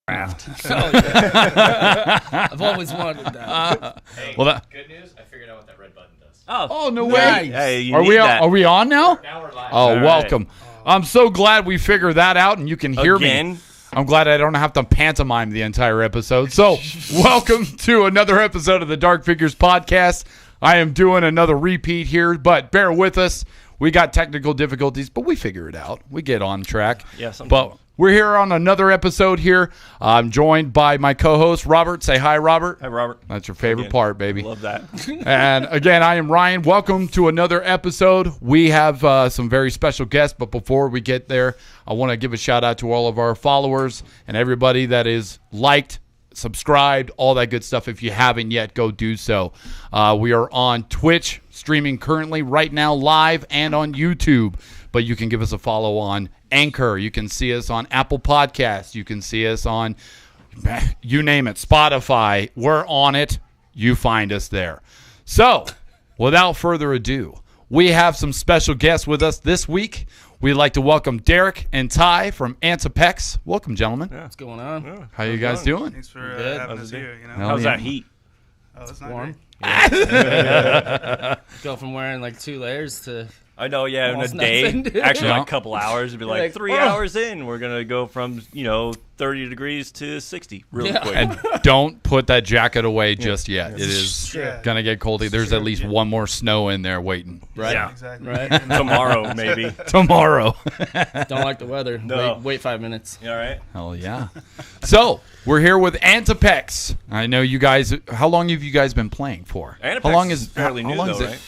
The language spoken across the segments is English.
I've always wanted that. Hey, good news, I figured out what that red button does. Oh no Nice. way! Hey, Are we on now? Now we're live. Oh, right. welcome. I'm so glad we figured that out and you can hear me. I'm glad I don't have to pantomime the entire episode. So, welcome to another episode of the Dark Figures Podcast. I am doing another repeat here, but bear with us. We got technical difficulties, but we figure it out. We get on track. Yeah, sometimes. But we're here on another episode here. I'm joined by my co-host, Robert. Say hi, Robert. Hi, Robert. That's your favorite part, baby. Love that. And again, I am Ryan. Welcome to another episode. We have some very special guests, but before we get there, I want to give a shout out to all of our followers and everybody that is liked, subscribed, all that good stuff. If you haven't yet, go do so. We are on Twitch, streaming currently right now live and on YouTube, but you can give us a follow on Anchor. You can see us on Apple Podcasts. You can see us on, you name it, Spotify. We're on it. You find us there. So, without further ado, we have some special guests with us this week. We'd like to welcome Derek and Ty from ANTAPEX. Welcome, gentlemen. What's going on? Yeah. How you guys doing? Thanks for Good. having us here. You know, Hell How's yeah. that heat? oh, it's not Warm. great. Go from wearing like 2 layers to I know, yeah, in a Almost day. nothing. Actually, Yeah. like a couple hours. It'd be like Like, 3 hours in. We're going to go from, 30 degrees to 60 really Yeah. quick. And don't put that jacket away just yet. It is Yeah. going to get cold. There's at least one more snow in there waiting. right. Yeah. Exactly. Right. Tomorrow, maybe. Tomorrow. Don't like the weather. No. Wait 5 minutes. You all right? Hell yeah. So, we're here with ANTAPEX. I know you guys, how long have you guys been playing for? ANTAPEX How long is fairly how new, long though, is it? right?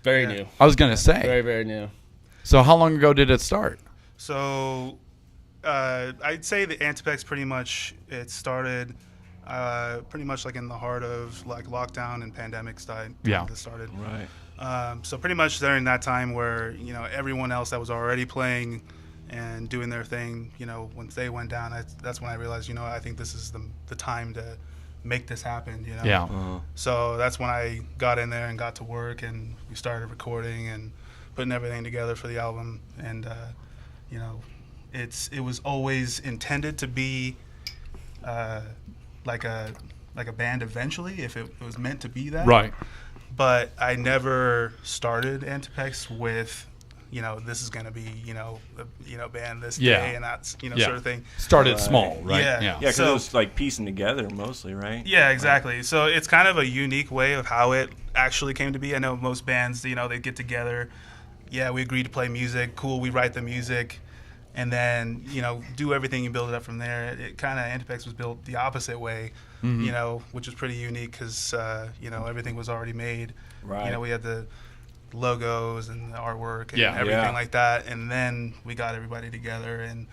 Very Yeah. new. I was going to say. Very, very new. So, how long ago did it start? So, I'd say the ANTAPEX pretty much it started pretty much like in the heart of like lockdown and pandemic style. Yeah. That started. Right. So pretty much during that time where everyone else that was already playing and doing their thing, once they went down, that's when I realized, I think this is the time to make this happen. Yeah. So that's when I got in there and got to work, and we started recording and putting everything together for the album. And it was always intended to be like a band eventually, if it was meant to be that. Right. But I never started ANTAPEX with this is going to be band this Yeah. day and that's Yeah. sort of thing. Started Right. small, right? Yeah. Yeah, because So- it was like piecing together mostly, right? Yeah, exactly. So it's kind of a unique way of how it actually came to be. I know most bands, they get together. Yeah, we agree to play music. Cool, we write the music. And then, do everything and build it up from there. It kind of, ANTAPEX was built the opposite way, which was pretty unique because, everything was already made. Right. We had the logos and the artwork and Yeah. everything Yeah. like that. And then we got everybody together and,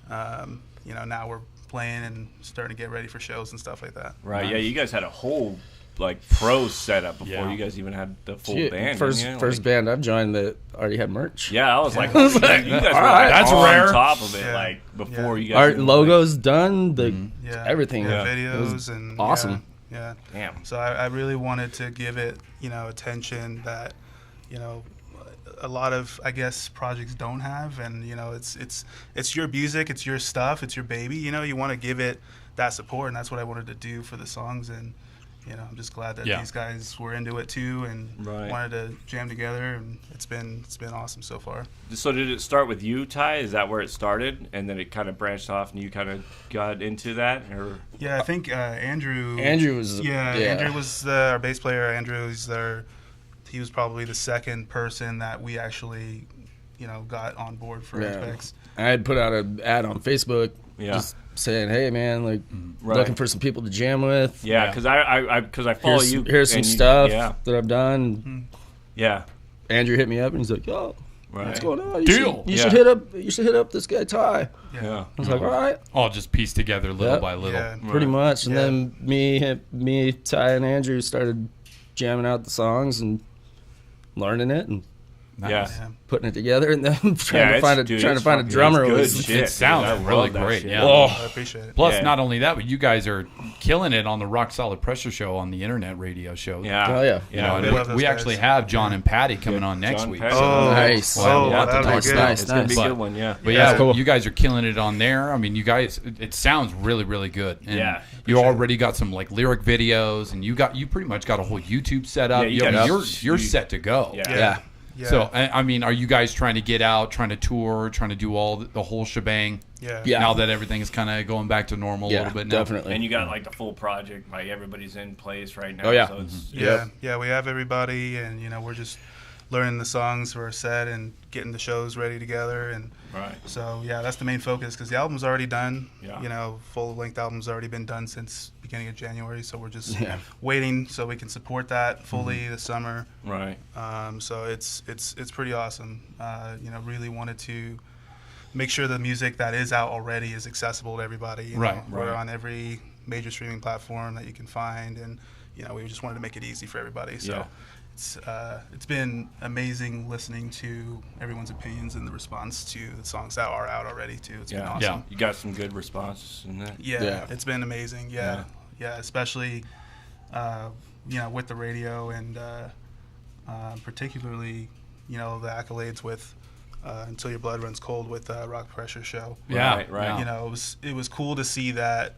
now we're playing and starting to get ready for shows and stuff like that. Right, yeah, you guys had a whole, pro setup before Yeah. you guys even had the full Shit, band. First didn't you? first band I've joined that already had merch. Yeah, I was like, you guys were right, that's on rare. top of it, Yeah. before you guys. Our even, logo's done. The Yeah. everything. Yeah, Yeah. It videos was and awesome. Yeah. Damn. So I really wanted to give it, attention that, a lot of, I guess, projects don't have. And, it's your music, it's your stuff, it's your baby. You want to give it that support. And that's what I wanted to do for the songs. And, I'm just glad that these guys were into it too and Right. wanted to jam together. And it's been awesome so far. So did it start with you, Ty? Is that where it started, and then it kind of branched off, and you kind of got into that, or? Yeah, I think Andrew. Andrew was. Andrew was our bass player. Andrew he was probably the second person that we actually, got on board for Yeah. ANTAPEX. I had put out an ad on Facebook, Yeah. just saying, "Hey, man, Right. looking for some people to jam with. Yeah, because I follow Here's, you. here's some and you- stuff Yeah, that I've done." yeah, Andrew hit me up and he's like, "Yo, right. what's going on? Deal. You Yeah. should hit up this guy Ty." Yeah, I was like, "All right." All just pieced together little Yep. by little. Yeah. Pretty much. And Yeah. then me, Ty, and Andrew started jamming out the songs and learning it. And Nice. Yeah. putting it together, and then trying Yeah, to find dude, a it's drummer good was shit. It sounds dude. I really love that great, shit. yeah. I appreciate it. Plus, Yeah. not only that, but you guys are killing it on the Rock Solid Pressure Show on the internet radio show. Yeah. Oh, yeah. You know, we and love those we guys. actually have John and Patty coming on next John week. Patty. So- Nice. Oh, We'll have to that'll be talk good. about it. Nice, It's gonna be a But- good one. Yeah. But Yeah, yeah, cool. you guys are killing it on there. I mean, you guys, it sounds really, really good. And Yeah, you already got some like lyric videos, and you pretty much got a whole YouTube set up. Yeah, you got you're set to go. Yeah. Yeah. Yeah. So I mean, are you guys trying to get out, trying to tour, trying to do all the whole shebang? Yeah. Yeah. Now that everything is kind of going back to normal a Yeah, little bit now. definitely. And you got like the full project. Like everybody's in place right now. Oh, yeah. So it's, Yeah, yeah, we have everybody, and we're just learning the songs for a set and getting the shows ready together, and Right. so yeah, that's the main focus because the album's already done. Yeah. Full length album's already been done since beginning of January, so we're just Yeah. waiting so we can support that fully this summer. Right. So it's pretty awesome. Really wanted to make sure the music that is out already is accessible to everybody. you know. Right, We're right. on every major streaming platform that you can find, and we just wanted to make it easy for everybody. So Yeah. it's been amazing listening to everyone's opinions and the response to the songs that are out already too. It's been Yeah. awesome. Yeah. You got some good responses in that. Yeah, Yeah. it's been amazing. Yeah, especially with the radio and particularly the accolades with Until Your Blood Runs Cold with Rock Pressure Show. Yeah, Right. yeah. It was cool to see that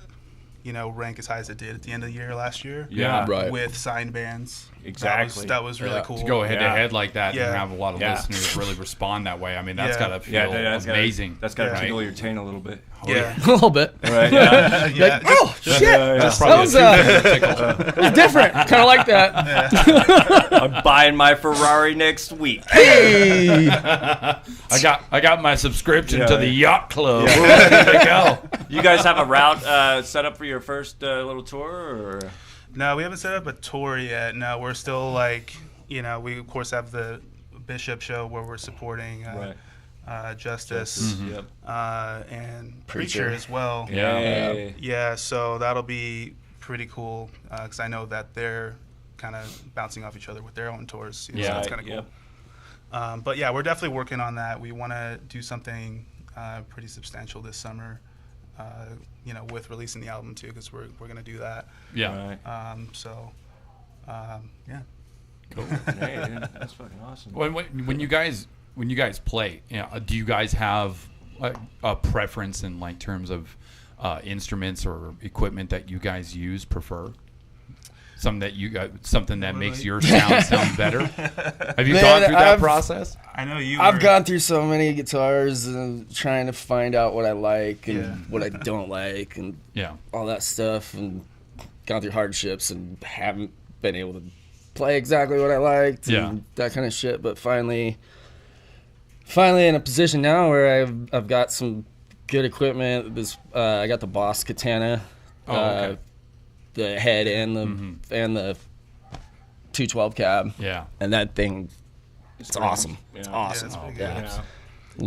rank as high as it did at the end of the year last year. Yeah. Right. With signed bands. Exactly. That was really Yeah. cool. To go head to Yeah. head like that Yeah. and have a lot of Yeah. listeners really respond that way. I mean, that's Yeah. gotta Yeah, feel that's amazing. That's got to Yeah. tickle your taint a little bit. Yeah. A little bit. Right. Yeah. Yeah. Oh, shit. That's That probably was, a tickle. It's different. Kind of like that. I'm buying my Ferrari next week. Hey. I got my subscription Yeah. to the yacht club. We're ready to go. You guys have a route set up for your first little tour, or? No, we haven't set up a tour yet. No, we're still we of course have the Bishop show where we're supporting Justice Yep. and Preacher. Preacher as well. Yeah. Yeah, so that'll be pretty cool because I know that they're kind of bouncing off each other with their own tours. So Yeah. that's kind of cool. Yep. But yeah, we're definitely working on that. We want to do something pretty substantial this summer. With releasing the album too, because we're gonna do that. Yeah. Right. Yeah. Cool. Hey, dude, that's fucking awesome. When you guys play, do you guys have a preference in like terms of instruments or equipment that you guys prefer? Something that makes your sound better. Have you Man, gone through that I've- process? I know you. I've gone through so many guitars and trying to find out what I like and Yeah. what I don't like and Yeah. all that stuff, and gone through hardships and haven't been able to play exactly what I liked and Yeah. that kind of shit. But finally in a position now where I've got some good equipment. I got the Boss Katana, Oh, okay. the head and the 212 cab, Yeah. and that thing, it's awesome. It's Yeah. awesome. Yeah, it's pretty Yeah. good. Yeah. A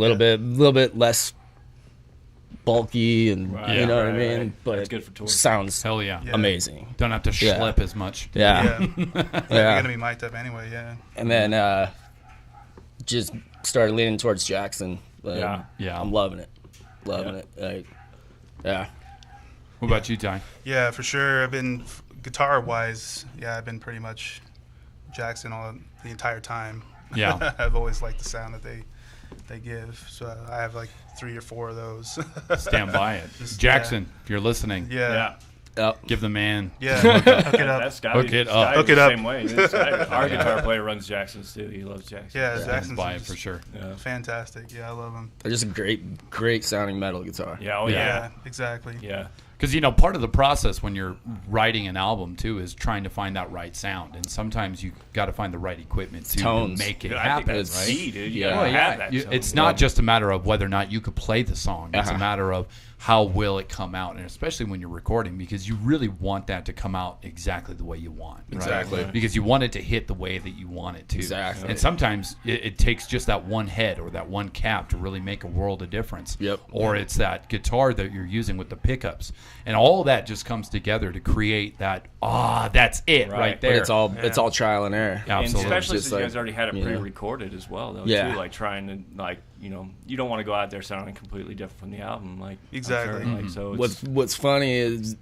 little bit less bulky, and Right. you know what I Right, mean. right. But That's it good for tours. sounds Hell yeah. Yeah. amazing. Don't have to Yeah. schlep as much. Yeah. Yeah. You're Yeah. gonna be mic'd up anyway. Yeah. And then just started leaning towards Jackson. Yeah. Yeah. I'm loving it. Yeah. Like, yeah. What about you, Ty? Yeah, for sure. I've been guitar wise. Yeah, I've been pretty much Jackson the entire time. Yeah. I've always liked the sound that they give. So I have like 3 or 4 of those. Stand by it. Just, Jackson, if you're listening, Yeah. Yeah. Yep. give the man. Yeah. Hook it up. That's Scotty. Hook it up. Scotty's Hook it the up. Same way. Our guitar player runs Jackson's too. He loves Jackson. Yeah, Stand Jackson's by it just for sure. Yeah. fantastic. Yeah, I love him. They're just a great sounding metal guitar. Yeah. Oh Yeah. yeah. Yeah, exactly. Yeah. Because, part of the process when you're writing an album, too, is trying to find that right sound. And sometimes you got to find the right equipment, too, Tones. to make it Dude, I happen, think that's right? key, dude. You Yeah. gotta Well, have that. It's tone. not just a matter of whether or not you could play the song. It's a Uh-huh. matter of how will it come out, and especially when you're recording, because you really want that to come out exactly the way you want. Right? Exactly. Because you want it to hit the way that you want it to. Exactly. And sometimes it takes just that one head or that one cap to really make a world of difference. Yep. Or it's that guitar that you're using with the pickups and all that just comes together to create that. That's it right there. But it's all trial and error. And Absolutely. especially Just since you guys like, already had it you know. pre-recorded as well, though. Yeah. Too, like trying to you don't want to go out there sounding completely different from the album, like Exactly. I'm sure, like, so it's, What's funny is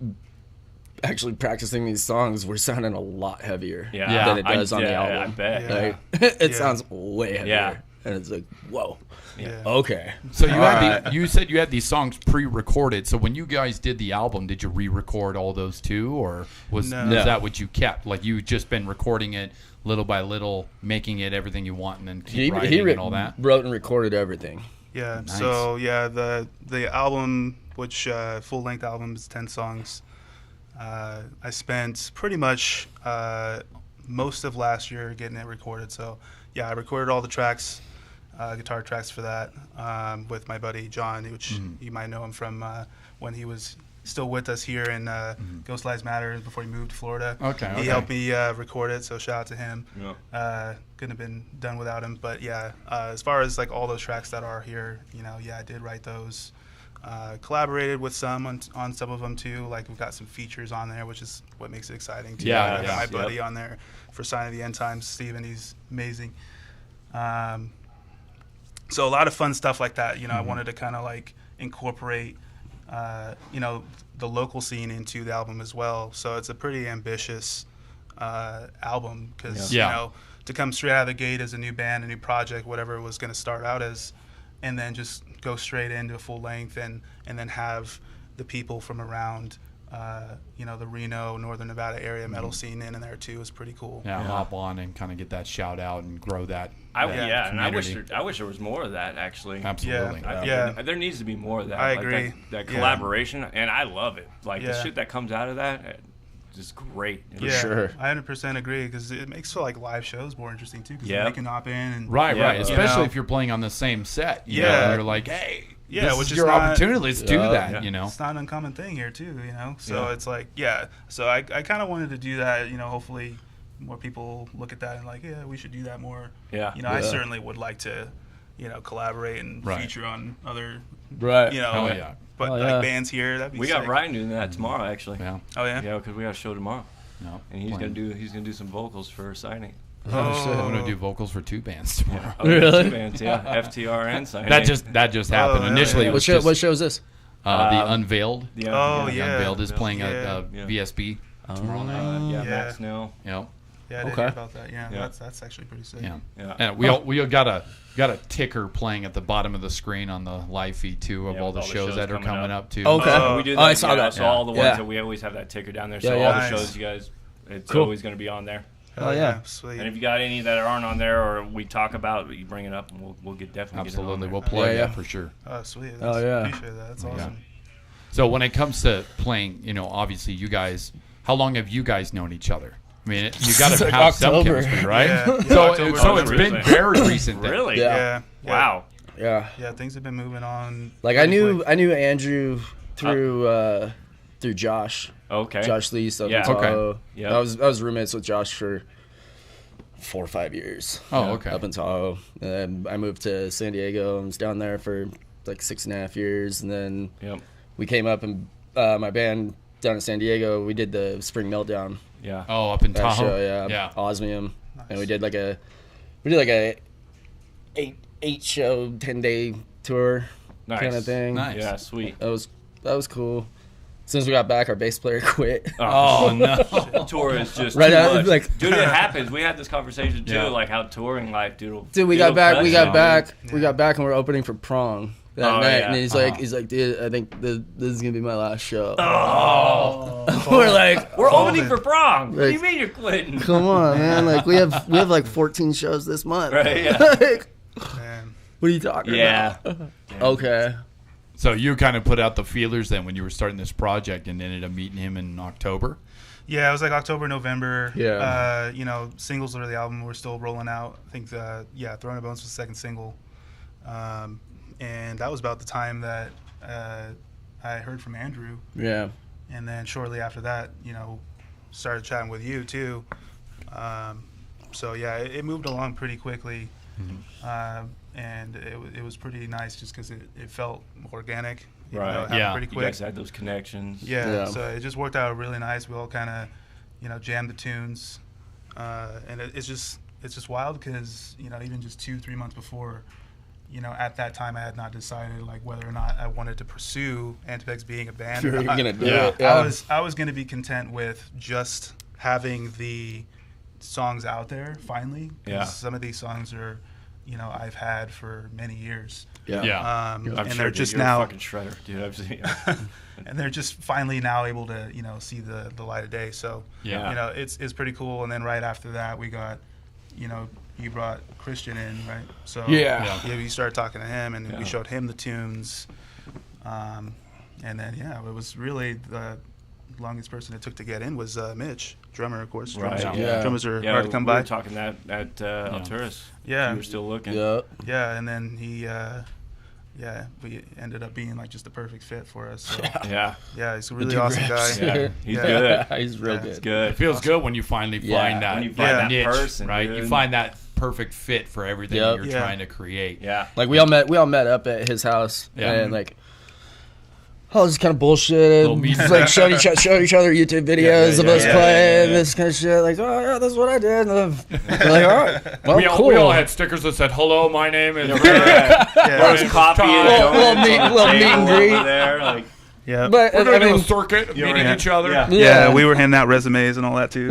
actually practicing these songs, we're sounding a lot heavier yeah, than it does on the I album. bet. Yeah. Like, it Yeah. sounds way heavier. Yeah. And it's like, whoa. Yeah. Okay. So you had Alright. you said you had these songs pre-recorded. So when you guys did the album, did you re-record all those too, or was No. that what you kept? Like you just been recording it little by little, making it everything you want, and then keep writing and all that. wrote and recorded everything. Yeah. Nice. So yeah, the album, which full length album is 10 songs. I spent pretty much most of last year getting it recorded. So yeah, I recorded all the tracks, guitar tracks for that, with my buddy John, which you might know him from when he was still with us here in Ghost Lives Matter before he moved to Florida. Okay. He helped me record it, so shout out to him. Yeah. Couldn't have been done without him. But yeah, as far as like all those tracks that are here, I did write those. Collaborated with some on some of them too. Like we've got some features on there, which is what makes it exciting too. Yeah, I got yeah. my buddy on there for Sign of the End Times, Steven. He's amazing. So a lot of fun stuff like that. I wanted to kind of like incorporate, the local scene into the album as well. So it's a pretty ambitious album because to come straight out of the gate as a new band, a new project, whatever it was going to start out as, and then just go straight into full length and then have the people from around, the Reno, Northern Nevada area metal scene in there too is pretty cool. Yeah, hop on and kind of get that shout out and grow that. And I wish community. there was more of that actually. Absolutely. Yeah. There needs to be more of that. I like agree. That Yeah. collaboration, and I love it. Like the Yeah. shit that comes out of that, just great. Yeah, sure. I 100% agree because it makes like live shows more interesting too because Yeah. they can hop in and Right, Yeah. right. Especially know. if you're playing on the same set. You Yeah. know, and you're like, hey, Yeah, this which is is your not- opportunity. Let's do that. Yeah. You know. it's not an uncommon thing here too, So Yeah. it's like, So I kind of wanted to do that, hopefully more people look at that and like, yeah, we should do that more. Yeah. I certainly would like to, collaborate and Right. feature on other, Right. Hell yeah. but Oh, like yeah. bands here. That'd be We sick. got Ryan doing that tomorrow actually. Yeah. Oh yeah. Yeah, because we got a show tomorrow, No. and he's Playing. gonna do some vocals for signing. I'm gonna do vocals for 2 bands tomorrow. Oh, Really? two bands, yeah, FTR and signing. That just happened. really? Initially, it What was show? just, What show is this? the Unveiled. Yeah. Oh, The yeah. Unveiled is playing Yeah. at Yeah. VSB tomorrow night. Yeah, Yeah. Matt Snell. Yep. Yeah, I didn't Okay. hear about that. Yeah, Yeah. that's actually pretty sick. Yeah. Yeah. And we got a ticker playing at the bottom of the screen on the live feed too of Yeah, all with the all the shows shows that are coming coming up. up too. Okay. Oh, We do that. I saw that. So all the ones Yeah. that we always have that ticker down there. Yeah, So yeah. all the Nice. shows you guys, it's Cool. always going to be on there. Oh, yeah. Sweet. And if you got any that aren't on there or we talk about, you bring it up and we'll get definitely get it on Absolutely, there. we'll plug Yeah, yeah. that for sure. Oh, sweet. Oh, yeah. Appreciate that. That's awesome. So when it comes to playing, obviously you guys, how long have you guys known each other? I mean, you got to Like have some October. chemistry, right? Yeah. So, October. so Oh, it's really? been very recent. Then. Really? Yeah. Yeah. Wow. Yeah. Yeah, things have been moving on. Like I pretty knew quick. Andrew through Josh. Okay. Josh Lee stuff Yeah. in Tahoe. Okay. Yeah. I was roommates with Josh for 4 or 5 years. Oh, okay. Up in Tahoe. And I moved to San Diego and was down there for like 6.5 years. And then Yep. we came up and my band down in San Diego, we did the Spring Meltdown Yeah. Oh, up in Tahoe. show, yeah. Yeah. Osmium. And we did like a 8 show 10-day tour Nice. kind of thing. Nice. Yeah. Sweet. That was cool. As soon as we got back, our bass player quit. Oh no. Tour is just Right too out, much. like- Dude, it happens. We had this conversation too, Yeah. like how touring life, dude. Dude, we it'll got back. cut We you, got man. back. We got back, and we're opening for Prong that Oh, night. yeah. And he's like, dude, I think this is gonna be my last show. Oh. We're like, We're opening for Prong. What do you Like- mean you're quitting? come on, man. Like we have like 14 shows this month. Right, yeah. Like, Man. what are you talking Yeah. about? Okay. So you kind of put out the feelers then when you were starting this project and ended up meeting him in October. Yeah, it was like October, November. Yeah. Singles of the album were still rolling out. I think, Throwing the Bones was the second single. And that was about the time that I heard from Andrew. Yeah. And then shortly after that, started chatting with you too. It moved along pretty quickly. And it was pretty nice just because it felt organic. happen Yeah. pretty You quick. guys had those connections. Yeah, so it just worked out really nice. We all kind of, jammed the tunes, and it's just wild because even just 2-3 months before, at that time I had not decided like whether or not I wanted to pursue ANTAPEX being a band. You're or not. gonna do it. Yeah. I was gonna be content with just having the songs out there finally. 'Cause Yeah. some of these songs are, I've had for many years. Yeah. I'm and sure they're dude, just you're a now. fucking shredder, dude. I've seen. And they're just finally now able to, see the light of day. So, Yeah. it's pretty cool. And then right after that, we got, you brought Christian in, right? So Yeah. we started talking to him, and Yeah. we showed him the tunes. And then it was really the longest person it took to get in was Mitch, drummer, of course. Right. Drummers, Yeah. drummers are Yeah, hard to come we by. were talking that at Alturas. Yeah. You were still looking. Yeah. Yeah, and then he. We ended up being like just the perfect fit for us. So, Yeah. he's a really awesome guy. Yeah. He's Yeah. good. He's real Yeah. good. It's good. It feels good when you finally Yeah. find that, When you find that niche, person, right? dude. You find that perfect fit for everything Yep. that you're Yeah. trying to create. Yeah. Like we all met up at his house, Yeah. and like, oh, just kind of bullshit. Little meet Just, like showed each other YouTube videos of us yeah, playing yeah. this kind of shit. Like, oh yeah, that's what I did. And we're like, all right, well, cool. We all had stickers that said, "Hello, my name is." Yeah. There's coffee and Little donuts meet- on the little meet and table greet. over there. Like, Yeah. But We're I going to do mean, a circuit of meeting right. each other. Yeah. Yeah, we were handing out resumes and all that too.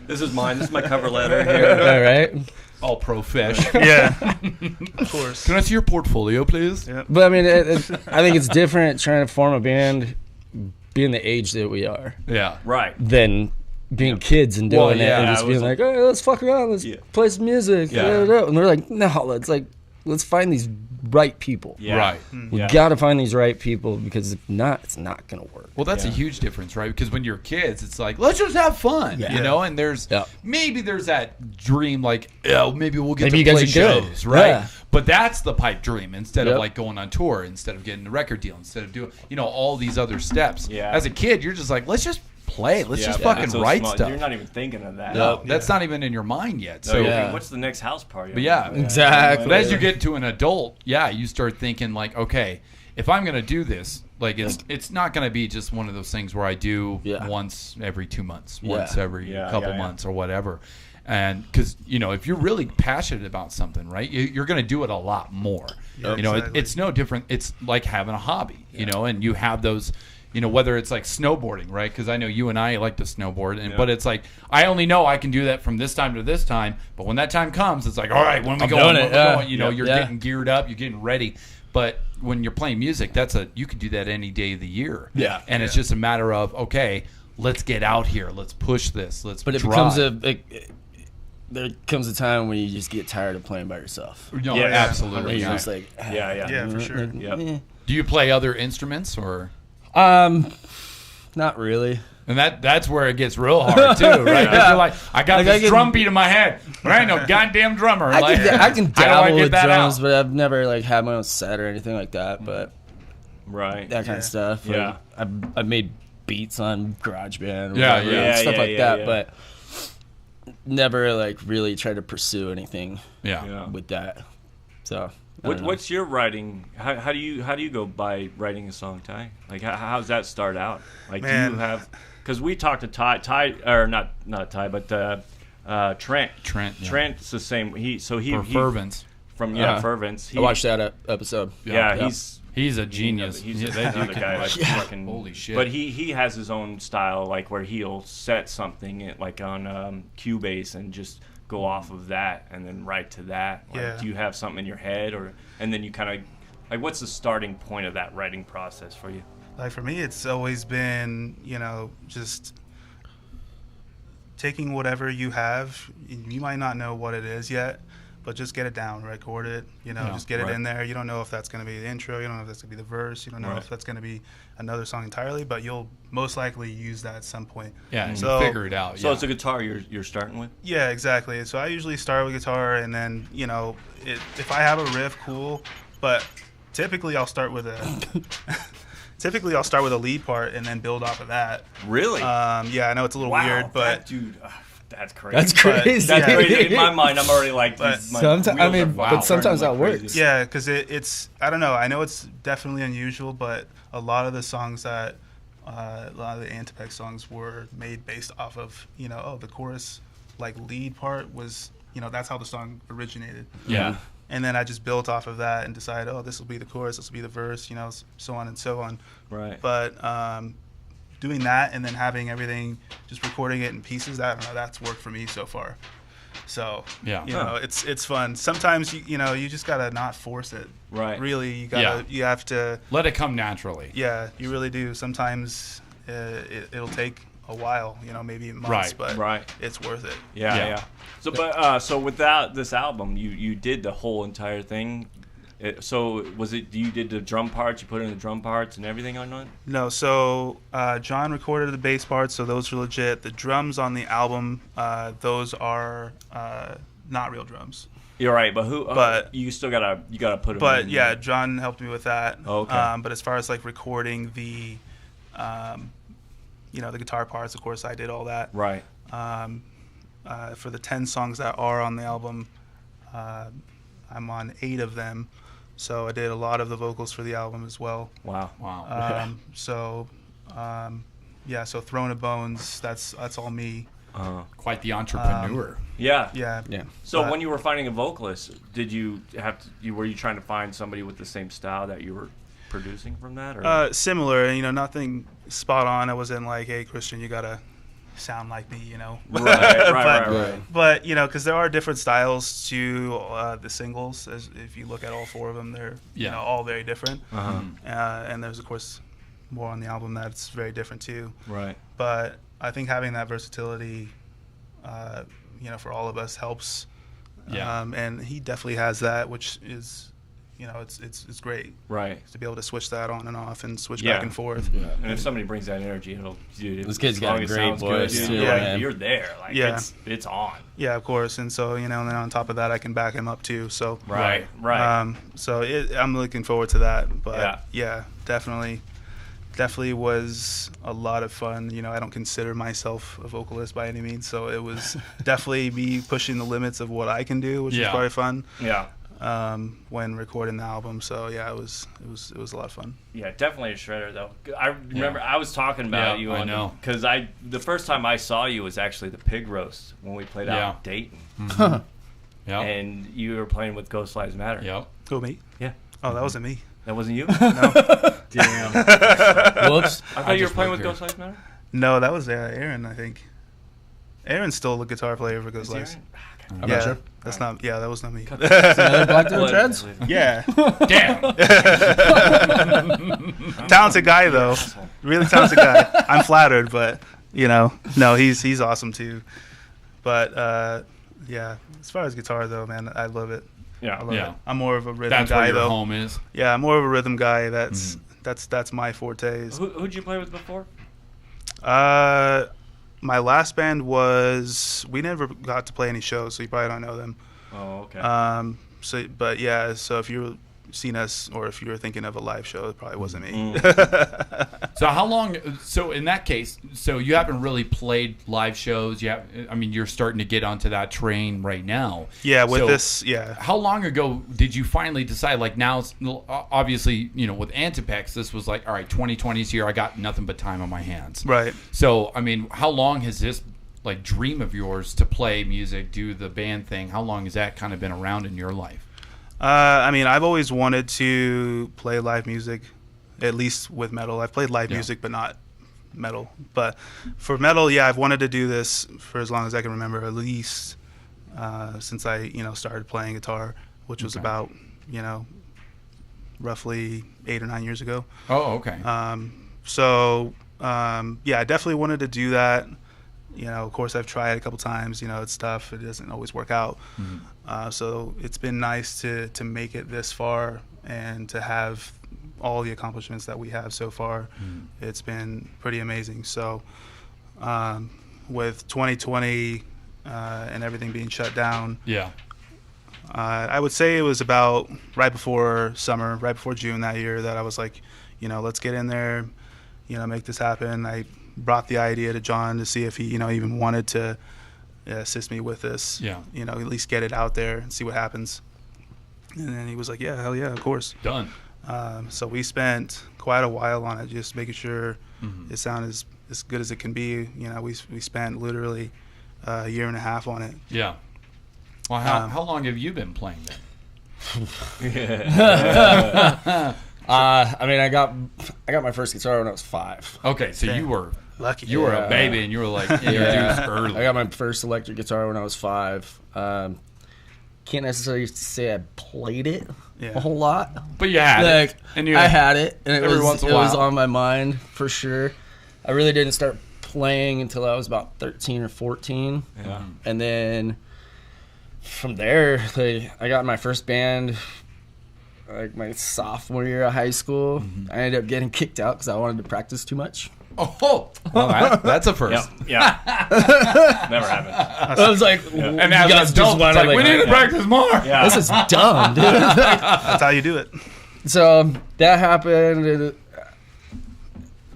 this is mine. This is my cover letter here. all right. All profesh. Yeah, of course. Can I see your portfolio, please? Yeah. But I mean, I think it's different trying to form a band, being the age that we are, Yeah. Right. than being kids and Well, doing it yeah, and it just was being like, oh, let's fuck around, let's Yeah. play some music, Yeah. and we're like, no, let's find these right people. Yeah. Right. We Yeah. gotta find these right people because if not, it's not gonna work. Well, that's a Yeah. huge difference, right? Because when you're kids, it's like, let's just have fun, Yeah. you know? And there's Yeah. maybe there's that dream, like, oh, maybe we'll get Maybe to you play guys are good. shows, right? Yeah. But that's the pipe dream instead of Yep. like going on tour, instead of getting the record deal, instead of doing, all these other steps. Yeah. As a kid, you're just like, let's just play. Let's Yeah, just but fucking it's so write small. stuff. You're not even thinking of that. No, that's not even in your mind yet. So So, you're Yeah. thinking, what's the next house party? but yeah, Exactly. But as you get to an adult, you start thinking like, okay, if I'm gonna do this, like it's not gonna be just one of those things where I do Yeah. once every 2 months, Yeah. once every Yeah, couple yeah. months or whatever. And because if you're really passionate about something, right, you're gonna do it a lot more. Yeah, exactly. It's no different. It's like having a hobby, and you have those. Whether it's like snowboarding, right? Because I know you and I like to snowboard, but it's like I only know I can do that from this time to this time. But when that time comes, it's like, all right, when we I'm go, doing when it, we yeah. going, you're Yeah. getting geared up, you're getting ready. But when you're playing music, you can do that any day of the year. Yeah. and it's just a matter of okay, let's get out here, let's push this, let's. But it drive. becomes there comes a time when you just get tired of playing by yourself. No, Yeah, absolutely. And you're yeah. just like, Yeah. Yeah, for sure. Yep. Do you play other instruments or? Not really. And that's where it gets real hard too, right? 'Cause you're like, I got Like, this I can- drum beat in my head, but I ain't no goddamn drummer. I Like, can how do I dabble get with that drums, out? but I've never like had my own set or anything like that. But Right. that kind of stuff. Like, Yeah. I've made beats on GarageBand, or Yeah, whatever, yeah. and stuff Yeah, like yeah, that. yeah. But never like really tried to pursue anything Yeah. with that. So I don't know. What's your writing? How do you go by writing a song, Ty? Like how's that start out? Like do Man. you have? Because we talked to Ty or not Ty, but Trent. Trent, yeah. Trent's the same. He For Fervence. from Uh-huh. Fervence. I watched that episode. Yeah, Yeah. He's a genius. He's Yeah, another guy. Like fucking, Holy shit. But he has his own style, like where he'll set something like on Cubase and just go off of that and then write to that. Like, Yeah. do you have something in your head, and then you kind of like what's the starting point of that writing process for you? Like for me, it's always been, just taking whatever you have. You might not know what it is yet, but just get it down, record it, just get it right. in there. You don't know if that's going to be the intro. You don't know if that's going to be the verse. You don't know Right. if that's going to be another song entirely, but you'll most likely use that at some point. Yeah, and So- you figure it out. So yeah. it's a guitar you're starting with. Yeah, exactly. So I usually start with guitar, and then, if I have a riff, cool, but typically I'll start with a lead part and then build off of that. Really? Yeah, I know it's a little wow, weird, but dude. That's crazy. That's crazy. That's crazy. In my mind, I'm already like, But Sometimes that works. Yeah, because it's I don't know. I know it's definitely unusual, but a lot of the songs that a lot of the ANTAPEX songs were made based off of the chorus like lead part was that's how the song originated. Yeah. And then I just built off of that and decided, this will be the chorus, this will be the verse, so on and so on. Right. But doing that and then having everything, just recording it in pieces, I don't know, that's worked for me so far. So it's fun. Sometimes you just gotta not force it. Right. Really, you have to let it come naturally. Yeah, you really do. Sometimes it'll take a while, maybe months, but it's worth it. Yeah. So, so without this album, you did the whole entire thing. So was it you did the drum parts? You put in the drum parts and everything on it? No. So John recorded the bass parts, so those are legit. The drums on the album, those are not real drums. You're right, but who? But you still gotta put them. But in yeah, there. John helped me with that. Okay. But as far as like recording the, the guitar parts, of course, I did all that. Right. For the 10 songs that are on the album, I'm on 8 of them, so I did a lot of the vocals for the album as well. Wow. So Throne of Bones, that's all me. Quite the entrepreneur. Yeah. So when you were finding a vocalist, did you were you trying to find somebody with the same style that you were producing from that? Or? Similar, nothing spot on. I wasn't like, hey, Christian, you gotta sound like me, Right. But because there are different styles to the singles. As if you look at all 4 of them, they're all very different. And there's of course more on the album that's very different too. Right. But I think having that versatility, for all of us helps. Yeah. And he definitely has that, which is, it's great. Right. To be able to switch that on and off and switch back and forth. Yeah. And if somebody brings that energy, this kid's got a great voice too. You're there. Like it's on. Yeah, of course. And so, and then on top of that, I can back him up too. So Right. So I'm looking forward to that. But definitely was a lot of fun. I don't consider myself a vocalist by any means, so it was definitely me pushing the limits of what I can do, which was probably fun. Yeah. When recording the album, so it was a lot of fun. Yeah, definitely a shredder though. I remember I was talking about you on because the first time I saw you was actually the pig roast when we played out in Dayton. Mm-hmm. And you were playing with Ghost Lives Matter. Yep. Who, me? Yeah. Oh, that wasn't me. That wasn't you? No. Damn. Whoops. I thought you were playing with Ghost Lives Matter? No, that was Aaron, I think. Aaron's still the guitar player for Ghost Lives. I'm not sure. That's not. Yeah, that was not me. Another black dude with dreads? Yeah. Damn. Talented guy though. Really talented guy. I'm flattered, but no, he's awesome too. But as far as guitar though, man, I love it. Yeah. I love it. I'm more of a rhythm That's guy where your though. home is. Yeah, I'm more of a rhythm guy. That's my forte. Who'd you play with before? My last band we never got to play any shows, so you probably don't know them. Oh, okay. So if you've seen us, or if you were thinking of a live show, it probably wasn't me. So how long? So in that case, so you haven't really played live shows. You're starting to get onto that train right now. Yeah, with So this, yeah. How long ago did you finally decide? Like now, obviously, with ANTAPEX, this was like, all right, 2020 is here. I got nothing but time on my hands. Right. So how long has this like dream of yours to play music, do the band thing? How long has that kind of been around in your life? I've always wanted to play live music, at least with metal. I've played live music, but not metal. But for metal, I've wanted to do this for as long as I can remember, at least since I, started playing guitar, which was about, roughly 8 or 9 years ago. Oh, okay. I definitely wanted to do that. Of course, I've tried a couple times. It's tough. It doesn't always work out. Mm-hmm. So it's been nice to make it this far and to have all the accomplishments that we have so far. Mm-hmm. It's been pretty amazing. So with 2020 and everything being shut down, I would say it was about right before summer, right before June that year, that I was like, let's get in there, make this happen. I brought the idea to John to see if he, even wanted to assist me with this. Yeah. You know, at least get it out there and see what happens. And then he was like, yeah, hell yeah, of course. Done. So we spent quite a while on it, just making sure it sounded as good as it can be. You know, we spent literally a year and a half on it. Yeah. Well, how long have you been playing then? I mean, I got my first guitar when I was 5. Okay, so you were Lucky. you were a baby and you were like introduced early. I got my first electric guitar when I was 5. Can't necessarily say I played it a whole lot. But you had it. And I had it, and every once in a it was while. on my mind for sure. I really didn't start playing until I was about 13 or 14. Yeah. And then from there, I got my first band like my sophomore year of high school. I ended up getting kicked out because I wanted to practice too much. Oh, well, that's a first. Yeah. Never happened. I was like, And you as guys an adult, wanna, it's like, we need to practice more. Yeah. this is dumb, dude. That's how you do it. So that happened. And,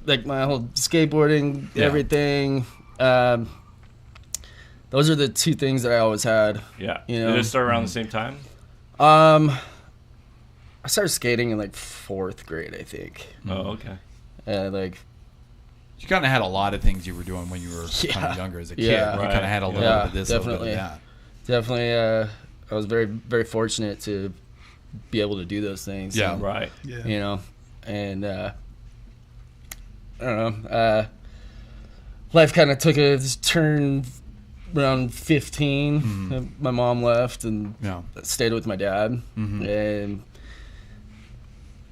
like my whole skateboarding, everything. Those are the two things that I always had. Yeah. You know? Did it start around the same time? I started skating in like 4th grade, I think. Oh, okay. Like You kind of had a lot of things you were doing when you were kind of younger as a kid. Yeah. You Right. kind of had a little Yeah, bit of this, definitely. a little bit of definitely, I was very, very fortunate to be able to do those things. Yeah. And, Right. Yeah. you know, and I don't know. Life kind of took a turn around 15. My mom left and Yeah. stayed with my dad, and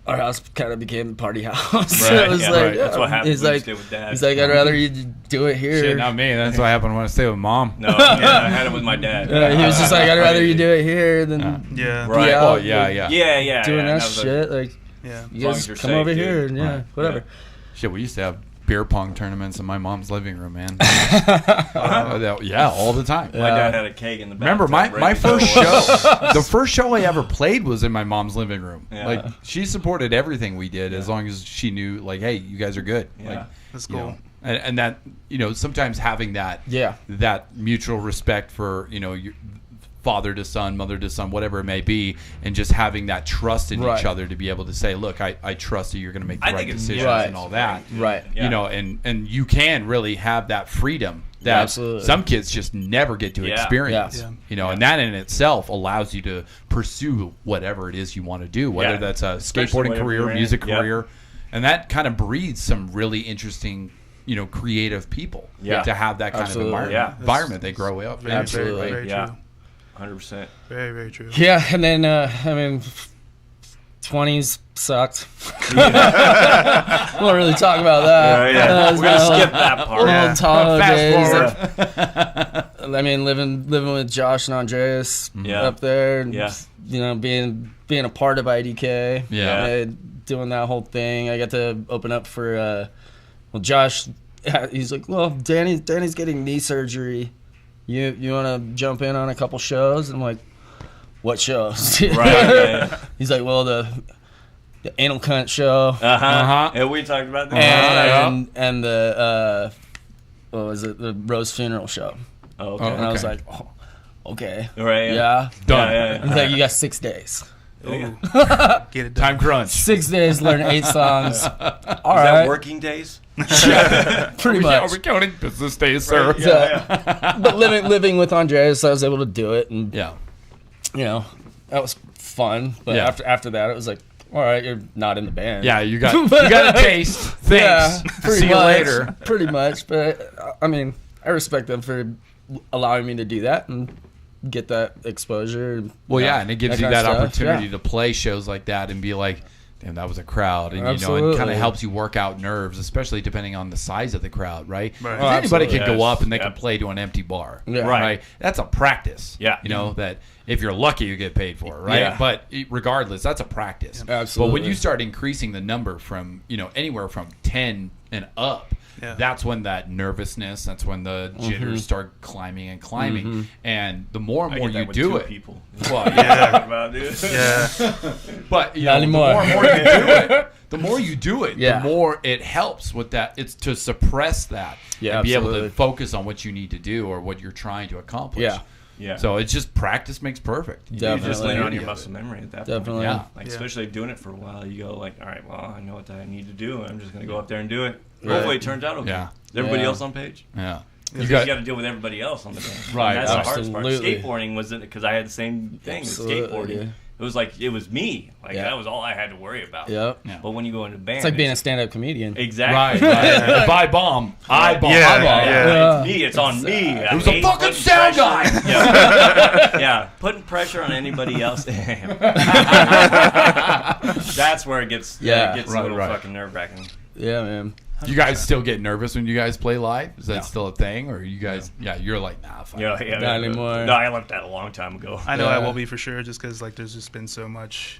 our house kind of became a party house. Right, It was yeah, like, right. That's what happens He's when you like, stay with dad. he's like, I'd rather you do it here. Shit, not me. That's what happened when I stayed with mom. No, yeah, I had it with my dad. He was just like, I'd rather you do it here than Yeah. Right. be out, Oh, yeah, like, yeah. Yeah. doing yeah, that was shit. Like, Yeah. you long guys as you're come safe, over dude. here and Right. whatever. Shit, we used to have beer pong tournaments in my mom's living room, man. Yeah, all the time. My dad had a keg in the back. Remember, my first show, the first show I ever played was in my mom's living room. Yeah. Like, she supported everything we did as long as she knew, like, hey, you guys are good. Yeah. Like, That's you cool. know, and that, you know, sometimes having that, that mutual respect for, you know, your father to son, mother to son, whatever it may be, and just having that trust in each other to be able to say, look, I trust that you're going to make the right decisions and all that. Right. Yeah. You know, and you can really have that freedom that Absolutely. some kids just never get to experience. Yeah. You know, and that in itself allows you to pursue whatever it is you want to do, whether Yeah. that's a Especially skateboarding whatever career, you're in. music Yeah. career, and that kind of breeds some really interesting, you know, creative people Yeah. to have that kind Absolutely. of Yeah. environment they grow up. in. Absolutely. Very, very Yeah. true. 100%. Very, very true. Yeah, and then I mean, 20s sucked. Won't really talk about that. Yeah. We're going to skip that part. Old Yeah. Tahoe Fast days. I mean, living with Josh and Andreas Yeah. up there, and Yeah. you know, being a part of IDK, Yeah. doing that whole thing. I got to open up for Josh. He's like, well, Danny's getting knee surgery. You want to jump in on a couple shows? And I'm like, what shows? Right. Yeah. He's like, well, the anal cunt show. Uh-huh. Yeah, we talked about that. And the what was it? The Rose funeral show. Oh, okay. And I was Okay. like, oh, okay, Right. yeah. Done. Yeah. He's like, you got 6 days. Ooh. Get it done. Time crunch. 6 days, learn 8 songs. All Is right, that working days? pretty Are much. we counting business days, sir? So, but living with Andreas, I was able to do it, and Yeah. you know, that was fun. But Yeah. after that, it was like, all right, you're not in the band. Yeah, you got a taste. Thanks. Yeah, pretty See you much, later. Pretty much, but I mean, I respect them for allowing me to do that and get that exposure. And, Well, you know, yeah, and it gives you kind of that stuff. opportunity Yeah. to play shows like that and be like, damn, that was a crowd. And, you know, and Absolutely. kind of helps you work out nerves, especially depending on the size of the crowd, right? Right. 'Cause Oh, anybody absolutely. can go Yes. up and they Yeah. can play to an empty bar. Yeah. Right. That's a practice. Yeah. You know, that if you're lucky, you get paid for, right? Yeah. But regardless, that's a practice. Absolutely. But when you start increasing the number from, you know, anywhere from 10 and up, Yeah. that's when that nervousness, that's when the jitters start climbing and climbing. And the more and I more get that you with do two it, people. well, Yeah. About, dude. Yeah. but you Not know, anymore. the more you do it, the more you do it, Yeah. the more it helps with that. It's to suppress that Yeah, and be able absolutely. to focus on what you need to do or what you're trying to accomplish. Yeah. Yeah. So it's just practice makes perfect. You just Definitely. lean on your Yeah. muscle memory at that Definitely. point. Yeah. Like, Yeah. especially doing it for a while, you go like, all right, well, I know what I need to do. I'm just going to go up there and do it. Right. Hopefully it turns out okay. Yeah. Is everybody Yeah. else on page? Yeah. You got to deal with everybody else on the band. Right, And that's the hardest part. absolutely. Skateboarding was because I had the same thing with Absolutely, skateboarding. yeah. It was like, it was me. Like, Yeah. that was all I had to worry about. Yep. Yeah. But when you go into band, It's like being a stand-up comedian. Right. Exactly. right. If I bomb, I bomb. Yeah, I bomb. yeah. It's me. It's on me. It was a fucking sound guy. Yeah. Yeah. Putting pressure on anybody else. That's where it gets. Yeah. It gets Right, a little right. fucking nerve wracking. Yeah, man. You guys still get nervous when you guys play live? Is that still a thing, or you guys? Yeah, you're like, nah, fuck. Yeah. Not anymore. No, I left that a long time ago. I know I Yeah. will be for sure, just because like there's just been so much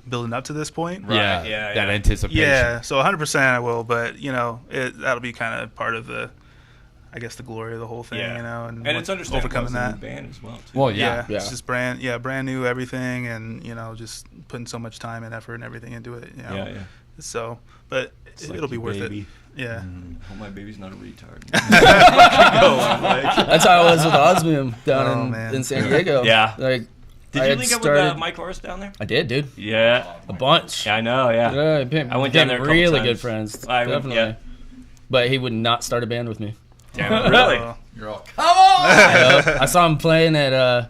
building up to this point. Yeah, Yeah, that yeah. anticipation. Yeah, so 100% I will, but you know, that'll be kind of part of the, I guess, the glory of the whole thing, Yeah. you know, And it's understandable overcoming as a new that. band as well. Too. Well, Yeah, yeah. it's just brand new everything, and you know, just putting so much time and effort and everything into it. You know? Yeah, yeah. So, but It's like it'll be your worth baby. it. Yeah. Hope my baby's not a retard. That's how I was with Osmium Oh, down man. in San Diego. Yeah. Like, Did I you had link up started- with Mike Horace down there? I did, dude. Yeah. A bunch. Yeah, I know. Yeah. Yeah, I went down there a couple really times. good friends. I went- Definitely. yeah. But he would not start a band with me. Damn it. Really? Uh, You're all, I saw him playing at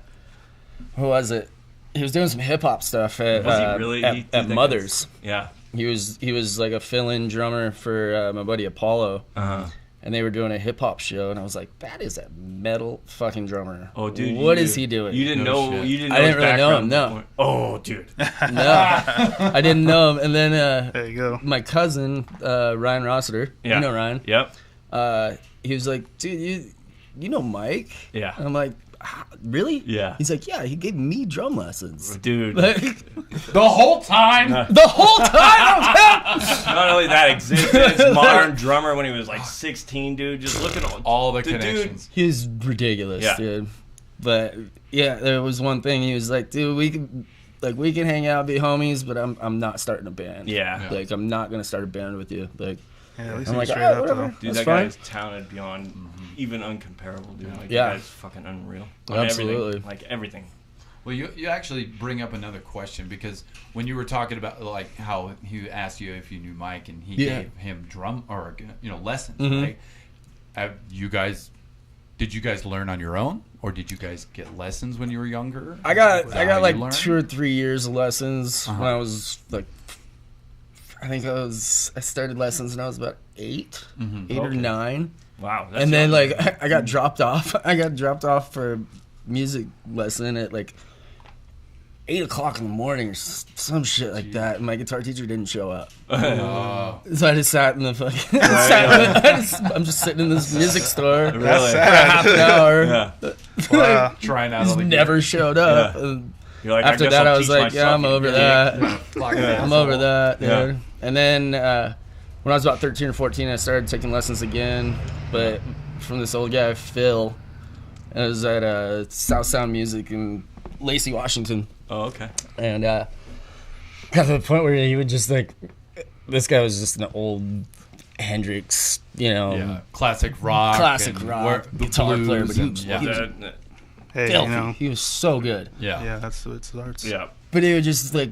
who was it? He was doing some hip hop stuff at Was he really? at, He did at that Mother's. Yeah. He was like a fill-in drummer for my buddy Apollo, and they were doing a hip hop show, and I was like, that is a metal fucking drummer. Oh, dude. what is he doing? You didn't No know. shit. You didn't. Know I didn't his really know background him, no. before. Oh, dude. No, I didn't know him. And then there you go. my cousin Ryan Rossiter, Yeah. you know Ryan. Yep. He was like, dude, you know Mike? Yeah. And I'm like, really? Yeah. He's like, yeah, he gave me drum lessons. Dude. Like, the whole time. the whole time I was out. Not only that, existence, modern drummer when he was like 16, dude. Just look at All the dude, connections. He was ridiculous, Yeah. dude. But yeah, there was one thing. He was like, dude, we can hang out, be homies, but I'm not starting a band. Yeah. Yeah. Like, I'm not gonna start a band with you. Like, Yeah, at least I'm he's like, straight "Alright, up whatever." though. Dude, That's that guy fine. is talented beyond even uncomparable, dude. Like, Yeah. that guy's fucking unreal. On Absolutely. Everything. Like, everything. Well, you actually bring up another question, because when you were talking about like how he asked you if you knew Mike and he Yeah. gave him drum or lessons, Mhm. right? Did you guys learn on your own, or did you guys get lessons when you were younger? I got Is that how you like learned? 2 or 3 years of lessons Uh-huh. when I was like, I started lessons when I was about 8 or Okay. 9. Wow. That's And then young. like I got dropped off. I got dropped off for music lesson at like 8 o'clock in the morning or some shit like that. And my guitar teacher didn't show up, so I just sat in the fucking. I'm just sitting in this music store Really? for half an hour. Yeah. Wow. trying out Just all the never showed up. Yeah. And You're like, after guess that, I'll I was teach like, yeah, I'm myself over to that. Yeah. I'm over that, dude. Yeah. And then when I was about 13 or 14, I started taking lessons again, but from this old guy, Phil. And it was at South Sound Music in Lacey, Washington. Oh, okay. And got to the point where he would just like, this guy was just an old Hendrix, Yeah, classic rock, classic and rock the guitar blues player, but he and- was, yeah, he was Hey, filthy. you know. He was so good. yeah. Yeah, that's it's arts. Yeah. But he would just like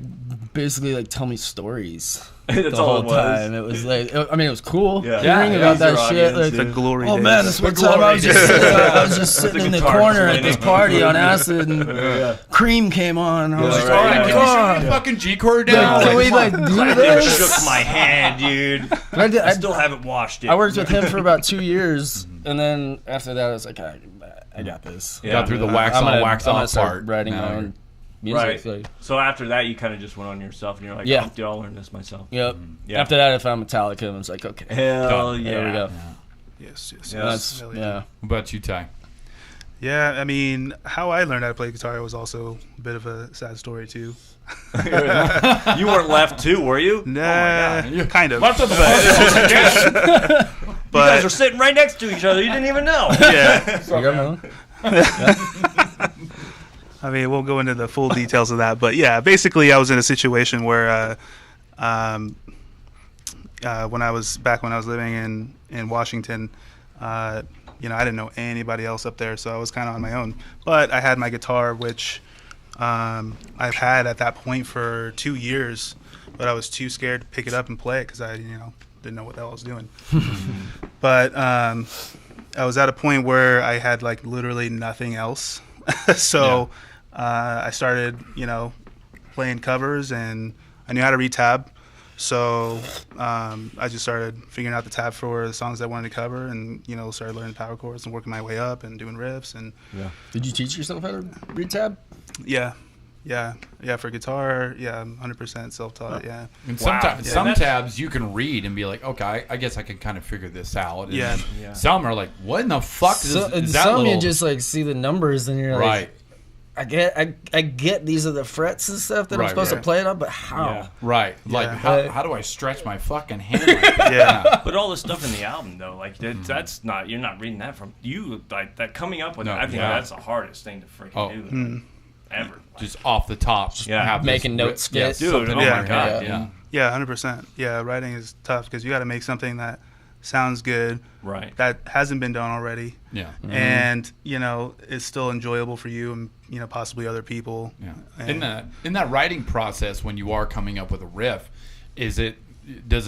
basically like tell me stories That's the all whole it was. time. It was like, I mean, it was cool Yeah. hearing Yeah, about yeah. that Your shit. audience, Like, The glory oh days. man, this one time I was just sitting in the guitar corner playing. at this party on acid, and Cream came on. I was Yeah, like, right, oh my yeah. Can god. you shoot your fucking G chord down? Like, can we like do It this? shook my hand, dude. But I, did, I still haven't washed it. I worked with him for about 2 years, and then after that, I was like, I got this. Yeah. Got through the wax I'm on, gonna- wax I'm gonna off start part. writing Now my you're- own music. Right. Like, So after that, you kind of just went on yourself, and you're like, Yeah. I'll learn this myself. yep. Yeah. After that, I found Metallica, and I was like, okay, Hell yeah. there we go. Yes, yes, Yeah. yes. That's Hell yeah. What about you, Ty? Yeah, I mean, how I learned how to play guitar was also a bit of a sad story too. You weren't left too, were you? Nah, Oh my God. kind of. You guys are sitting right next to each other. You didn't even know. Yeah. You got another one? I mean, we'll go into the full details of that, but yeah, basically, I was in a situation where, when I was living in Washington, I didn't know anybody else up there, so I was kind of on my own. But I had my guitar, which I've had at that point for 2 years, but I was too scared to pick it up and play it because I, didn't know what the hell I was doing. But I was at a point where I had like literally nothing else. So I started, playing covers, and I knew how to read tab. So I just started figuring out the tab for the songs I wanted to cover, and started learning power chords and working my way up and doing riffs. And Did you teach yourself how to read tab? yeah, for guitar, 100% self-taught. Yeah. And Wow. some tabs you can read and be like, okay, I guess I can kind of figure this out. And Yeah. some are like, what in the fuck is that Some little... you just like see the numbers and you're Right. like, I get these are the frets and stuff that I'm Right, supposed right. to play it on, but how? Yeah. Right. Like, Yeah. how do I stretch my fucking hand like that? Yeah. But all the stuff in the album, though, like that's not, you're not reading that from you. Like that coming up with No, it, I think yeah. that's the hardest thing to freaking do ever. Just off the top. Yeah. have this Making notes yeah, fit. Dude, something oh in my your God, head, yeah. Yeah, 100%. Yeah, writing is tough because you got to make something that sounds good, Right. that hasn't been done already, Yeah. and is still enjoyable for you and possibly other people. Yeah. And- In that writing process, when you are coming up with a riff, does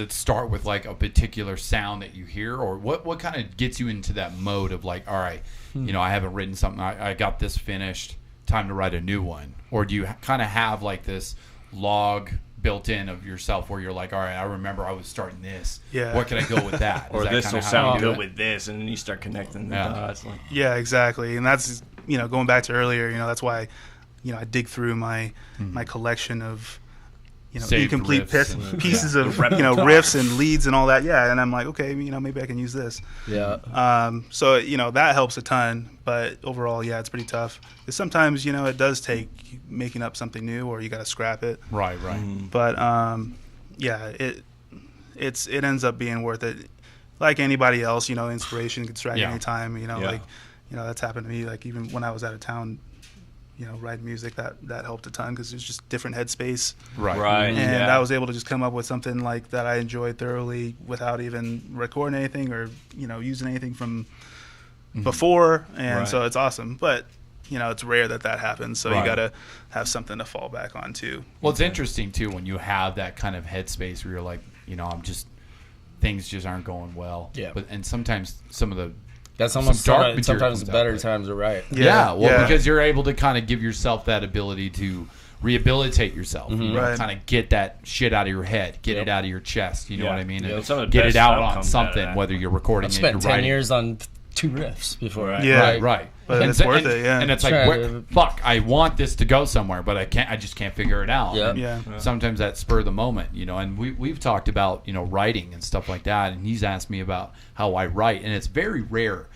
it start with like a particular sound that you hear, or what kind of gets you into that mode of like, all right, I haven't written something, I got this finished, time to write a new one? Or do you kind of have like this log built in of yourself where you're like, all right, I remember I was starting this. Yeah. What can I go with that? Or Is that this kinda will how sound you do good it? with this, and then you start connecting the Yeah. dots. Like, Yeah, exactly. And that's, going back to earlier, that's why, I dig through my collection of, Saved incomplete riffs pieces Yeah. of, The riffs and leads and all that. Yeah. And I'm like, okay, maybe I can use this. Yeah. So, that helps a ton. But overall, yeah, it's pretty tough. Because sometimes, it does take making up something new, or you got to scrap it. Right. But, yeah, it ends up being worth it. Like anybody else, inspiration can strike Yeah. anytime. That's happened to me. Like even when I was out of town, writing music, that helped a ton because it's just different headspace. right. And Yeah. I was able to just come up with something like that I enjoyed thoroughly without even recording anything or, using anything from before. And Right. so it's awesome. But, it's rare that happens. So Right. you got to have something to fall back on too. Well, it's interesting too when you have that kind of headspace where you're like, things just aren't going well. Yeah. And sometimes some of the That's almost dark material sometimes comes out, better but- times to write. Yeah, Yeah. because you're able to kind of give yourself that ability to rehabilitate yourself. Right. Kind of get that shit out of your head, get Yep. it out of your chest. You know Yeah. what I mean? Yeah, And some of the get it best out stuff on comes out of something, that. whether you're recording I've it, spent you're 10 writing. years on 2 riffs before. Right. Yeah. Right. But And it's so- worth and- it, yeah. And it's like, Try to- fuck, I want this to go somewhere, but I just can't figure it out. Yeah. And Yeah. sometimes that spur of the moment, and we've talked about, writing and stuff like that, and he's asked me about how I write, and it's very rare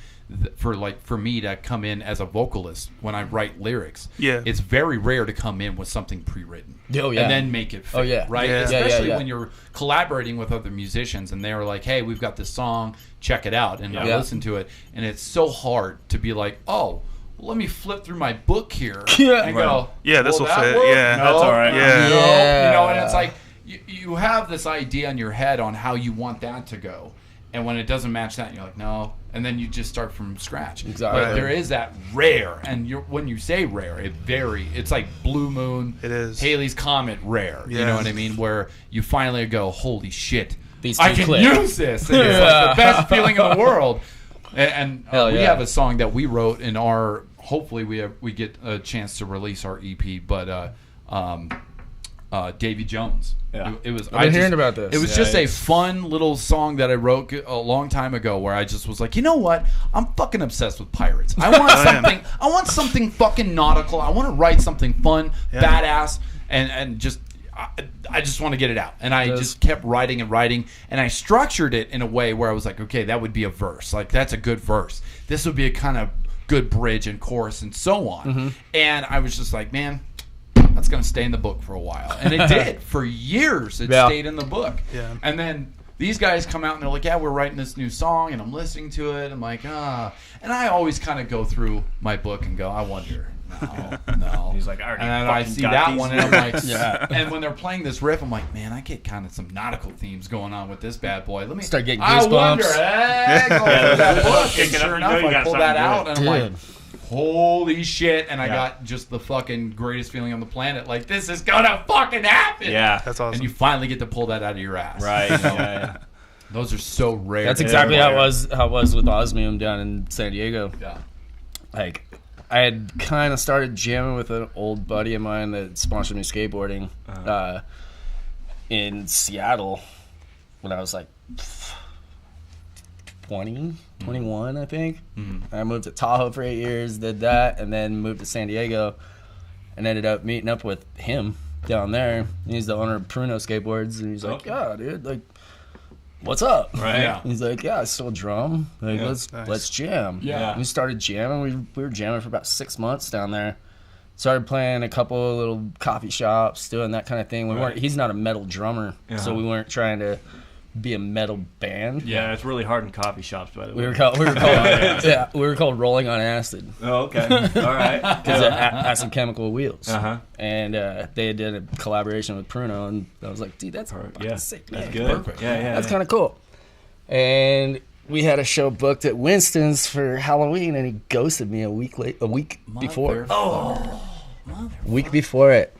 for me to come in as a vocalist when I write lyrics. Yeah. It's very rare to come in with something pre-written. Oh, yeah. And then make it fit, Oh, yeah. right? Yeah. Yeah, Especially yeah. when you're collaborating with other musicians and they're like, hey, we've got this song, check it out. And I Yeah. listen to it, and it's so hard to be like, oh, let me flip through my book here Yeah. and go, Yeah, this will that fit, work? yeah. No, That's all right. Yeah. no, Yeah. and it's like you have this idea in your head on how you want that to go, and when it doesn't match that, you're like, no, and then you just start from scratch. Exactly. But there is that rare, and when you say rare, it's like Blue Moon, It is. Haley's Comet rare. You Yeah. know what I mean? Where you finally go, holy shit, These I two can click. use this. And it's like the best feeling in the world. And Hell we yeah. have a song that we wrote in our. Hopefully, we get a chance to release our EP. But Davy Jones. Yeah. It was. I've been hearing about this. It was Yeah, just a it's- fun little song that I wrote a long time ago, where I just was like, you know what? I'm fucking obsessed with pirates. I want something. I want something fucking nautical. I want to write something fun, Yeah. badass, and just. I just want to get it out, and I just kept writing, and I structured it in a way where I was like, okay, that would be a verse, like that's a good verse. This would be a kind of good bridge and chorus and so on. And I was just like, man, that's gonna stay in the book for a while, and it did for years. It Yeah. stayed in the book, Yeah. and then these guys come out and they're like, yeah, we're writing this new song, and I'm listening to it. I'm like, and I always kind of go through my book and go, I wonder. No. He's like, I already And then I fucking see got that these. one, and I'm like, Yeah. And when they're playing this riff, I'm like, man, I get kind of some nautical themes going on with this bad boy. Let me Start getting I wonder, goosebumps. go through that book. And Kicking up, sure you enough, know you I got pull that something out, good. and I'm Dude. like, holy shit! And I Yeah. got just the fucking greatest feeling on the planet. Like, this is gonna fucking happen. Yeah. That's awesome. And you finally get to pull that out of your ass. Right. You know? Yeah. Those are so rare. That's to exactly get. how it was with Osmium down in San Diego. Yeah. Like, I had kind of started jamming with an old buddy of mine that sponsored me skateboarding in Seattle when I was like 20, 21, I think. Mm-hmm. I moved to Tahoe for 8 years, did that, and then moved to San Diego and ended up meeting up with him down there. He's the owner of Pruno Skateboards, and he's like, Okay. yeah, dude, like, what's up? Right. Yeah. He's like, yeah, I still drum. Like, Yeah. Nice. let's jam. Yeah. And we started jamming. We were jamming for about 6 months down there. Started playing a couple of little coffee shops, doing that kind of thing. We weren't. He's not a metal drummer, so we weren't trying to be a metal band. Yeah, it's really hard in coffee shops, by the way. We were called we were called Rolling on Acid Oh, okay. All right. because of Acid Chemical Wheels. Uh-huh. And they did a collaboration with Pruno, and I was like, dude, that's fucking Yeah. sick. That's man. good. Perfect. Yeah. That's kind of cool. And we had a show booked at Winston's for Halloween, and he ghosted me a week before. Week before it.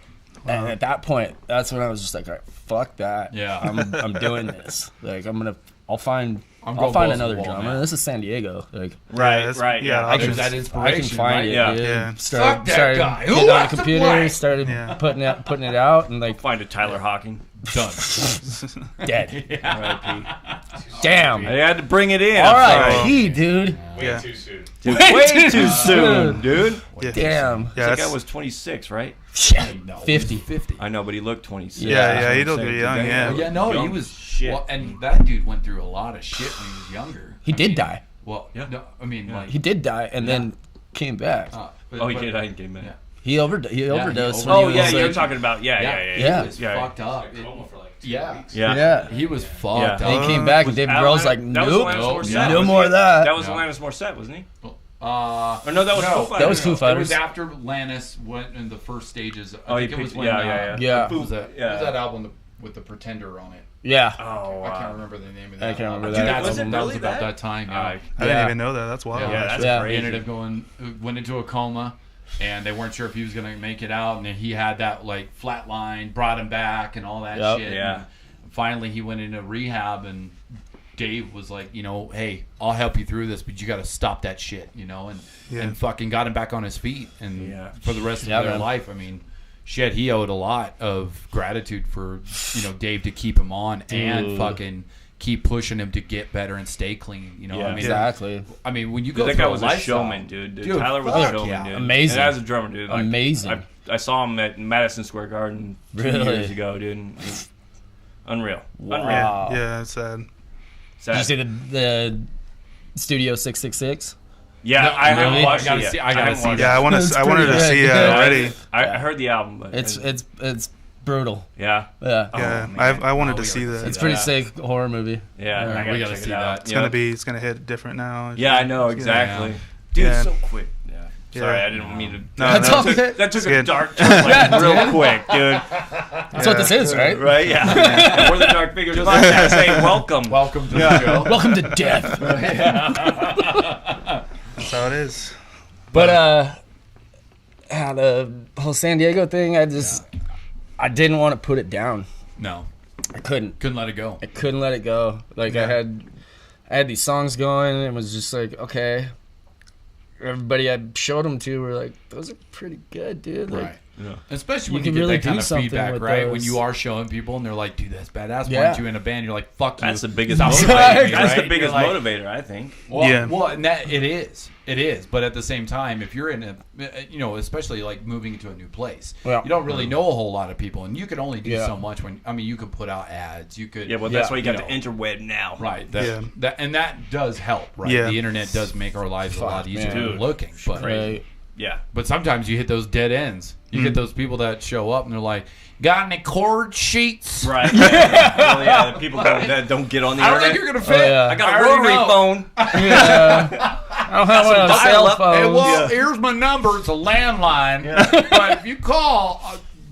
And at that point, that's when I was just like, all right, fuck that. Yeah. I'm doing this. Like, I'll find I'm going balls to another the wall, drummer. man. This is San Diego. Like, Right. that's- Right. yeah, Yeah. I There's can, that I inspiration, can find right? it. Yeah. Dude. Yeah. Fuck that guy. Who Getting on wants the to computer, play? started Yeah. putting it out, and like, Find a Tyler Hawking. Done. dead. R.I.P. Damn. I had to bring it in. All I'm right, dude. Way Yeah. too soon. sorry. Dude, way too soon, dude. Yeah. Damn. Yeah, That guy that's- was 26, right? No, 50. 50. I know, but he looked 26. yeah, he That's what looked I'm pretty saying. young, yeah. Yeah, no, he Young was shit. Well, and that dude went through a lot of shit when he was younger. He did die. Well, Yeah. no, I mean, like, He did die, and then came back. Oh, he did. I didn't get mad. Yeah. He overdosed. He overdosed. when Oh, he yeah, was, you're like- talking about. Yeah. Yeah. He was Yeah. fucked up. Coma for like 2 Yeah. weeks. Yeah. Yeah. He was fucked Yeah. And up. he came back, and David Grohl's like, That was nope, Alanis Nope. Morissette, Yeah. no wasn't more he? of that. That was No. Alanis Morissette, wasn't he? Uh, Or no, that was no, Foo Fighters. That was Foo It Fighters. was after Lannis went in the first stages. Oh, I he think it was picked. when, Yeah. Yeah. What was that? Yeah. What was that album with the Pretender on it? Yeah. Oh, I can't remember the name of that. I can't remember album. that. That's- Was it that was really about that? that time. Yeah. I Yeah. didn't even know that. That's wild. Yeah, that's Yeah. He crazy. ended up went into a coma, and they weren't sure if he was going to make it out. And then he had that like flat line, brought him back, and all that Yep. shit. Yeah. And finally, he went into rehab, and Dave was like, hey, I'll help you through this, but you got to stop that shit, and fucking got him back on his feet, and Yeah. for the rest of Yeah, their man. life, I mean. Shit, he owed a lot of gratitude for Dave to keep him on and Dude. fucking keep pushing him to get better and stay clean. Yeah. I mean, Exactly. I mean, when you go That through guy was a lifestyle- showman, dude. Dude, Tyler was fuck a showman, yeah. dude. Amazing. And as a drummer, dude. Like, Amazing. I saw him at Madison Square Garden 2 Really? years ago, dude. Unreal. Unreal. Wow. Yeah, it's sad. Sad. Did you see the Studio 666? Yeah, No, I haven't really? watched I gotta it yet. see- I gotta haven't see watched Yeah, I it. It's I wanted to pretty see it good. already. I heard the album, but It's brutal. yeah. Yeah. Oh, Yeah, man. I wanted Oh, to we see gotta that. It's It's pretty that. sick horror movie. Yeah, I we gotta gotta check see it out. that. Yep. it's gonna hit different now. Yeah, I know exactly. Yeah. Dude, Yeah. so quick. Yeah. Sorry, Yeah. I didn't mean to. No, That's no, all it's- good. That took a good. dark turn like, real quick, dude. That's what this is, right? Right? Yeah. And we're the Dark Figures podcast. Say welcome. Welcome to the show. Welcome to death. That's how it is. But the whole San Diego thing, I didn't want to put it down. No, I couldn't. let it go. I couldn't let it go. Like I had these songs going, and it was just like, okay. Everybody I showed them to were like, those are pretty good, dude. Like, Right. Yeah. Especially when You you, can get really that kind do of something feedback, with right? those. When you are showing people and they're like, dude, that's badass. Why Yeah. aren't you in a band? You're like, fuck you. That's the biggest Stop motivator. motivating me, That's right? the biggest You're like, motivator, I think. Well, Yeah. well, and that it is. But at the same time, if you're in a, especially like moving into a new place, Yeah. you don't really know a whole lot of people, and you can only do Yeah. so much. You could put out ads. You could, Yeah, well, that's Yeah, why you got you the interweb now. right. Yeah. That does help, right? Yeah. The internet does make our lives a lot Fuck, easier man. than looking, but right. Yeah. But sometimes you hit those dead ends. You get those people that show up and they're like, got any chord sheets? Right. Well, yeah, the people that don't get on the I don't internet. think you're going to fit. yeah. I got I a already rotary know. phone. I don't have one on a cell dial-up. phone. Hey, well, here's my number. It's a landline. But if you call,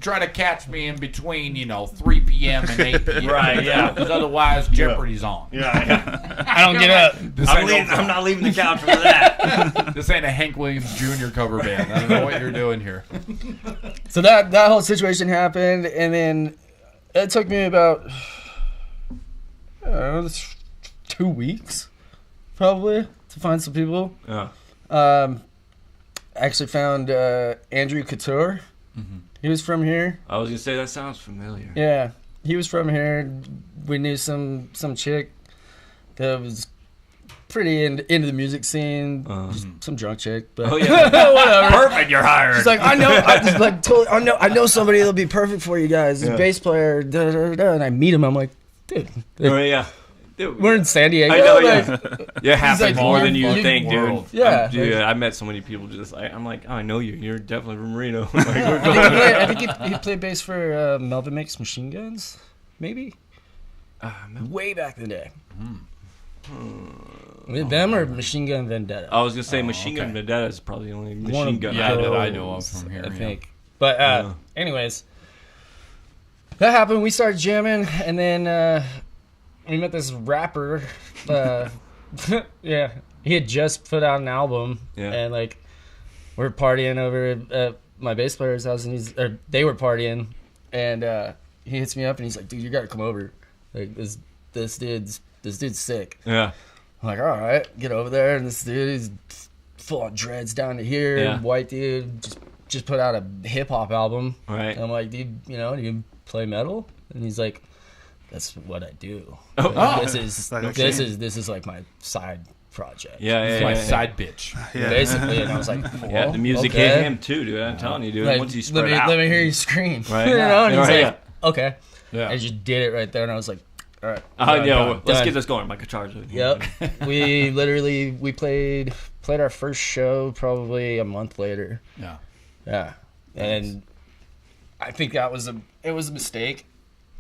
try to catch me in between, 3 p.m. and 8 p.m. Right, yeah. Because otherwise, Jeopardy's on. Yeah. I don't get up. I'm not leaving the couch for that. This ain't a Hank Williams Jr. cover band. I don't know what you're doing here. So that whole situation happened, and then it took me about, I don't know, 2 weeks, probably, to find some people. Yeah. I actually found Andrew Couture. He was from here. I was gonna say that sounds familiar. Yeah, he was from here. We knew some chick that was pretty into the music scene. Just some drunk chick, but Oh yeah. whatever. Perfect. You're hired. She's like, I know somebody that'll be perfect for you guys. He's a bass player. Da, da, da. And I meet him. I'm like, dude, Oh yeah. Dude, we're in San Diego. I know. like, Yeah. It happens like, more than you fucking think, dude. world. Yeah. Dude, I met so many people just like I'm like, oh, I know you. You're definitely from Reno. Like, I think he played bass for Melvin Makes Machine Guns, maybe. Way back in the day. With them or Machine Gun Vendetta? I was gonna say Machine Gun Vendetta is probably the only One machine of gun. Yeah, I that know. I know of from here. I yeah. think. But anyways, that happened. We started jamming, and then we met this rapper. Yeah, he had just put out an album, Yeah. and like we're partying over at my bass player's house, and they were partying, and he hits me up, and he's like, "Dude, you gotta come over. Like this dude's sick." Yeah. I'm like, all right, get over there, and this dude is full on dreads down to here, Yeah. white dude, just put out a hip hop album. Right. And I'm like, dude, do you play metal? And he's like, that's what I do. Oh. Like, this Like, is like my side project. Yeah. It's Yeah. my yeah. side bitch. Yeah. Basically, and I was like, well, Yeah, the music okay. hit him too, dude. I'm telling you, dude. Like, Once you spread let out, me hear you scream. Right. You know? And he's Right, like, okay. Yeah. I just did it right there, and I was like, all right. yeah, done. let's get this going. My guitar's Yep. We played our first show probably a month later. Yeah. Yeah. And I think it was a mistake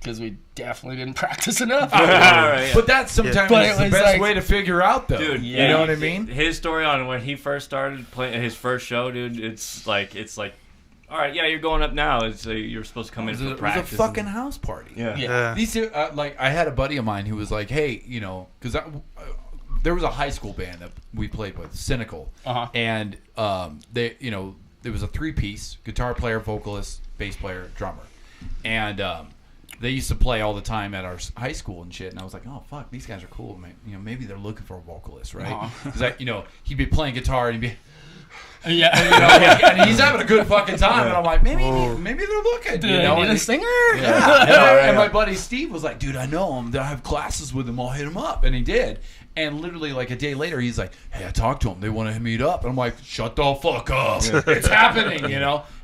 because we definitely didn't practice enough. Right, But that's sometimes But it the was best like- way to figure out, though. dude. You know what I mean? His story on when he first started playing his first show, dude. It's like, all right, yeah, you're going up now. It's you're supposed to come in It for was a practice. fucking house party. Yeah. Yeah. These two, I had a buddy of mine who was like, hey, because there was a high school band that we played with, Cynical, and they, there was a 3-piece: guitar player, vocalist, bass player, drummer, and they used to play all the time at our high school and shit. And I was like, oh fuck, these guys are cool. Maybe they're looking for a vocalist, right? Because he'd be playing guitar and he'd be. Yeah. And he's having a good fucking time, and I'm like, maybe they're looking. Dude, you know? need And a he- singer? and my buddy Steve was like, dude, I know him. I have classes with him. I'll hit him up. And he did. And literally, like a day later, he's like, hey, I talked to him. They want to meet up. And I'm like, shut the fuck up. It's happening,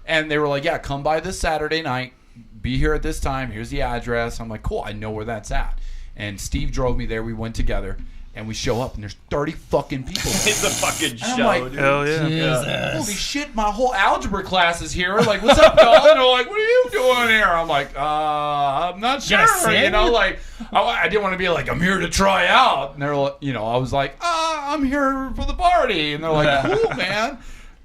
And they were like, yeah, come by this Saturday night. Be here at this time. Here's the address. I'm like, cool. I know where that's at. And Steve drove me there. We went together. And we show up, and there's 30 fucking people there. It's a fucking And I'm show, like, dude. Hell yeah. Jesus. holy shit, my whole algebra class is here. Like, what's up, y'all? And they're like, what are you doing here? I'm like, I'm not sure. Gotta sing? Like, I didn't want to be like, I'm here to try out. And they're like, I was like, I'm here for the party. And they're like, cool, man.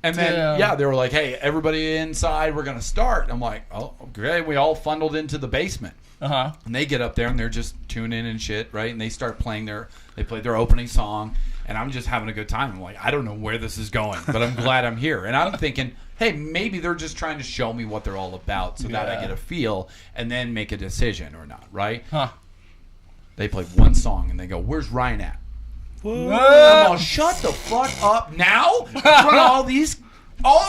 And then, Damn. they were like, hey, everybody inside, we're going to start. I'm like, oh, great. We all funneled into the basement. Uh-huh. And they get up there and they're just tuning and shit, right? And they start playing they played their opening song, and I'm just having a good time. I'm like, I don't know where this is going, but I'm glad I'm here. And I'm thinking, hey, maybe they're just trying to show me what they're all about so that I get a feel and then make a decision or not, right? Huh. They played one song and they go, where's Ryan at? I'm all, shut the fuck up now in front of all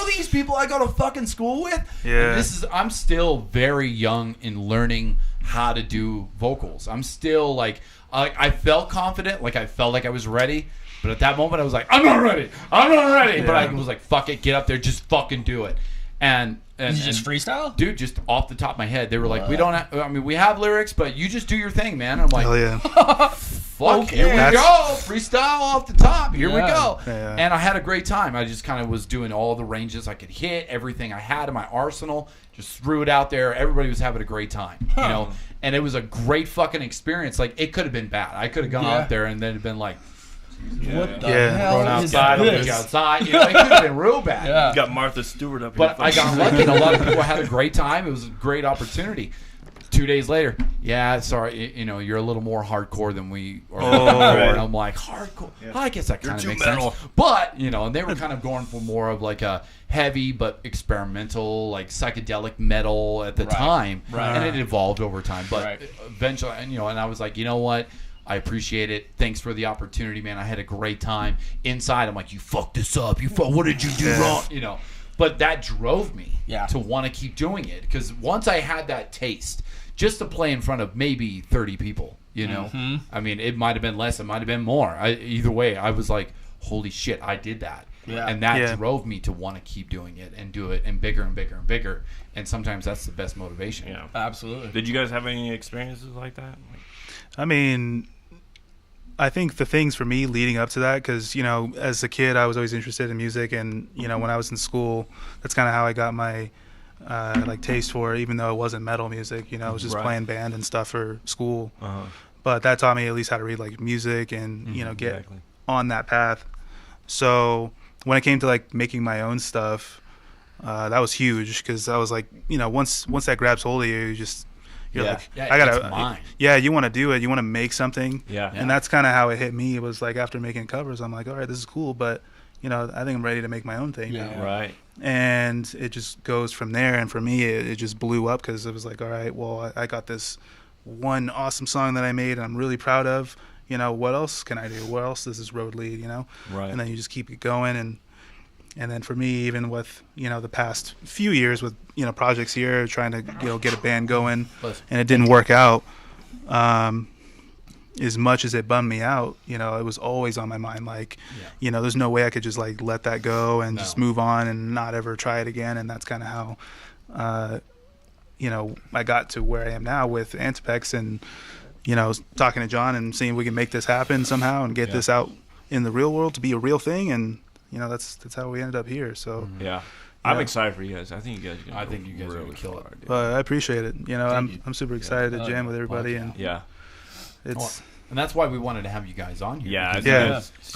these people I go to fucking school with. Yeah. And I'm still very young in learning how to do vocals. I'm still like I felt confident, like I felt like I was ready, but at that moment I was like, I'm not ready. But I was like, fuck it, get up there, just fucking do it. And And, Did you just freestyle? Dude, just off the top of my head, they were like, "We don't. We have lyrics, but you just do your thing, man." I'm like, Hell yeah. "Fuck, here we go, freestyle off the top. Here we go." Yeah. And I had a great time. I just kind of was doing all the ranges I could hit, everything I had in my arsenal, just threw it out there. Everybody was having a great time, you know. And it was a great fucking experience. Like, it could have been bad. I could have gone out there and then been like, What the Yeah. hell Going is outside, this? outside. You know, it could have been real bad. Yeah. You got Martha Stewart up here. But I got lucky, and a lot of people had a great time. It was a great opportunity. 2 days later, yeah, sorry, you know, you're a little more hardcore than we are. And I'm like, hardcore? I guess that kind of makes sense. But, you know, and they were kind of going for more of like a heavy but experimental, like psychedelic metal at the time. And it evolved over time. But eventually, and, you know, and I was like, you know what? I appreciate it. Thanks for the opportunity, man. I had a great time. Inside, I'm like, you fucked this up. What did you do wrong? You know, but that drove me to want to keep doing it, because once I had that taste, just to play in front of maybe 30 people, you know, I mean, it might have been less, it might have been more. Either way, I was like, holy shit, I did that. And that drove me to want to keep doing it and do it and bigger and bigger and bigger. And sometimes that's the best motivation. Yeah, absolutely. Did you guys have any experiences like that? I mean, I think the things for me leading up to that, because, you know, as a kid, I was always interested in music. And, you know, when I was in school, that's kind of how I got my like taste for it, even though it wasn't metal music. You know, I was just playing band and stuff for school. But that taught me at least how to read like music and, you know, get on that path. So when it came to like making my own stuff, that was huge, because I was like, you know, once that grabs hold of you, you're like, I gotta, you want to do it, you want to make something, and that's kind of how it hit me. It was like, after making covers, I'm like, all right, this is cool, but, you know, I think I'm ready to make my own thing now. And it just goes from there. And for me, it just blew up, because it was like, all right, well, I got this one awesome song that I made and I'm really proud of. You know, what else can I do? What else does this road lead? You know, and then you just keep it going. And then for me, even with, you know, the past few years with, you know, projects here, trying to, you know, get a band going, and it didn't work out, as much as it bummed me out, you know, it was always on my mind. Like, you know, there's no way I could just like let that go and just move on and not ever try it again. And that's kind of how, you know, I got to where I am now with ANTAPEX, and, you know, talking to John and seeing if we can make this happen somehow and get this out in the real world to be a real thing. And, you know, that's how we ended up here. So I'm excited for you guys. I think you guys are really kill it. But I appreciate it. You know, I'm super excited to jam with everybody, and it's and that's why we wanted to have you guys on here.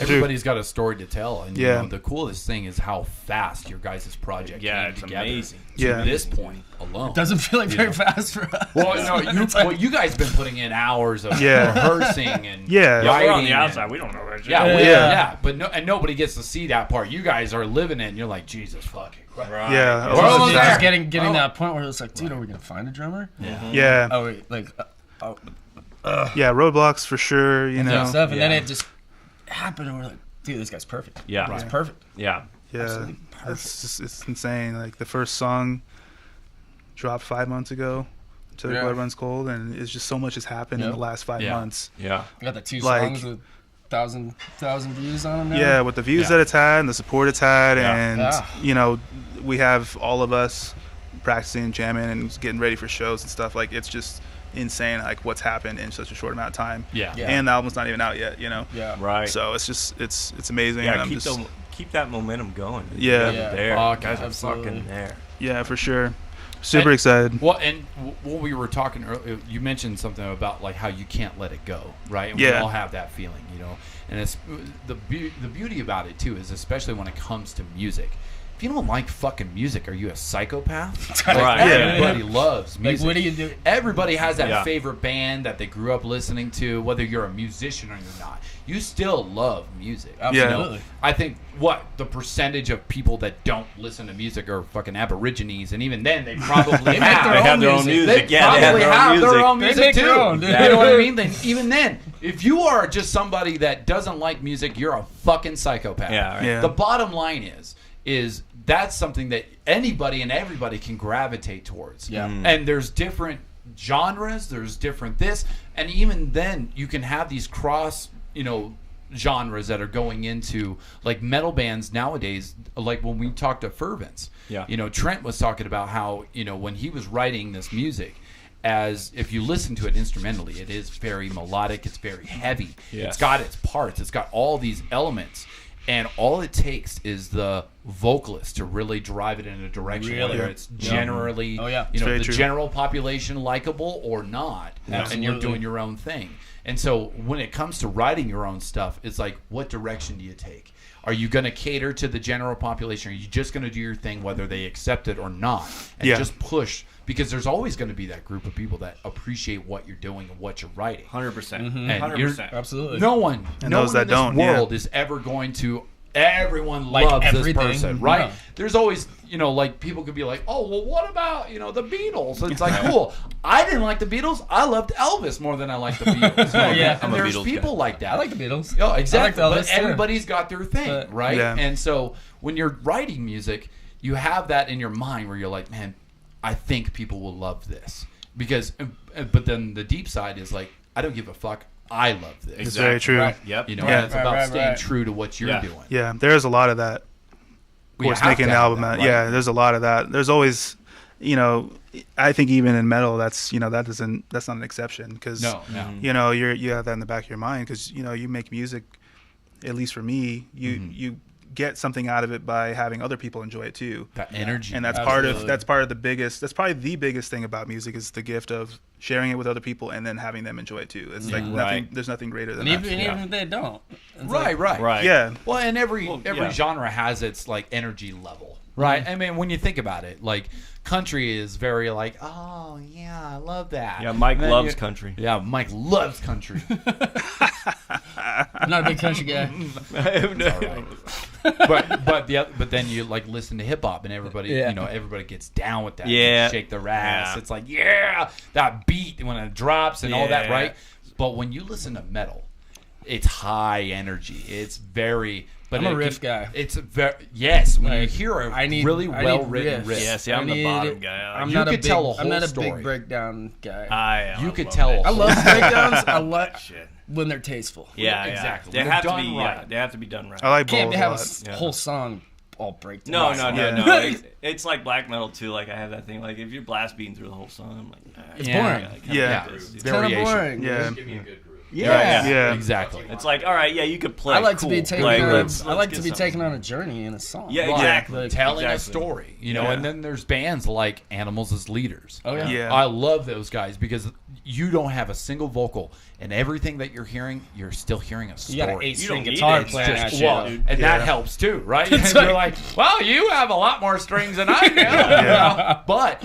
Everybody's got a story to tell, and you know, the coolest thing is how fast your guys' project came together. Amazing. To this point alone. It doesn't feel like very fast for us. Well, no, you guys have been putting in hours of rehearsing and we're on the outside. We don't know that shit. But nobody gets to see that part. You guys are living it, and you're like, Jesus fucking Christ. we're almost just getting that point where it's like, dude, are we gonna find a drummer? Oh wait, like, roadblocks for sure. You know, stuff, and then it just happened, and we're like, dude, this guy's perfect. It's perfect. It's insane. Like, the first song dropped 5 months ago, Till Your Blood Runs Cold, and it's just so much has happened in the last 5 months. We got the 2 songs with 1,000 views on them now. Yeah, with the views that it's had and the support it's had, and you know, we have all of us practicing, jamming, and getting ready for shows and stuff. Like, it's just insane, like, what's happened in such a short amount of time. And the album's not even out yet, you know. So it's just it's amazing. And keep that momentum going. There. Guys are fucking there. Yeah, for sure. Super excited. Well, and when we were talking earlier, you mentioned something about like how you can't let it go, right? And we all have that feeling, you know. And it's the beauty about it too is, especially when it comes to music, if you don't like fucking music, are you a psychopath? Everybody loves music. Like, what do you do? Everybody has that favorite band that they grew up listening to, whether you're a musician or you're not. You still love music. Absolutely. You know? I think the percentage of people that don't listen to music are fucking aborigines, and even then they probably have their own music. They probably have their own music too. Their own, you know what I mean? Even then, if you are just somebody that doesn't like music, you're a fucking psychopath. The bottom line is that's something that anybody and everybody can gravitate towards. And there's different genres, there's different this, and even then you can have these cross, you know, genres that are going into like metal bands nowadays. Like when we talked to Fervence, Trent was talking about how when he was writing this music, as if you listen to it instrumentally, it is very melodic, it's very heavy, it's got its parts, it's got all these elements. And all it takes is the vocalist to really drive it in a direction where it's generally, the general population likable or not, and you're doing your own thing. And so when it comes to writing your own stuff, it's like, what direction do you take? Are you going to cater to the general population? Are you just going to do your thing whether they accept it or not? And just push, because there's always going to be that group of people that appreciate what you're doing and what you're writing. 100%. Mm-hmm. And 100%. Absolutely. No one in this world is ever going to... Everyone loves this person, right? Yeah. There's always, like people could be like, oh, well, what about, the Beatles? It's like, cool. I didn't like the Beatles. I loved Elvis more than I liked the Beatles. And there's people like that. I like the Beatles. Oh, exactly. I like Elvis, but everybody's got their thing, right? Yeah. And so when you're writing music, you have that in your mind where you're like, man, I think people will love this. But then the deep side is like, I don't give a fuck. I love this. It's very true. Right. Yep. It's about staying true to what you're doing. Yeah, there's a lot of that. Of course, making an album. Yeah, there's a lot of that. There's always, I think even in metal, that's that's not an exception, because no. you have that in the back of your mind, because you make music. At least for me, you get something out of it by having other people enjoy it too. That energy, and that's part of the biggest. That's probably the biggest thing about music, is the gift of sharing it with other people and then having them enjoy it too. It's like nothing. There's nothing greater than that. Even if they don't. Right. Yeah. Well, and every genre has its like energy level, right? Mm-hmm. I mean, when you think about it, like country is very like, oh yeah, I love that. Yeah, Mike loves country. Yeah, Mike loves country. I'm not a big country guy. But then you like listen to hip hop and everybody everybody gets down with that. Yeah. Shake their ass. It's like that beat when it drops and all that, right? But when you listen to metal, it's high energy. It's very. But I'm a riff guy. It's very when you hear a really well written riff. Yeah, see, I'm the bottom guy. I'm not a big breakdown guy. You could tell. I love breakdowns. I like when they're tasteful. Yeah, exactly. They have to be right. They have to be done right. I like Can't both have a whole song all breakdown. No. It's like black metal too. Like I have that thing. Like if you're blast beating through the whole song, I'm like, it's boring. It's kind of boring. Yeah. Give me a good groove. Yeah, exactly. It's like, all right, you could play. I like cool. to be taken. I like to be taken on a journey in a song. Yeah, exactly. Like, telling a story, And then there's bands like Animals as Leaders. Oh yeah. I love those guys because you don't have a single vocal, and everything that you're hearing, you're still hearing a story. You got an 8-string don't guitar need it. playing It's that just shit. dude. And that helps too, right? And you're like, well, you have a lot more strings than I do. But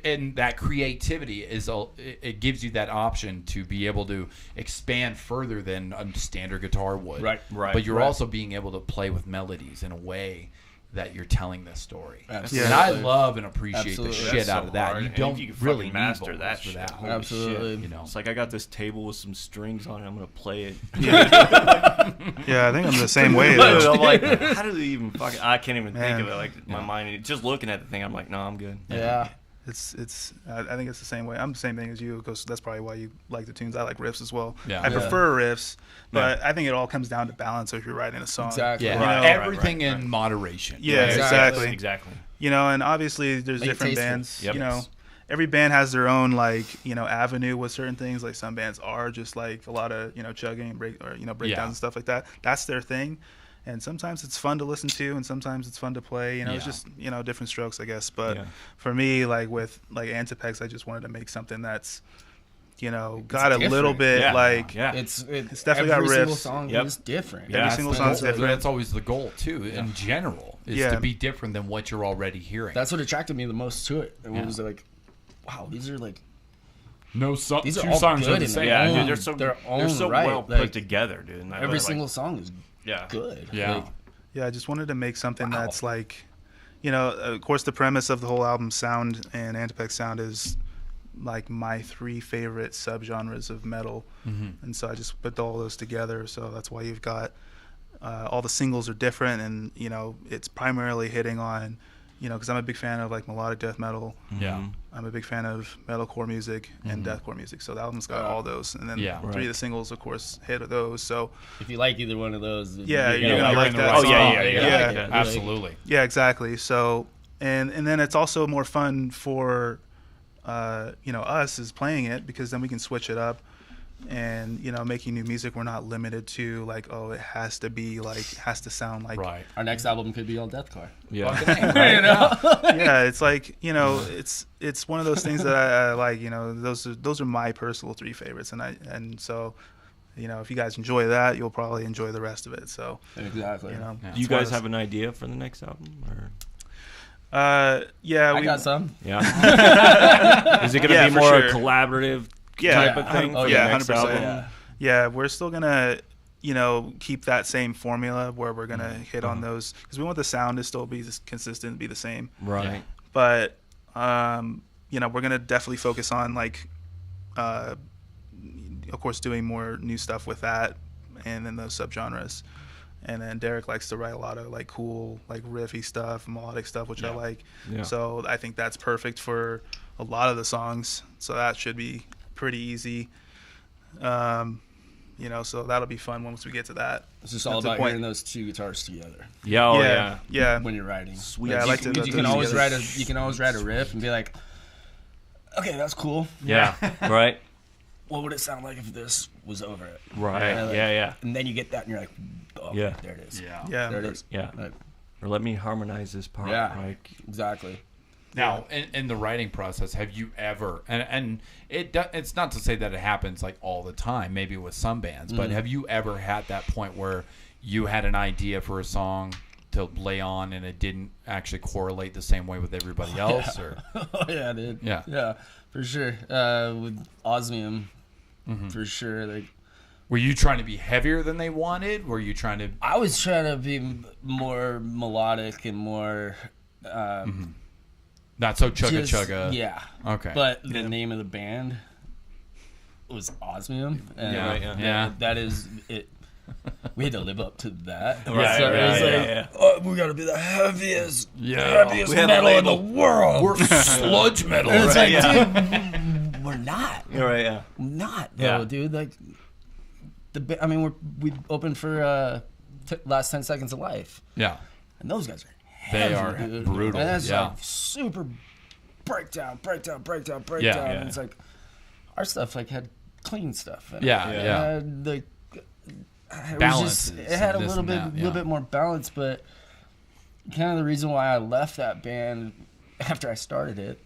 and that creativity it gives you that option to be able to expand further than a standard guitar would. Right. But you're also being able to play with melodies in a way that you're telling this story. Absolutely. And I love and appreciate the Absolutely. shit That's out so of that. hard. You And don't you can really fucking master need that vocals for shit. that. Holy Absolutely. shit. It's like I got this table with some strings on it. I'm gonna play it. Yeah, I think I'm the same way. I'm like, how do they even fucking? I can't even think Man. of it. Like my mind, just looking at the thing, I'm like, no, I'm good. Yeah. It's I think it's the same way. I'm the same thing as you, because that's probably why you like the tunes. I like riffs as well. Yeah. I prefer riffs, but I think it all comes down to balance if you're writing a song. Exactly. Yeah, Right, everything in moderation. Yeah, Exactly. Exactly. And obviously there's Make it different tasteful. bands. Yep. Every band has their own avenue with certain things. Like some bands are just like a lot of chugging and breakdowns and stuff like that. That's their thing. And sometimes it's fun to listen to, and sometimes it's fun to play. It's just different strokes, I guess. But for me, like with ANTAPEX, I just wanted to make something that's got a little bit It's definitely got every single riffs. song Yep. is different. Every single song's different. That's always the goal too. In general, is to be different than what you're already hearing. That's what attracted me the most to it. It was like, wow, these are like these are two all songs good are the in same. Yeah, own- dude, their they're so own right. well Like, put together, dude. And I Every really single song is Yeah. good. Yeah. Like, Yeah, I just wanted to make something that's like, of course, the premise of the whole album sound and ANTAPEX sound is like my 3 favorite subgenres of metal, and so I just put all those together. So that's why you've got all the singles are different, and it's primarily hitting on because I'm a big fan of like melodic death metal. Yeah. I'm a big fan of metalcore music and deathcore music. So the album's got all those, and then 3 of the singles, of course, hit with those. So if you like either one of those, you're gonna you're like in the that right song. spot. Yeah. Absolutely. Yeah, exactly. So and then it's also more fun for us is playing it, because then we can switch it up. And making new music, we're not limited to like, oh, it has to sound like Right. our next album could be all deathcore. Yeah. yeah, it's like it's one of those things that I like. Those are my personal 3 favorites, and so if you guys enjoy that, you'll probably enjoy the rest of it. So Exactly. Do you guys have an idea for the next album? Or? Yeah, I got some. Yeah. Is it going to be for more sure. collaborative Yeah. type of thing? Oh, for yeah, the next 100%. album? Yeah, we're still gonna keep that same formula where we're gonna hit on those, because we want the sound to still be consistent, be the same. Right. But we're gonna definitely focus on like of course doing more new stuff with that, and then those subgenres. And then Derek likes to write a lot of like cool, like riffy stuff, melodic stuff, which I like. Yeah. So I think that's perfect for a lot of the songs. So that should be pretty easy. So that'll be fun once we get to that. It's just all That's the about point. hearing those 2 guitars together Yeah. Oh, yeah. Yeah. when you're writing. Sweet. Yeah, I like to. You can always write a riff and be like, okay, that's cool. Yeah. Right. What would it sound like if this was over it? Right. Yeah. And then you get that, and you're like, oh, Yeah. there it is. Yeah. Yeah. There it is. Yeah. Like, Or let me harmonize this part. Yeah. Like, exactly. Now, in the writing process, have you ever, and it's not to say that it happens like all the time, maybe with some bands, but have you ever had that point where you had an idea for a song to lay on and it didn't actually correlate the same way with everybody else? Or Oh, yeah, dude. Yeah, for sure. With Osmium, for sure. Like, were you trying to be heavier than they wanted? Were you trying to? I was trying to be more melodic and more... Not so chugga. Yeah. Okay. But the name of the band was Osmium. And Yeah. that is it. We had to live up to that. Right, So it was right, like, oh, we got to be the heaviest We had metal a in the label. world. We're sludge metal. And it's Right? like, dude, we're not. you're right. Yeah. Not though, Yeah. dude. Like we opened for Last 10 Seconds of Life, Yeah. and those guys are They heavy, are dude. brutal, And that's yeah. like super breakdown. Yeah. And it's like our stuff like had clean stuff. In Yeah, it. yeah. And it was Balances just, it had a and this little and bit, that, yeah. little bit more balance, but kind of the reason why I left that band after I started it.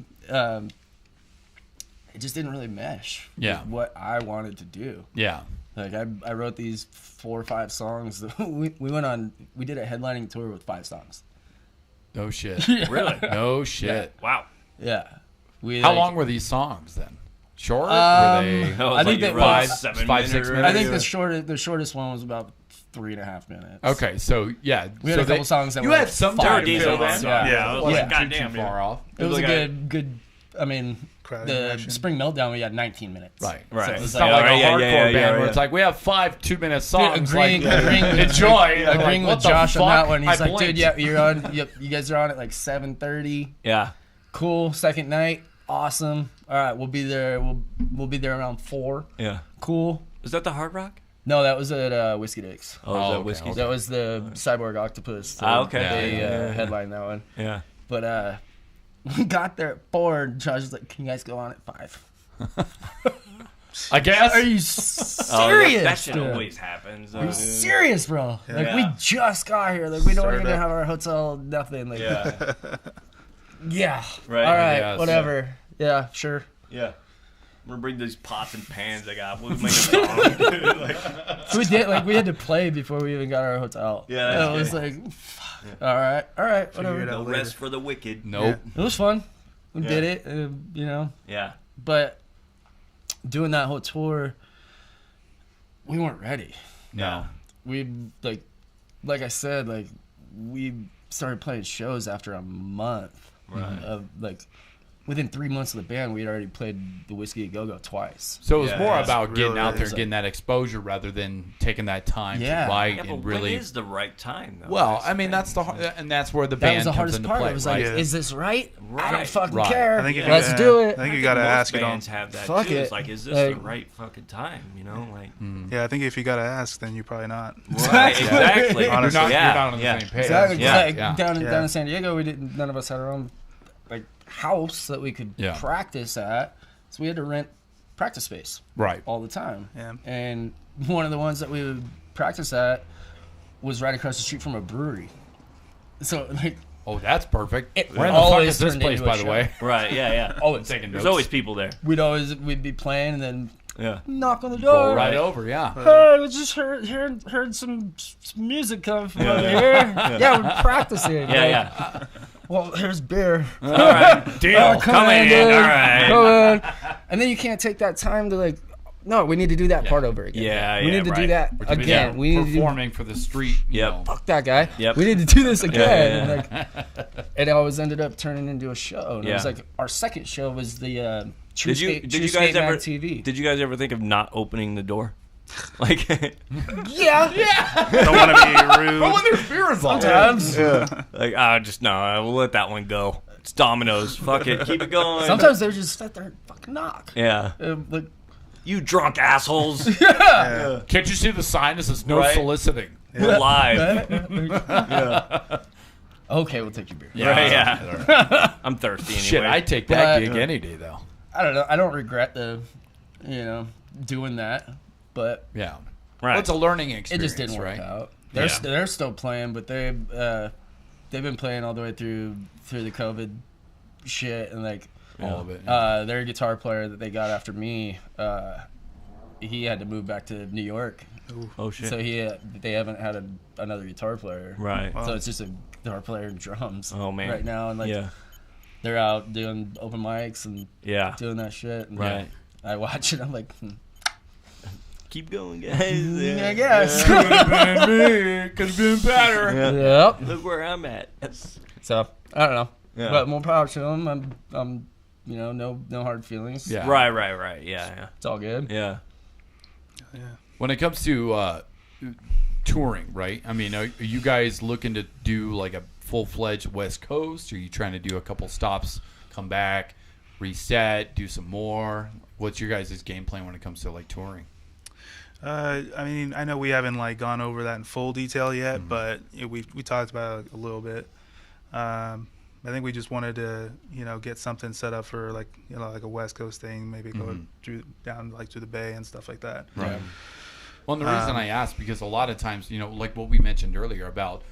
It just didn't really mesh Yeah. with what I wanted to do. Yeah. Like I wrote these 4 or 5 songs. We did a headlining tour with 5 songs. No shit. Really? No shit. Wow. Yeah. How long were these songs then? Short? Were they? That was I think like that five, was- 7 5, 6 minutes. minutes? I think the shortest one was about 3.5 minutes. Okay, so yeah, We had so a couple songs that you were had like some 5 time to minutes. fill Yeah. that. Yeah. It wasn't Yeah. too Goddamn, far off. It was a like good. I mean, Crowd the interaction. Spring Meltdown we had 19 minutes. Right. Right. So it was It's like, not like right, a yeah, hardcore yeah, band yeah, where yeah. it's like we have 5 2-minute songs. agreeing like, with enjoy. And I'm agreeing like, with what the Josh on fuck? that one. He's I like, blinked. dude, yeah, you're on. You guys are on at like 7:30. Yeah. Cool. Second night, awesome. All right, we'll be there. We'll be there around 4. Yeah. Cool. Was that the Hard Rock? No, that was at Whiskey Dicks. Oh, is Oh, that okay, whiskey? That was the Cyborg Octopus. Okay. They Yeah. headlined that one. Yeah. But we got there at 4. And Josh was like, "Can you guys go on at 5?" I guess. Are you Oh, serious? that shit dude? always happens. Are you serious, bro? Like we Yeah. just got here. Like we don't Started even up. have our hotel. Nothing. Like Yeah. yeah. Right. All right. Yes. Whatever. Yeah. Sure. Yeah. I'm gonna bring these pots and pans I got. We'll make a song. Dude. Like, So we did. Like we had to play before we even got our hotel. Yeah, And that's it was like, fuck. All right. Whatever. it no out rest later. for the wicked. Nope. It was fun. We Yeah. did it. You know. Yeah. But doing that whole tour, we weren't ready. No. We like I said, like we started playing shows after a month Right. of like within 3 months of the band, we had already played the Whiskey A Go Go twice. So it was Yeah, more that's about getting really out there is. and getting that exposure rather than taking that time Yeah. to write Yeah, but and when really. is the right time, though? Well, I mean that's and that's where the That band was the comes hardest into part. play. I was right? like, is this right? I don't Right. fucking Right. care. I think if you- Let's do it. I think you I gotta most ask. You bands don't. have that Fuck too. it. It's like, is this Like- the right fucking time? You know, like. Yeah, I think if you gotta ask, then you're probably not. Right, exactly. You're Honestly, not, yeah, you're not on the yeah. same page. Exactly. 'cause, Yeah. like, Yeah. down in San Diego, we didn't. None of us had our own like house that we could Yeah. practice at, so we had to rent practice space Right. all the time. Yeah. And one of the ones that we would practice at was right across the street from a brewery. So like, Oh, that's perfect. It Where in the fuck always is this turned place, into a by the show. way? Right, yeah, yeah. always Taking There's notes. always people there. we'd be playing and then Yeah. knock on the Go door. right over, yeah. Hey, we just heard some music come from over here. Yeah, we're practicing. Yeah, Like, yeah. Well, here's beer. All right. Deal. Oh, Come in. dude. All right. Come in. And then you can't take that time to like, no, we need to do that part over again. Yeah, we yeah, need to do right. that We're doing again. that We need to do, performing for the street. You Yep. know. fuck that guy. Yep. We need to do this again. Yeah, And, like, it always ended up turning into a show. And it was Yeah. like our second show was the True Did you Skate, did True you Skate guys ever Mag TV. did you guys ever think of not opening the door? Like Yeah. Don't want to be But rude. when there's beer involved. Sometimes. like just no, we'll let that one go. It's Domino's. Fuck it. Keep it going. Sometimes they just sit there and fucking knock. Yeah. Like, You drunk assholes. Yeah. Can't you see the sign that says no Right. soliciting? We're live. okay, we'll take your beer. Right, yeah. I'm thirsty anyway. Shit, I take that But- gig any day though. I don't know. I don't regret doing that, but Yeah. Right. Well, it's a learning it experience. just didn't work right? out. Yeah. They're still playing, but they've been playing all the way through the COVID shit, and like All of it. their guitar player that they got after me, he had to move back to New York, Oh shit. so they haven't had another guitar player. Right. So it's just a guitar player and drums. Oh, man. Right now, and like Yeah. they're out doing open mics and Yeah. doing that shit. And Right. I watch it. I'm like, Keep going, guys. I guess. Could have been better. Yeah. Yep. Look where I'm at. So I don't know, Yeah. but more power to them. I'm no hard feelings. Yeah. Right. Yeah. It's all good. Yeah. When it comes to touring, right? I mean, are you guys looking to do like a full-fledged West Coast? Or are you trying to do a couple stops, come back, reset, do some more? What's your guys' game plan when it comes to like touring? I mean, I know we haven't like gone over that in full detail yet, but we talked about it a little bit. I think we just wanted to, get something set up for like a West Coast thing, maybe go down like to the Bay and stuff like that. Right. Well, and the reason I ask, because a lot of times, like what we mentioned earlier about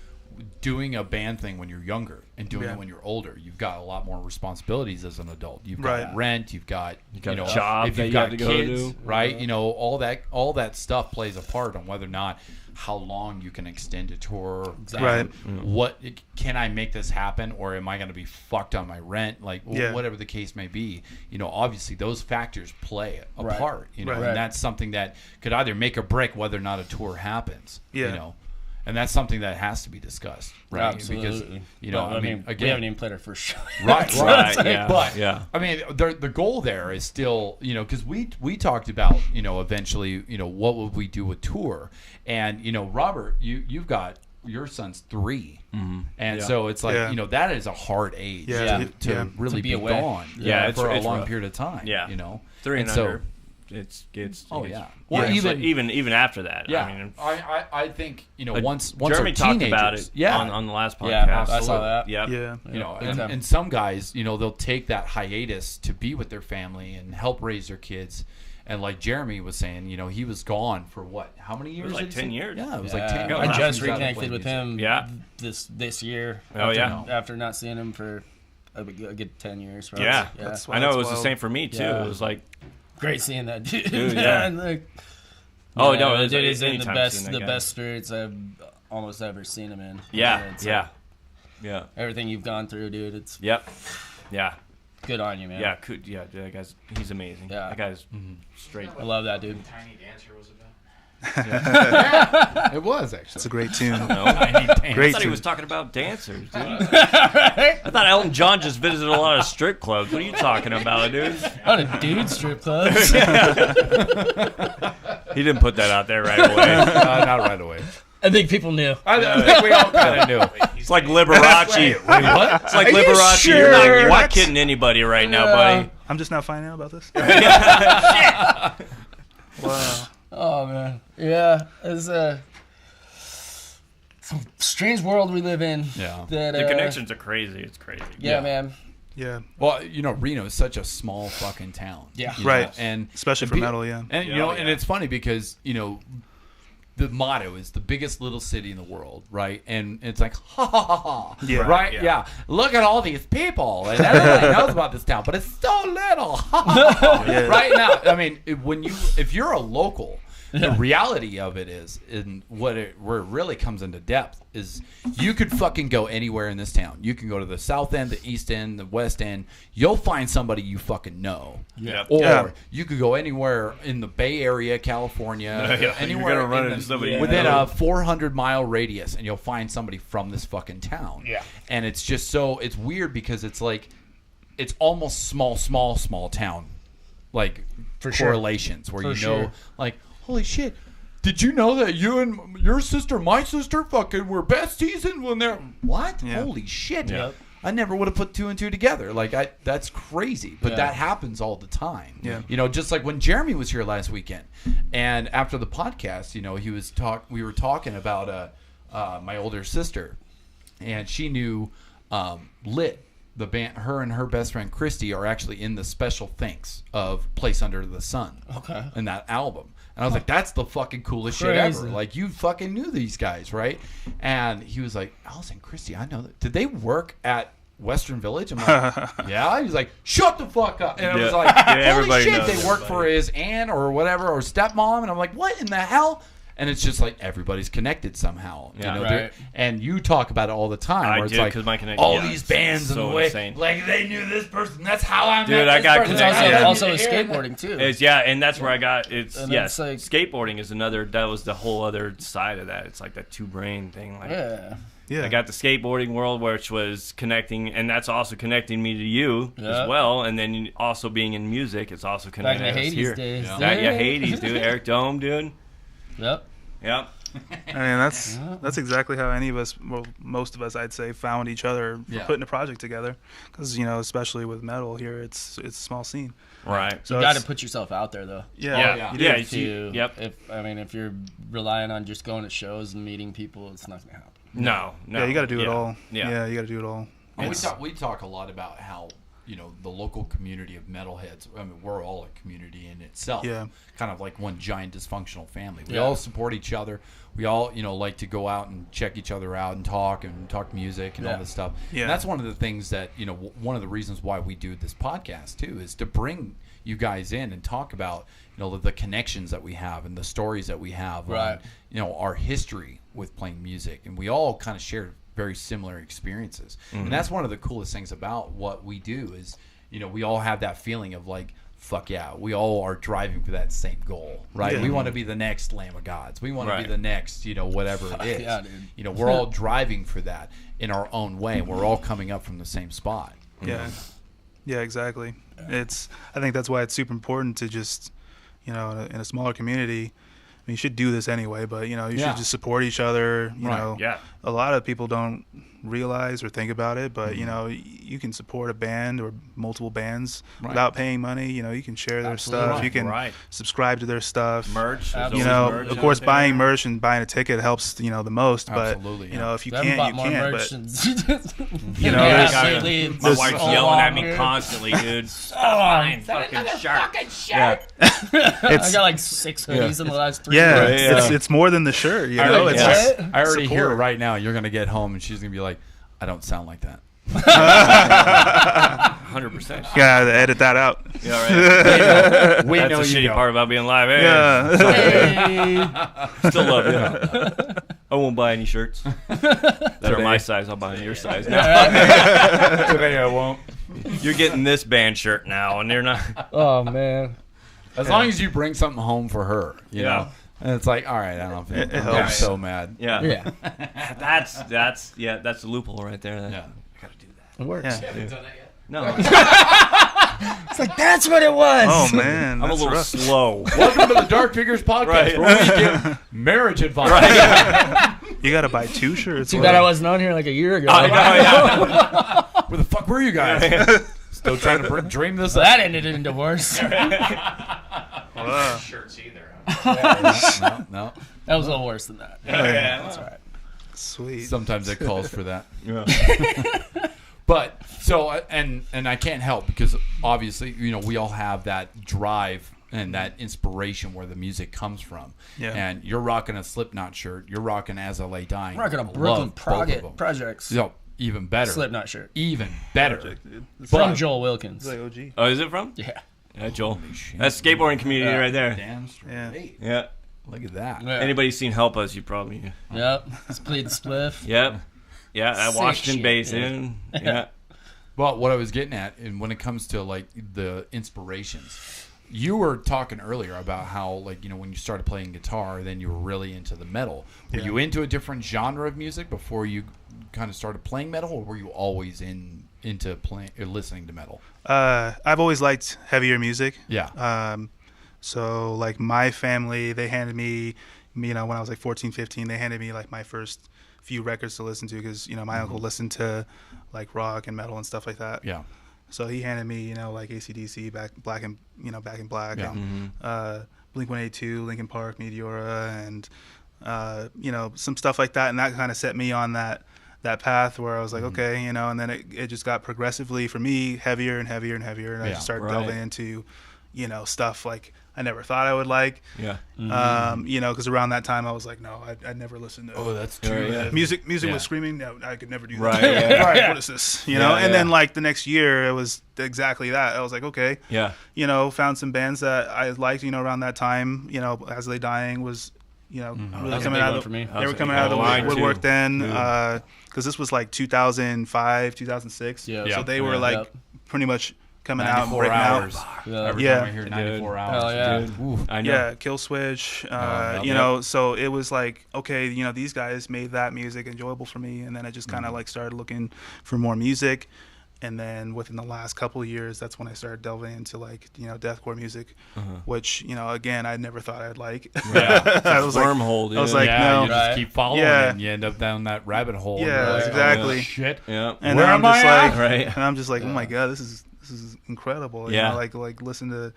doing a band thing when you're younger and doing it when you're older, you've got a lot more responsibilities as an adult. You've got Right. rent, you've got a job if that you've you got have to go kids, to. right? All that stuff plays a part on whether or not how long you can extend a tour. Right. What can I make this happen, or am I going to be fucked on my rent? Like Yeah. whatever the case may be. Obviously those factors play a Right. part. Right. And that's something that could either make or break whether or not a tour happens. Yeah. And that's something that has to be discussed, right? Absolutely. Because Well, I mean, we again, haven't even played our first show. right, Right. Yeah. But yeah. I mean, the goal there is still, because we talked about, eventually, what would we do with tour, and Robert, you've got your son's 3, and Yeah. so it's like Yeah. that is a hard age Yeah. to Yeah. really To be be away. gone, Yeah, it's- for a it's long rough. period of time, Yeah. 3 3 and under. It's Oh, it's- yeah. Well, it's even- like, even after that. yeah. I mean, I think like, once Jeremy they're talked teenagers, about it yeah, on the last podcast. Yeah, I saw that. Yep. Yeah. Big time. And some guys, they'll take that hiatus to be with their family and help raise their kids. And like Jeremy was saying, he was gone for what? How many years? like did he 10 say? years. Yeah, it was like 10 I years. just He's out reconnected playing with music. him. Yeah. This year. Oh, yeah. After not seeing him for a good 10 years. Probably. Yeah. That's I know it was the wild. same for me too. Yeah. It was like, Great seeing that dude. Dude, yeah. And, like, oh yeah, no, that it's dude is in the anytime best seeing that guy. spirits I've almost ever seen him in. Yeah, It's yeah, yeah, everything you've gone through, dude. It's yep, yeah, good on you, man. yeah. That guy's he's amazing. Yeah. That guy's straight. I love that dude. Tiny Dancer was about. It was actually. It's a great tune. I Great thought he tune. was talking about dancers, dude. I thought Elton John just visited a lot of strip clubs. What are you talking about, dude? Not a dude strip clubs. He didn't put that out there right away. Not right away. I think people knew. I think we all kind of knew. It's like Liberace. What? It's like Are you Liberace. sure? You're not What? kidding anybody right now, buddy. I'm just now finding out about this. Wow. Oh man. Yeah. It's a strange world we live in. Yeah. That, The connections are crazy. It's crazy. Yeah, man. Yeah, Well, Reno is such a small fucking town. Yeah. you know, Right. And especially for pe- metal. Yeah. And and it's funny because the motto is the biggest little city in the world, right? And it's like, ha ha ha ha, Yeah. right? Yeah. Look at all these people, and everybody knows about this town, but it's so little, Yeah. right now. I mean, if you're a local, the reality of it is, and where it really comes into depth is, you could fucking go anywhere in this town. You can go to the south end, the east end, the west end. You'll find somebody you fucking know. Yeah. Or Yeah. you could go anywhere in the Bay Area, California, You're anywhere gonna run in into somebody you within know. a 400-mile radius, and you'll find somebody from this fucking town. Yeah. And it's just it's weird because it's like, it's almost small town, like For sure. correlations where For you sure. know, like, holy shit. Did you know that you and your sister, my sister, fucking were besties and when they're what? Yeah. Holy shit! Yep. I never would have put two and two together. Like that's crazy, but Yeah. that happens all the time. Yeah. Just like when Jeremy was here last weekend, and after the podcast, he was we were talking about my older sister, and she knew Lit. The band, her and her best friend Christy are actually in the special thanks of Place Under the Sun. Okay. In that album. And I was like, that's the fucking coolest shit Crazy. ever. Like, you fucking knew these guys, right? And he was like, Allison, Christy, I know that. Did they work at Western Village? I'm like, yeah. He was like, shut the fuck up. And I was Yeah. like, Yeah, holy everybody shit, knows they work for everybody. his aunt or whatever, or stepmom. And I'm like, what in the hell? And it's just like everybody's connected somehow. Yeah. Right. And you talk about it all the time. I where it's do, like 'cause my connection- all yeah, these it's bands and so the way, insane. like they knew this person. That's how I met Dude, I this got person. It's connected. also, Yeah. also with skateboarding too. And that's where I got And yes. it's like- Skateboarding is that was the whole other side of that. It's like that two brain thing. Like Yeah. Yeah. I got the skateboarding world, which was connecting, and that's also connecting me to you Yeah. as well. And then also being in music, it's also Back in connecting the us Hades here. days. Yeah, Hades, dude. Eric Dome, dude. Yep. Yep. I mean, that's exactly how any of us, well, most of us, I'd say, found each other for Yeah. putting a project together. Because especially with metal here, it's a small scene. Right. So You got to it's- put yourself out there though. Yeah, you do. Yeah. If you, Yep. if you're relying on just going to shows and meeting people, it's not gonna happen. No. Yeah, you got to do it Yeah. all. Yeah. You got to do it all. And It's- we talk a lot about how the local community of metalheads. I mean, we're all a community in itself. Yeah. Kind of like one giant dysfunctional family. We Yeah. all support each other. We all like to go out and check each other out and talk music and all Yeah. this stuff. Yeah. And that's one of the things that one of the reasons why we do this podcast too is to bring you guys in and talk about the connections that we have and the stories that we have Right. on our history with playing music, and we all kind of share very similar experiences. And that's one of the coolest things about what we do is we all have that feeling of like, fuck yeah, we all are driving for that same goal, right? Yeah. We want to be the next Lamb of Gods. We want to Right. be the next whatever it is. Yeah, dude. We're all driving for that in our own way, and we're all coming up from the same spot. Yeah. Yeah, exactly. I think that's why it's super important to just, in a smaller community. I mean, you should do this anyway, but you Yeah. should just support each other. You Right. know, Yeah. a lot of people don't realize or think about it, but you can support a band or multiple bands Right. without paying money. You can share their Absolutely. stuff. Right. You can Right. subscribe to their stuff. Merch. there's You You always know, merch of out course, there. buying merch and buying a ticket helps. The most, but Absolutely, if you I haven't can't, bought you more can't. merch But since there's- lately, My There's- wife's so yelling at long, me dude. constantly, dude. Fine, fucking shark. I got like 6 hoodies in the last 3 yeah, months. it's more than the shirt. You I know, already, it's yeah. just I already hear support. right now you're gonna get home and she's gonna be like, I don't sound like that. 100%. gotta edit that out. Yeah, right. We That's know the you shitty don't. part about being live. Hey, Yeah. Hey. still love you. I won't buy any shirts that are my size. I'll buy your size now. Today I won't. You're getting this band shirt now, and they're not. Oh man. As long as you bring something home for her, you Yeah. know, And it's like, all right, I don't feel. It I'm helps. so mad. Yeah. Yeah, That's the loophole right there. Yeah. I gotta do that. it works. Yeah. Haven't done that yet. No, It's like that's what it was. Oh man, I'm a that's little rough. slow. Welcome to the Dark Figures podcast, Right. where we give marriage advice. You gotta buy 2 shirts. Too bad I wasn't on here like a year ago. I know, yeah. Where the fuck were you guys? Still trying to dream this So up. that ended in divorce. Wow. Shirts either. Huh? No. That was a little worse than that. Yeah. That's all right. Sweet. Sometimes it calls for that. Yeah. But so and I can't help because obviously we all have that drive and that inspiration where the music comes from. Yeah. And you're rocking a Slipknot shirt. You're rocking As I Lay Dying. I'm rocking a I Brooklyn love both of them. Projects So even better. Slipknot shirt Even better. Project, dude. It's from like- Joel Wilkins. it's like OG. Oh, is it from? Yeah. Yeah, Joel. Holy shit. That's skateboarding community right there. Damn straight. Yeah. Yeah. Look at that. Yeah. Anybody seen Help Us? You probably. Yep. He's played the spliff. Yep. Yeah, that Sick Washington shit, Basin. Yeah. Well, what I was getting at, and when it comes to like the inspirations, you were talking earlier about how like when you started playing guitar, then you were really into the metal. Were you into a different genre of music before you kind of started playing metal, or were you always into playing or listening to metal? I've always liked heavier music. Yeah. So like my family, they handed me, when I was like 14, 15, they handed me like my first few records to listen to because my uncle listened to like rock and metal and stuff like that. Yeah. So he handed me like AC/DC, Back in Black, Yeah. and Blink-182, Linkin Park, Meteora, and some stuff like that, and that kind of set me on that path where I was like, okay, and then it just got progressively for me heavier and heavier and heavier, and I just started delving into stuff like I never thought I would like. Yeah. Because around that time I was like, no, I'd never listen to. Oh, that's true. Yeah. Music Yeah. was screaming. No, I could never do that. Right, yeah. All right, what is this? Yeah, And then yeah. like the next year, it was exactly that. I was like, okay, Yeah. found some bands that I liked. Around that time, As They Dying was, really That was a coming big out one of for me. They were coming out of the Mine woodwork too. then, because this was like 2005, 2006. Yeah. So they Yeah. were like Yep. pretty much coming out and 94 breaking hours. out. Yeah. Every Yeah. time I hear 94 hours. Hell yeah. Dude. Ooh. I know. Yeah, Kill Switch. yeah. So it was like, okay, these guys made that music enjoyable for me, and then I just kind of like started looking for more music, and then within the last couple of years, that's when I started delving into like deathcore music, which again I never thought I'd like. Yeah. I was like, Wormhole, dude. I was like, Yeah, no. you just Right. keep following Yeah. and you end up down that rabbit hole. Yeah, and you're like, exactly. Oh, shit. Yeah. And Where then am I'm just I like, at? Right. and I'm just like, oh my god, this is incredible. Yeah. Like listen to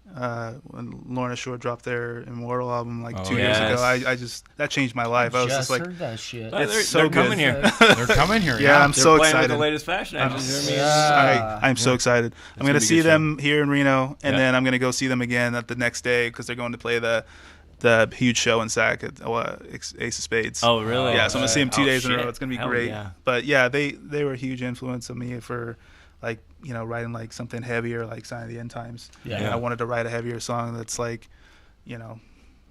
when Lorna Shore dropped their Immortal album like 2 yes. years ago. I just that changed my life. I was just like, heard that shit. They're, It's so they're good. coming here. They're coming here. yeah, I'm They're so playing excited. with the latest fashion items. You know what I mean? Yeah. I'm so excited. I'm gonna gonna be a see good them here in Reno, and Yeah. then I'm gonna go see them again at the next day because they're going to play the huge show in Sac at Ace of Spades. Oh, really? Yeah, so I'm gonna see them 2 Oh, days in a shit. row. It's gonna be Hell great. yeah. But yeah, they were a huge influence on me for like writing like something heavier, like Sign of the End Times. Yeah. And I wanted to write a heavier song that's like,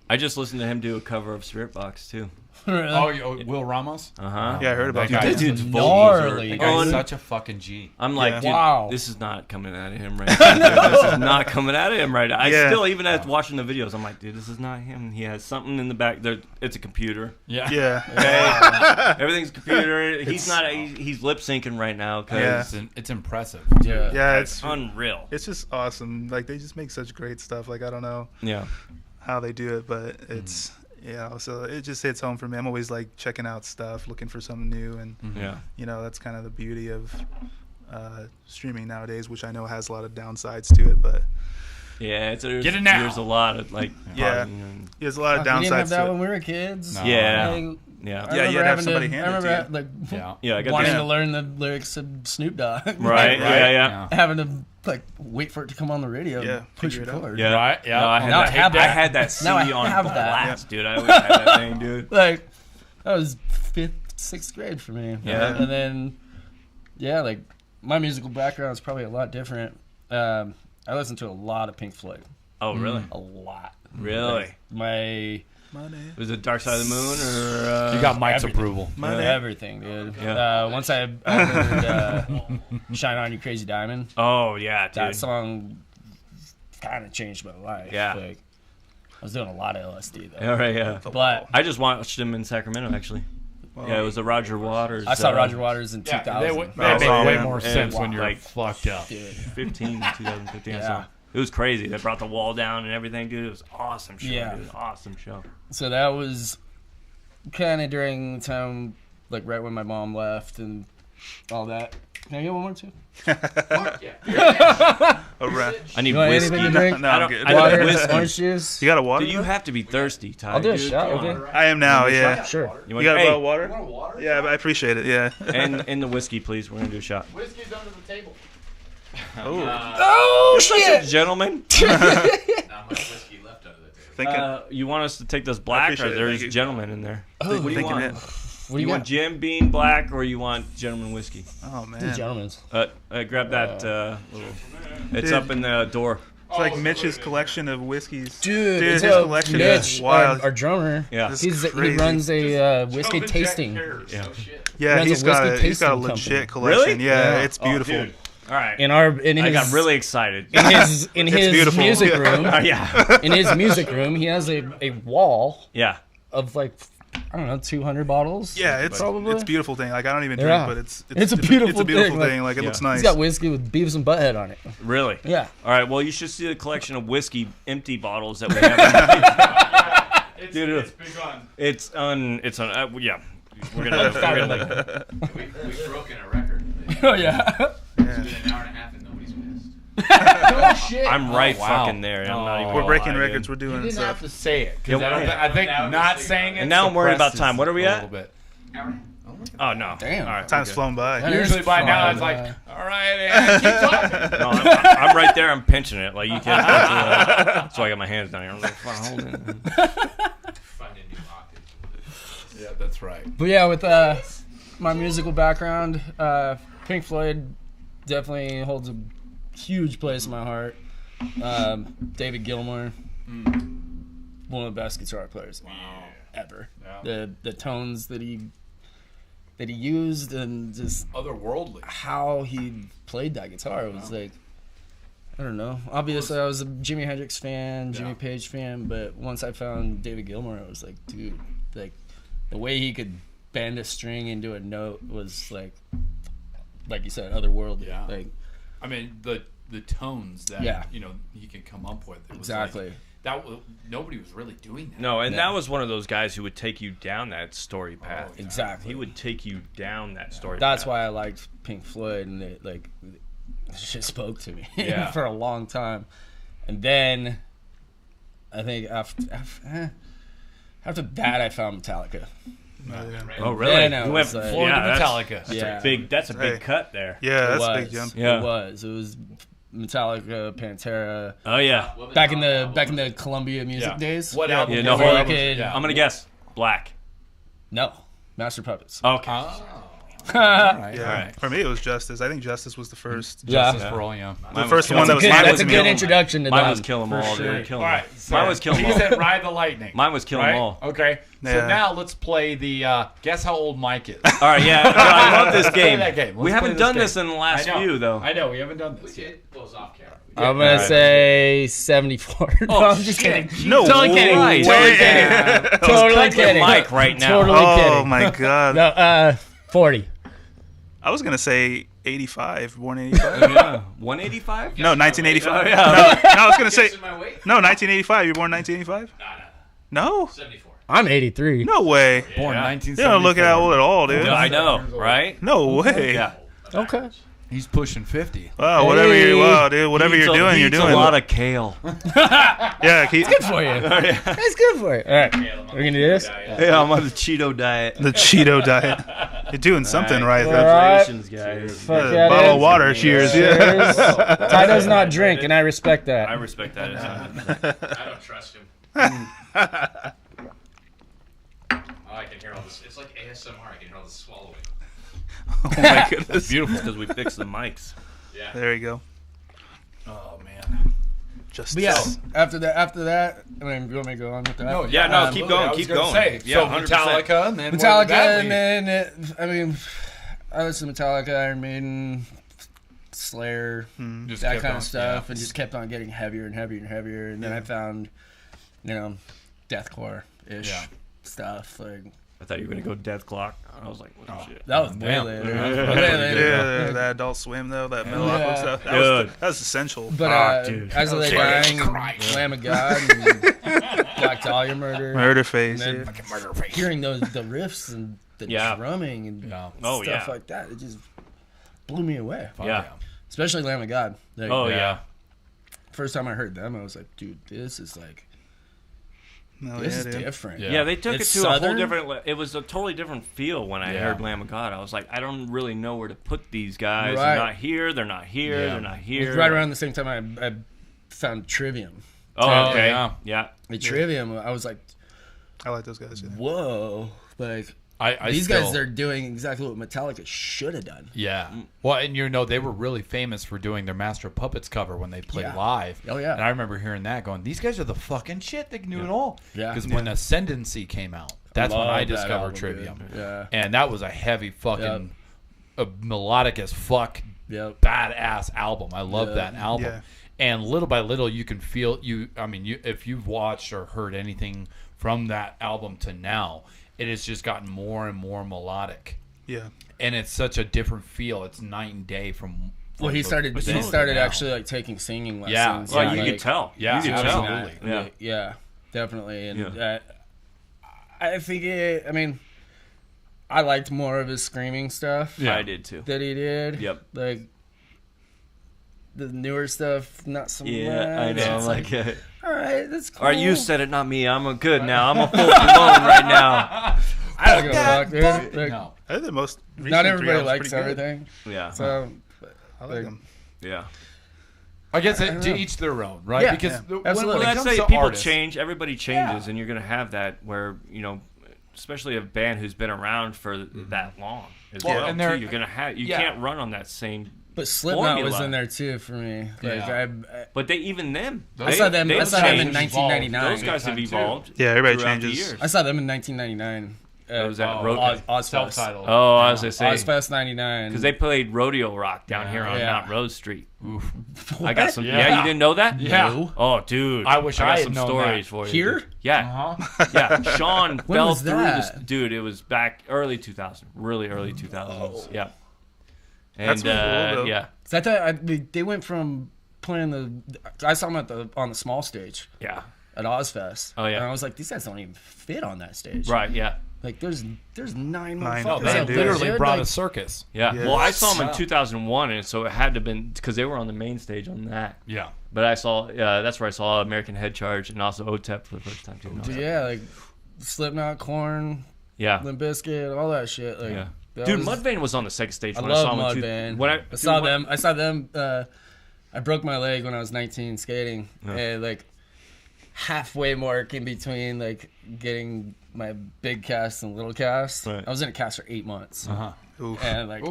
I just listened to him do a cover of Spirit Box too. Oh, Will Ramos? Uh-huh. yeah, I heard about That that. guy- Dude's gnarly. That vocals are guy's on- such a fucking G. I'm like, Yeah. dude, Wow. this is not coming out of him right now. Dude. This is not coming out of him right now. I Yeah. still, even as watching the videos, I'm like, dude, this is not him. He has something in the back. There, it's a computer. Yeah. Yeah. Okay? Everything's a computer. He's not. He's lip syncing right now. Cause Yeah. It's impressive. Yeah. Yeah, it's unreal. it's just awesome. Like they just make such great stuff. Like I don't know Yeah. how they do it, but it's so it just hits home for me. I'm always like checking out stuff, looking for something new, and Yeah. that's kind of the beauty of streaming nowadays, which I know has a lot of downsides to it, but Yeah. Get it now. There's a lot of like. Yeah. there's a lot of We didn't have downsides that to when it. we were kids. No. Yeah. Like, Yeah. I Yeah, remember you had to have having somebody to, hand I it to remember you. like Yeah. Yeah. I got wanting this. to learn the lyrics of Snoop Dogg. Right. Yeah. Having to like wait for it to come on the radio. Yeah, and push figure it out. record. Yeah. Right, yeah. No, I had Now I that. have I that. had that Now I CD on have that. blast, dude. I always had that thing, dude. Like that was 5th, 6th grade for me. Yeah. And then like my musical background is probably a lot different. I listened to a lot of Pink Floyd. Oh, really? A lot. Really? My Money. Was it Dark Side of the Moon or? You got Mike's everything. approval. Money. everything, dude. Yeah. Once I heard "Shine On You Crazy Diamond," Oh yeah, dude. that song kind of changed my life. Yeah. Like, I was doing a lot of LSD though. All right, yeah. But I just watched him in Sacramento, actually. Yeah, it was the Roger Waters. I saw Roger Waters in 2000. They make way man. more sense when you're like, fucked up. 2015. Yeah. It was crazy. They brought the wall down and everything, dude. It was awesome show. Yeah. Dude. Awesome show. So that was kind of during the time, like right when my mom left and all that. Can I get one more too? I need You want whiskey. anything to drink? No, I I'm don't- good. I need Water, whiskey. orange juice. You got a water? Do you have to be thirsty, Ty? I'll do a dude? shot, Come on. okay? I am now, yeah. Sure. You You got a hey, bottle of water? Yeah, I appreciate it, yeah. and the whiskey, please. We're gonna do a shot. Whiskey's under the table. Oh, Oh Such a gentleman. Not much whiskey left under the table. thinking. You want us to take this black, or appreciate it, there's thank you. gentleman in there? Oh, What do you thinking want? it. What do You you want got? Jim Beam black, or you want gentleman whiskey? Oh, Two man. gentlemen's. Grab that little. It's Dude. up in the door. It's like Mitch's collection of whiskeys. Dude, his it's collection Mitch, is wild. our drummer. Yeah. This He crazy. runs a whiskey tasting. Yeah. Yeah, runs a he's got whiskey he's got a tasting legit company. collection. Really? Yeah, Yeah. it's beautiful. Dude. All right. In his, I got really excited. in his beautiful. music room. Yeah. In his music room, he has a wall Yeah. of like, I don't know, 200 bottles. Yeah, it's probably. it's a beautiful thing. Like I don't even drink, Yeah. but it's It's a beautiful thing. thing, Like it Yeah. looks nice. He's got whiskey with Beavis and Butthead on it. Really? Yeah. All right. Well, you should see the collection of whiskey empty bottles that we have. Dude, It's big on. it's on. Yeah. We're gonna. We've broken a record. Oh yeah. It's been an hour and a half and nobody's missed. Oh shit! I'm right wow. fucking there. I'm not even. We're gonna breaking lie, records. dude. We're You doing didn't have stuff. to say it Yeah, because yeah. I think Now we're not saying saying it. And now I'm worried about suppresses time. What are we a at? little bit. Hour and Oh no. Damn. All right. Time's we're good. flown by. That Usually is by now fun, it's like, all right, and keep talking. No, I'm right there. I'm pinching it like you can. So I got my hands down here. I'm like, fuck, hold it. find a new octave. Yeah, that's right. But yeah, with my musical background, Pink Floyd definitely holds a huge place in my heart. David Gilmour, one of the best guitar players ever. Yeah. The tones that he used and just Otherworldly. how he played that guitar was like, I don't know. Obviously, I was a Jimi Hendrix fan, Jimmy Page fan, but once I found David Gilmour, I was like, dude, like the way he could bend a string into a note was like you said, otherworldly. Yeah. Like I mean, the tones that Yeah. he can come up with. It was exactly. Like, nobody was really doing that. No, and Yeah. that was one of those guys who would take you down that story path. yeah. Exactly. He would take you down that story That's path. why I liked Pink Floyd, and it shit spoke to me Yeah. for a long time. And then I think after that, I found Metallica. Oh, really? Then I You was went like- Floyd to that's- Metallica. Yeah. That's a big Hey. cut there. Yeah, that's a It big was. jump. Yeah. It was Metallica, Pantera. Oh yeah. Back in the Columbia music Yeah. days. What album? Yeah, no, was hold it? on. Yeah. I'm gonna guess black. No, Master Puppets. Okay. Oh. All right. Yeah. All right. For me, it was Justice. I think Justice was the first. Yeah. Justice for all, yeah. The first one that was Good, mine that's was a Kill 'Em good All. introduction to Mine them. was Kill 'Em for All, sure. dude. Kill 'Em All All. right. So Mine was Kill 'Em he All. said Ride the Lightning. Mine was Kill 'Em right? All. Okay. So Yeah. now let's play the guess how old Mike is. All right, yeah. I love this game. that game. We Let's haven't play done this this in the last I know. few though. I know we haven't done We this. did. Well, it was off camera. I'm gonna say 74. No, I'm just shit. kidding. No Totally kidding. way. Totally Way. kidding. Totally Cut with kidding. Mike right now. Totally Oh kidding. my god. No, 40. I was gonna say 85, born 85. Yeah. 185? No, 1985. Oh, yeah. No, I was gonna say Guessing my weight? no, 1985. You were born 1985? No, 74. I'm 83. no way. Born Yeah. 1974. You don't look at old at all, dude. Yeah, I know, right? No way. Yeah. Okay. He's pushing 50. Wow, whatever Hey. you, wow, dude, whatever He you're doing, eats you're doing. a lot of kale. Yeah, keep Good for you. That's good for you. All right. We're going to do this? Yeah, I'm on the Cheeto diet. the Cheeto diet. You're doing something right. All That's right. Congratulations, guys. Fuck a yeah, bottle of dude. water. Cheers. Yeah. Cheers. Ty does not drink, and I respect I that. respect that. I don't trust him. Oh, I can hear all this. It's like ASMR. I can hear all this swallowing. Oh my goodness. Beautiful because we fixed the mics. Yeah. There you go. Oh man. Just But yeah, after that, I mean, you want me to go on with that? No, Yeah, no, keep absolutely. going, I was keep gonna going. Say, Yeah, so 100%. Metallica, and then Metallica, where did that and lead? then, I mean, I listened to Metallica, Iron Maiden, Slayer, Just that kept kind on- of stuff, yeah. and just kept on getting heavier and heavier and heavier. And then I found you know, deathcore-ish Yeah. stuff. Like I thought you were gonna go Death Clock. I was like, what shit. that was way Damn. later. Yeah. Way later. Yeah, that Adult Swim though, that Metal Aqua stuff. Dude. That was essential. But dude. as of dying, Lamb of God, and Black Dahlia Murder, Murder Face. and Yeah. then hearing the riffs and the Yeah. drumming and Oh, stuff yeah. like that, it just blew me away. Yeah. Especially Lamb of God. Like, Oh yeah. First time I heard them, I was like, dude, this is like, No, this yeah, is dude. different. Yeah, they took It's it to a whole southern. different. It was a totally different feel when I Yeah. heard Lamb of God. I was like, I don't really know where to put these guys. Right. They're not here. They're not here. Yeah. They're not It here. was right around the same time I found Trivium. Oh, okay. Yeah. Yeah. The Trivium, I was like, I like those guys. Yeah. whoa. Like, I these still, guys are doing exactly what Metallica should have done. Yeah. Well, and you know, they were really famous for doing their Master of Puppets cover when they played Yeah. live. Oh, yeah. And I remember hearing that going, these guys are the fucking shit. They can do it all. Yeah. Because when Ascendancy came out, that's when Love I that discovered album, Trivium. dude. Yeah. And that was a heavy fucking, melodic as fuck, Yep. badass album. I love Yeah. that album. Yeah. And little by little, you can feel if you've watched or heard anything from that album to now, it has just gotten more and more melodic. Yeah. And it's such a different feel. It's night and day from Well, he started now. actually like taking singing Yeah. lessons. Well, and, you like, could tell. Yeah, you could tell. absolutely. Yeah. Yeah, definitely. And Yeah. I think I liked more of his screaming stuff Yeah. I did too. that he did. Yep. Like the newer stuff, not so Yeah, I much. know. It's Like, all right, that's cool. all right, you said it, not me. I'm a good now. I'm a full blown right now. I don't give a fuck, dude. Like, No. I think the most. recent not three everybody albums likes pretty good. everything. Yeah. So I like them. Yeah. I guess don't to know. each their own, right? Yeah, because yeah. when Absolutely. it Well, comes that's to people artists, change. Everybody changes, Yeah. and you're gonna have that where especially a band who's been around for that long as Well, well. and Too. they're- You're gonna have. You yeah. can't run on that same. but Slipknot was Formula. in there too for me. Like Yeah. But they even them. I saw them. I they've saw them in changed. 1999. Those guys have Big time, too. evolved. Yeah, everybody throughout the changes. years. I saw them in 1999. That was at Ozfest. self-titled. Oh, I was gonna say Ozfest 99. because they played Rodeo Rock down here on Yeah. Mount Rose Street. Oof. I got some. Yeah. Yeah, you didn't know that? Yeah. No. Oh, dude. I wish I got had some known stories that. for you. Here? dude. Yeah. Uh-huh. Yeah. Sean When fell was through that? this. Dude, it was back early 2000, really early 2000s. Yeah. And That's pretty cool, though. yeah, So I thought they went from playing I saw them on the small stage yeah, at Ozfest. Oh, yeah. And I was like, these guys don't even fit on that stage. right, yeah, Like there's 9 Nine. motherfuckers They out there, literally dude. brought Like, a circus. yeah. Yeah. Well, I saw them in Wow. 2001, and so it had to have been because they were on the main stage on that. Yeah. But I saw, that's where I saw American Head Charge and also OTEP for the first time too. dude, yeah, like Slipknot, Korn, Yeah, Limp Bizkit, all that shit. Like, yeah. that Dude, was- Mudvayne was on the second stage I when I saw love them. Mudvayne. When I saw them. I saw them. I broke my leg when I was 19 skating, and like halfway mark in between like getting my big cast and little cast. Right. I was in a cast for 8 months, Uh-huh. Oof. and like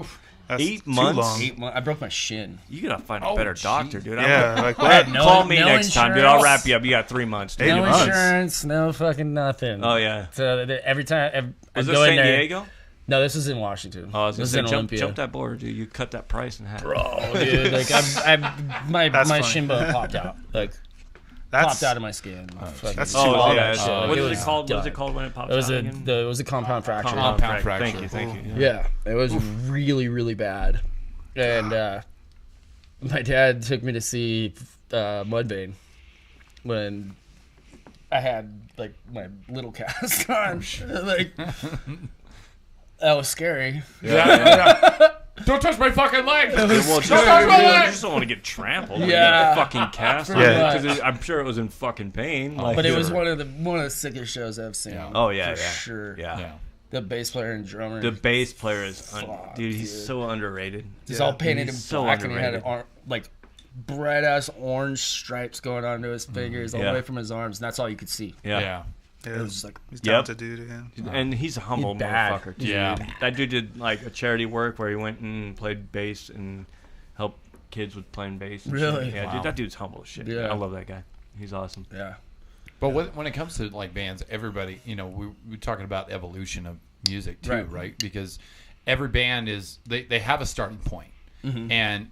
That's 8 too months? long. 8 months, I broke my shin. You gotta find a Oh, better geez. doctor, dude. Yeah, like I had what? no- Call me no next time, dude. I'll insurance. wrap you up. You got 3 months, dude. 8 No months. insurance, no fucking nothing. Oh yeah. So every time I Was go this in San there. Diego? No, this is in Washington. Oh, I was this gonna is say, in jump, Olympia. jump that border, dude. You cut that price in half. Oh, dude, like my That's funny. shin bone popped out, like That's popped out of my skin. Fucking that's Oh, All yeah. that shit, like, What it is was it called? What is done. it called when it pops It was out a again? it was a compound fracture. Compound fracture. Thank you, thank you. Yeah, it was really really bad, and my dad took me to see Mudvayne when I had like my little cast on. Like that was scary. Don't touch my fucking leg. Well, Don't just, touch my you leg. just don't want to get trampled. Yeah. Fucking cast. Yeah. Because I'm sure it was in fucking pain. Like, But it was one of the sickest shows I've seen. Yeah. Oh yeah, for yeah, sure. yeah. Yeah. The bass player and drummer. The bass player is, Fuck, dude. He's dude. so underrated. He's Yeah. all painted in He's so black, and he had underrated. like bright ass orange stripes going onto his fingers all Yeah. the way from his arms, and that's all you could see. Yeah. Yeah. It Yeah, was just like, he's Yep. talented dude again. And he's a humble He's bad. motherfucker too. Yeah. Dude. That dude did like a charity work where he went and played bass and helped kids with playing bass. And Really? Shit. Yeah, Wow. dude. That dude's humble as shit. Yeah. I love that guy. He's awesome. yeah. But when it comes to like bands, everybody, we're talking about evolution of music too, Right. right? Because every band they have a starting point. Mm-hmm. And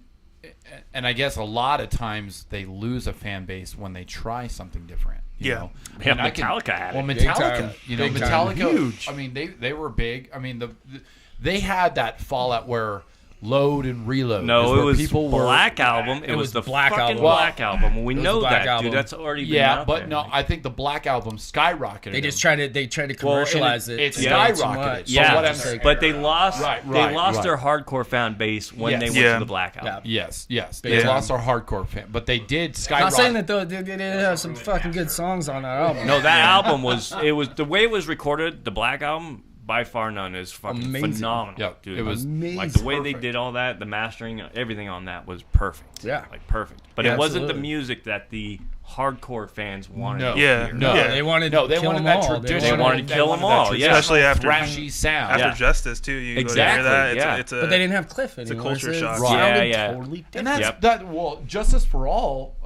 and I guess a lot of times they lose a fan base when they try something different. You know? Yeah, And I can- Metallica had Well, it. Metallica, time. you know, Big time. Metallica, Huge. I mean, they were big. I mean, they had that fallout where Load and Reload. is No, where it was people were. Black Album. It was the Black fucking Album. Black Album. We was know the Black that, Album. dude. That's already been Yeah, out but there. no, I think the Black Album skyrocketed. They just them. tried to Well, and commercialize it. it to get too skyrocketed. much. So Yeah, what I'm saying- but they lost. Right, they right, lost right. their hardcore fan base when Yes. they went Yeah. to the Black Album. Yeah. Yes, Big they time. lost our hardcore fan, but they did I'm skyrocket. not saying that though. They did have some fucking good songs on that album. No, that album was. It was the way it was recorded. The Black Album, by far none, is fucking Amazing. phenomenal. Yeah, dude. it was like the way they perfect. did all that, the mastering, everything on that was perfect. Yeah. like perfect. But Yeah, it wasn't the absolutely. music that the hardcore fans wanted. No. to Yeah. hear. No, Yeah. They wanted. no, they to kill wanted them that all. traditional. They wanted to kill them all, yeah. Especially after thrashy sound. after Yeah. Justice too. You Exactly, go to hear that. yeah. It's a, But they didn't have Cliff a anymore. culture so it shock. sounded Yeah. totally And different. that's Yep. that. Well, Justice for All.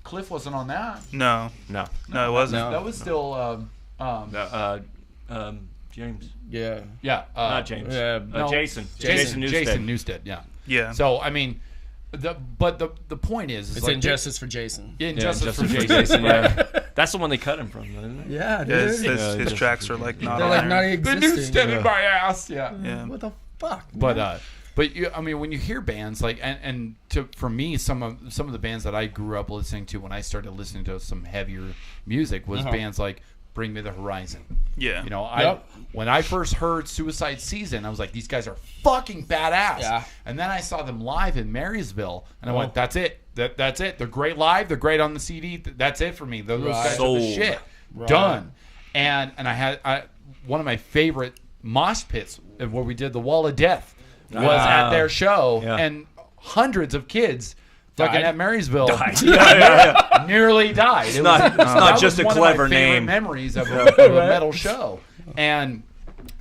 Cliff wasn't on that. No, No, it wasn't. No. That was still. James, Yeah. Yeah. not James. Yeah, no. Jason Jason Newsted. Newsted. Yeah. Yeah. So I mean, the point is It's like Injustice for Jason. Injustice for Justice Jason. yeah. That's the one they cut him from, isn't it? Yeah, dude. Yeah, his Yeah, tracks are like not They're on like there. not The existing. Newsted in my ass. Yeah. Yeah. What the fuck? But you, I mean, when you hear bands like for me, some of the bands that I grew up listening to when I started listening to some heavier music was bands like Bring Me the Horizon. Yeah. You know, Yep. when I first heard Suicide Season, I was like, these guys are fucking badass. Yeah. And then I saw them live in Marysville, and I went, that's it. That's it. They're great live. They're great on the CD. That's it for me. Those Right. guys are the Sold. shit. Right. Done. And I had one of my favorite mosh pits where we did the Wall of Death was at their show, Yeah. and hundreds of kids fucking Died? at Marysville Yeah. nearly died. It's not just a clever name. Memories of a metal show, and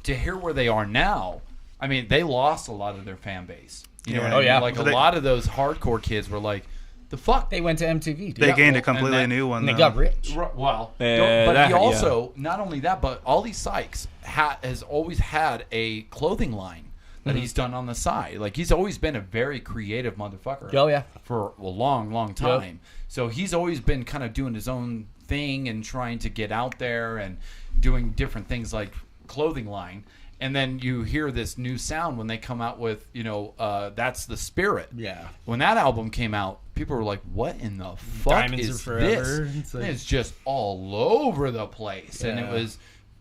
to hear where they are now, I mean, they lost a lot of their fan base. You know Yeah. what I Oh, mean? yeah. Like So a they- lot of those hardcore kids were like, "The fuck." They went to MTV, dude. They gained a and completely that- new one. And they though. got rich. Well, Yeah, but that- he also not only that, but Ollie Sykes has always had a clothing line that he's done on the side. Like he's always been a very creative motherfucker. Oh, yeah. For a long time. So he's always been kind of doing his own thing and trying to get out there and doing different things like clothing line. And then you hear this new sound when they come out with, That's the Spirit. Yeah. When that album came out, people were like, what in the fuck Diamonds is Are Forever. this? It's like- And it's just all over the place. And it Yeah. was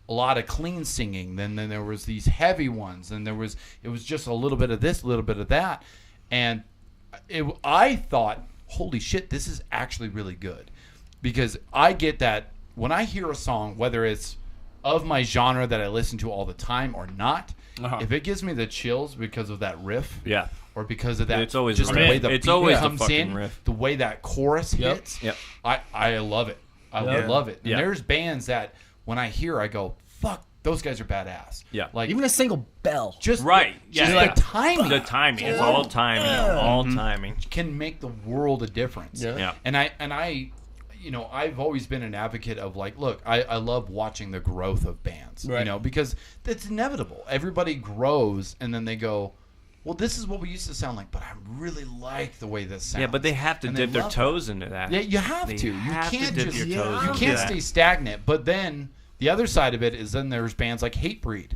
a lot of clean singing. Then there was these heavy ones. And it was just a little bit of this, a little bit of that. And I thought, holy shit, this is actually really good. Because I get that when I hear a song, whether it's of my genre that I listen to all the time or not, if it gives me the chills because of that riff, Yeah. or because of that, It's always just the the riff. way the It's beat always the comes fucking in, riff. the way that chorus Yep. hits, Yep. I love it. I Yeah. love it. And Yeah. there's bands that when I hear, I go, "Fuck, those guys are badass." Yeah. like Even a single bell. just Right. just Yeah. the timing, The timing. It's all timing. All timing. can make the world of difference. Yeah. Yeah. And I I've always been an advocate of like, look, I love watching the growth of bands, Right. because that's inevitable. Everybody grows and then they go, well, this is what we used to sound like, but I really like the way this sounds. Yeah, but they have to And dip their love toes into that. Yeah, you have They to. You have to can't dip just your toes you into can't that. stay stagnant. But then the other side of it is then there's bands like Hatebreed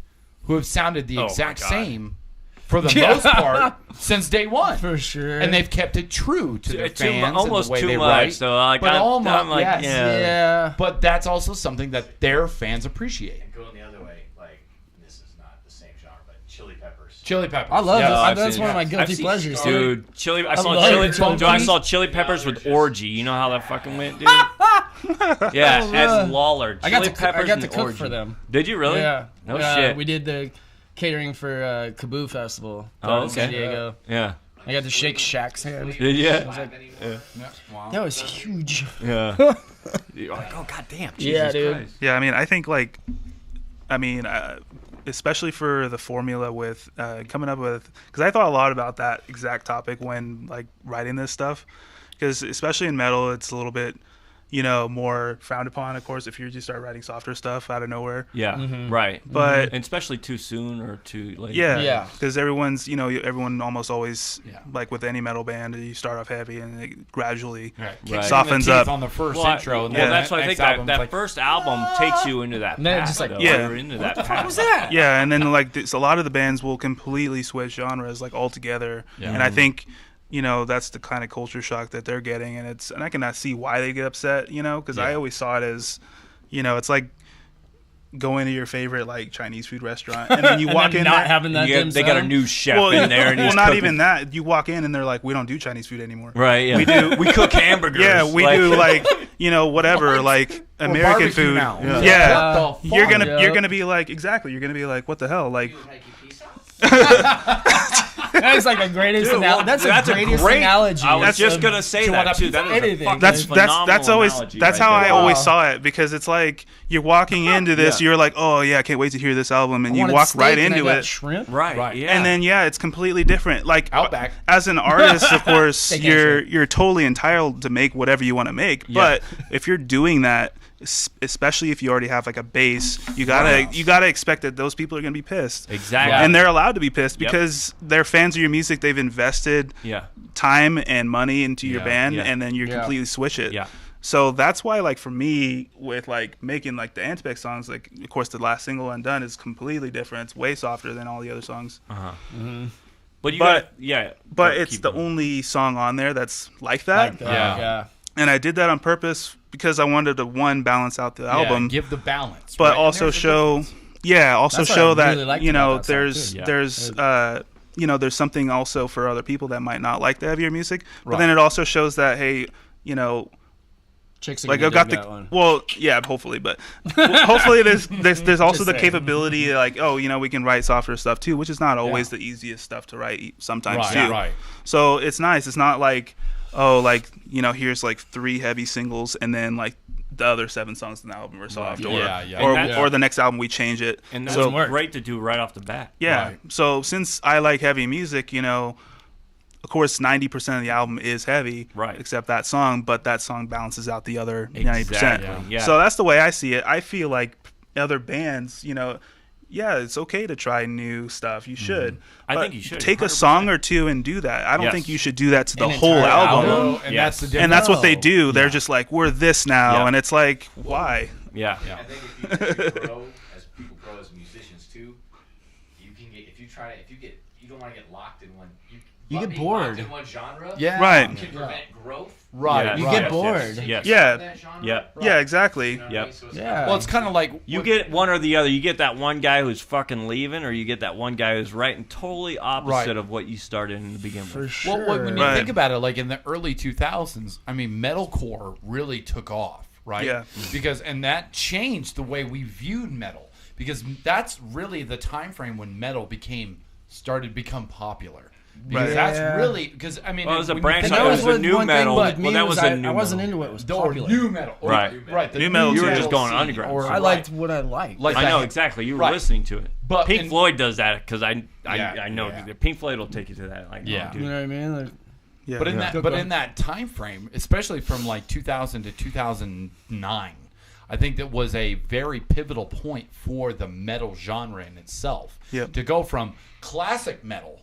who have sounded the Oh, my exact God. same for the most part since day one. For sure. And they've kept it true to their Too fans almost and the way too they much. write. So like, But I'm like, yes. yeah. Yeah. But that's also something that their fans appreciate. And going the other way, like this is not the same genre, but Chili Peppers. Chili Peppers. I love Yes. it. I've That's seen one of it. my I've guilty seen- pleasures, Dude, I saw love Chili. Chili Dude, I Peppers. saw Chili Peppers with Orgy. You know how that fucking went, dude? Yeah, Oh, as Lawler. I got Chili to Peppers I got and to cook Orgy. for them. Did you really? Yeah. No shit. We did the catering for Kaboo Festival Oh, down in San okay. Diego. Yeah. I got to shake Shaq's hand. Did you? Yeah. Wow. That was huge. Yeah. You're like, oh goddamn. Jesus Yeah, dude. Christ. Yeah, I mean, I think especially for the formula with coming up with, because I thought a lot about that exact topic when like writing this stuff, because especially in metal, it's a little bit, more frowned upon, of course, if you just start writing softer stuff out of nowhere. Yeah, right. But and especially too soon or too late. Yeah. because everyone almost always like with any metal band, you start off heavy and it gradually Right. softens the teeth up on the first Well, intro. And well, then that's the why I think next album's that like, first album takes you into that And then path. just like, though. yeah. You're into that path. What was that? Yeah, and then like a lot of the bands will completely switch genres like altogether, and I think that's the kind of culture shock that they're getting, and I cannot see why they get upset, because I always saw it as, it's like going to your favorite like Chinese food restaurant, and then you walk in not there, having that. They got a new chef in there, and well, he's not cooking. even that. You walk in and they're like, we don't do Chinese food anymore. Right? Yeah. We cook hamburgers. Yeah, we do like whatever like American barbecue food. now. Yeah, What the fuck? you're gonna be like exactly. You're gonna be like, what the hell? Like, That's like the greatest analogy. That's the greatest analogy. I was just of- gonna say to that what too. That is a anything. fucking that's phenomenal always analogy that's right how there. I always Wow. saw it, because it's like you're walking into this, you're like, oh yeah, I can't wait to hear this album, and I you wanted walk steak right and I into got it. Shrimp. Right. Yeah. And then it's completely different. Like Outback. as an artist, of course, Steak and you're totally entitled to make whatever you want to make. But if you're doing that, especially if you already have like a base, you gotta expect that those people are gonna be pissed. Exactly. And they're allowed to be pissed Yep. because they're fans of your music. They've invested Yeah. time and money into your Yeah. band, Yeah. and then you completely switch it. Yeah. So that's why, like, for me, with like making like the ANTAPEX songs, like of course the last single Undone is completely different. It's way softer than all the other songs. But But Keep it's the going. only song on there that's like that. Like that. Yeah. And I did that on purpose because I wanted to balance out the album, give the balance, but right? And also there's a show That's what show I that really liked about that song, there's too. Yeah. there's something also for other people that might not like the heavier music, but Right. then it also shows that Chicks are like gonna I've got dig the that one. hopefully, but hopefully there's also Just the saying. capability like we can write softer stuff too, which is not always the easiest stuff to write sometimes too. Right. So it's nice. It's not like here's like 3 heavy singles and then like the other 7 songs in the album are soft, Yeah. or And or the next album we change it. And that's so great to do right off the bat. yeah. Right. So since I like heavy music, of course 90% of the album is heavy, Right. except that song, but that song balances out the other 90%. Exactly, yeah. So that's the way I see it. I feel like other bands, it's okay to try new stuff. You should. I But think you should, take a 100%. song or two and do that. I don't Yes. think you should do that to the An whole entire album. album? And Yes. that's the difference. And that's what they No. do. They're just like, we're this now, Yeah. and it's like, why? Yeah. I think if you grow as people grow as musicians too, you can get you don't want to get locked in one. You get being bored. locked in one genre. Yeah. Right. Can prevent growth. Right. Yes, You right. get bored. Yes. Yeah. That genre, Yeah. Yeah, exactly. you know what I Yep. mean? So it's Yeah. Well, it's kind of like You get one or the other. You get that one guy who's fucking leaving, or you get that one guy who's writing totally opposite Right. of what you started in the beginning For with. sure. Well, when you Right. think about it, like in the early 2000s, I mean, metalcore really took off, right? Yeah. And that changed the way we viewed metal, because that's really the time frame when metal started to become popular. Because Right. that's Yeah. really because I mean, Well, it was a when you branch think off. about It was a what new one thing metal. with Well, me that was was a I new wasn't metal. into it. It was the popular. new metal, Right. Right. The New metal, You were too. just going scene, underground. or- I liked what I liked. Like I know that- exactly. You were Right. listening to it. But Pink in- Floyd does that because I Yeah, know yeah. Pink Floyd will take you to that. Like, Yeah. oh, You dude. know what I mean? Like, Yeah. But in yeah. that time frame, especially from like 2000 to 2009, I think that was a very pivotal point for the metal genre in itself. Yep. To go from classic metal,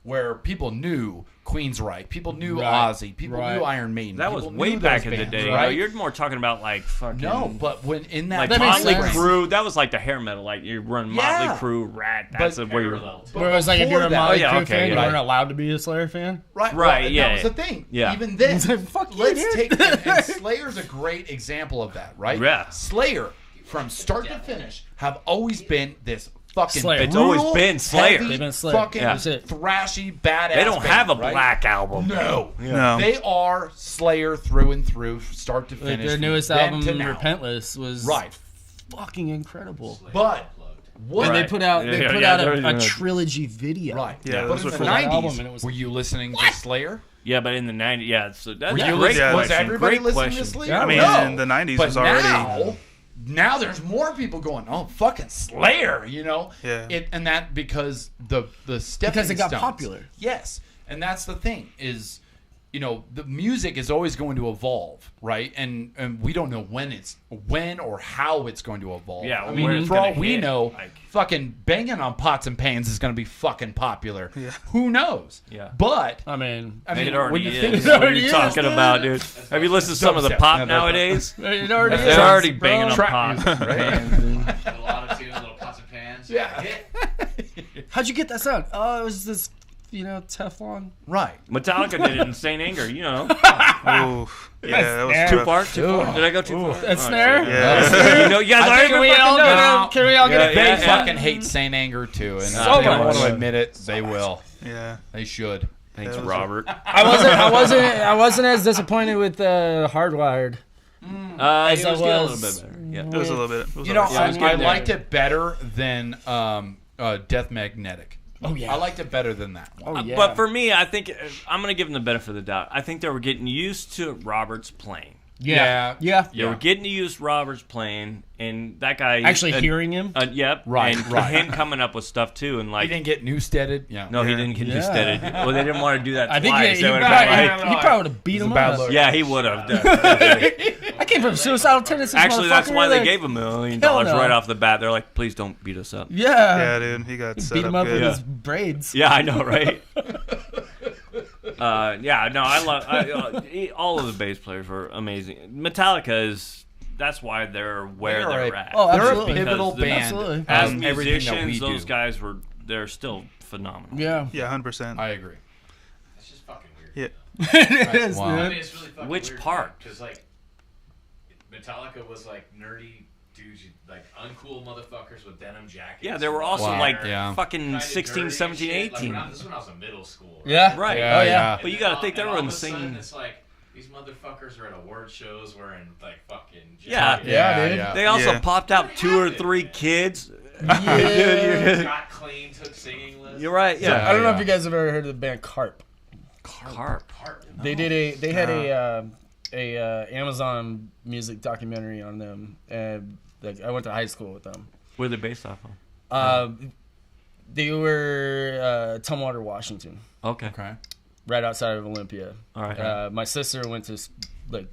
where people knew Queensryche, people knew Right. Ozzy, people Right. knew Iron Maiden. That was people way knew back those in the bands, day. You know, right? you're more talking about like fucking. No, but when in that like That makes Motley sense. Crue, that was like the hair metal. Like you run Yeah. Motley Crue, Rat. That's But- where you're. where it was like if you're a before that- Motley Oh, yeah, Crue okay, fan, you yeah. weren't allowed to be a Slayer fan. Right, Right, and yeah, that was yeah. the thing. Yeah. Even this, Fuck you, let's dude. take and Slayer's a great example of that, right? Yeah. Slayer, from start to finish, have always been this fucking Slayer. It's always brutal, been Slayer. heavy, They've been Slayer. fucking Yeah. That's it. thrashy, badass. They don't have a band, right? black album. No. No. They are Slayer through and through, start to Like finish. their newest then album, to now. Repentless, was Right. fucking incredible. But what And Right. they put out Yeah, a trilogy video. right. Yeah, But those in were the cool. 90s, Album, and it was- were you listening to Slayer? Yeah, but in the 90s, yeah. So that's Were a you great listening, was question. everybody Great listening question. to Slayer? Yeah, I mean, No. in the 90s But was already. now there's more people going, oh, fucking Slayer, you know? Yeah. And that because the stepping Because it got stones. popular. Yes. And that's the thing is the music is always going to evolve, right? And we don't know when or how it's going to evolve. Yeah, I where mean, it's for all gonna we hit, know, like- fucking banging on pots and pans is going to be fucking popular. Yeah. Who knows? Yeah. But I mean, It already when you is. think What are already you is, talking dude. about, dude? Have you listened to some of the Dubstep. pop Yeah, nowadays? it already They're is, already bro. banging on Trap pots. music, right? Little auto-tune, little pots and pans. Yeah. Hit. How'd you get that sound? Oh, it was this, Teflon. Right. Metallica did it in Saint Anger, Ooh, yeah, that was Too rough. far? Too far? Did I go too far? That snare? Yeah. You guys I aren't think even Can we fucking all know. get Can we all get Yeah, a They yeah. fucking hate Saint Anger too, and So they don't much. want to admit it. They will. Yeah. They should. Thanks, That was- Robert. I wasn't as disappointed with Hardwired. It As was I getting a was- little bit better. Yeah. It was a little bit. It was You know, alright. Yeah, it was I getting liked there. it better than Death Magnetic. Oh yeah. I liked it better than that one. Oh yeah. But for me, I think I'm going to give them the benefit of the doubt. I think they were getting used to Robert's playing. yeah. They were getting used to Robert's playing, and that guy Actually hearing him. Yep, Right, and right. him coming up with stuff too, and He like. didn't get Newsteaded. Yeah. No, he didn't get Yeah. Newsteaded. Well, they didn't want to do that I think twice. he They would've probably, been like- he probably would have beat It's a him bad up. look. yeah, he would have. Definitely. I came from suicidal tendencies. Actually, that's motherfucker. why they Like, gave him $1 million hell no. right off the bat. They're like, please don't beat us up. Yeah. Yeah, dude. He got set Beat him up good. with his braids. Yeah, I know, right? Yeah, no, I love all of the bass players were amazing. Metallica is that's why they're where they're at. Oh, They're a absolutely. pivotal Because band. Absolutely. As of everything that we musicians, do. those guys they're still phenomenal. Yeah. Yeah, 100%. I agree. That's just fucking weird. Yeah. It is, Wow. I dude. mean, it's really fucking Which weird part? Because like Metallica was like nerdy dudes, like uncool motherfuckers with denim jackets. Yeah, they were also Wow. like Yeah. fucking kinda 16, dirty 17, and shit. Like, 18. this is when I was in middle school. Yeah. Right. Yeah, Oh, yeah. yeah. But you And gotta then think they all- were and in all the of a sudden same. It's like these motherfuckers are at award shows wearing like fucking. Yeah. jackets. Yeah, dude. yeah. They also Yeah. popped out 2 or 3 kids. Yeah. Got clean, took singing list. You're right. Yeah. I don't know yeah. if you guys have ever heard of the band Carp. Carp. They had a Amazon music documentary on them, and like I went to high school with them. Where they based off of? They were Tumwater, Washington, Okay. Okay. right outside of Olympia. All right. My sister went to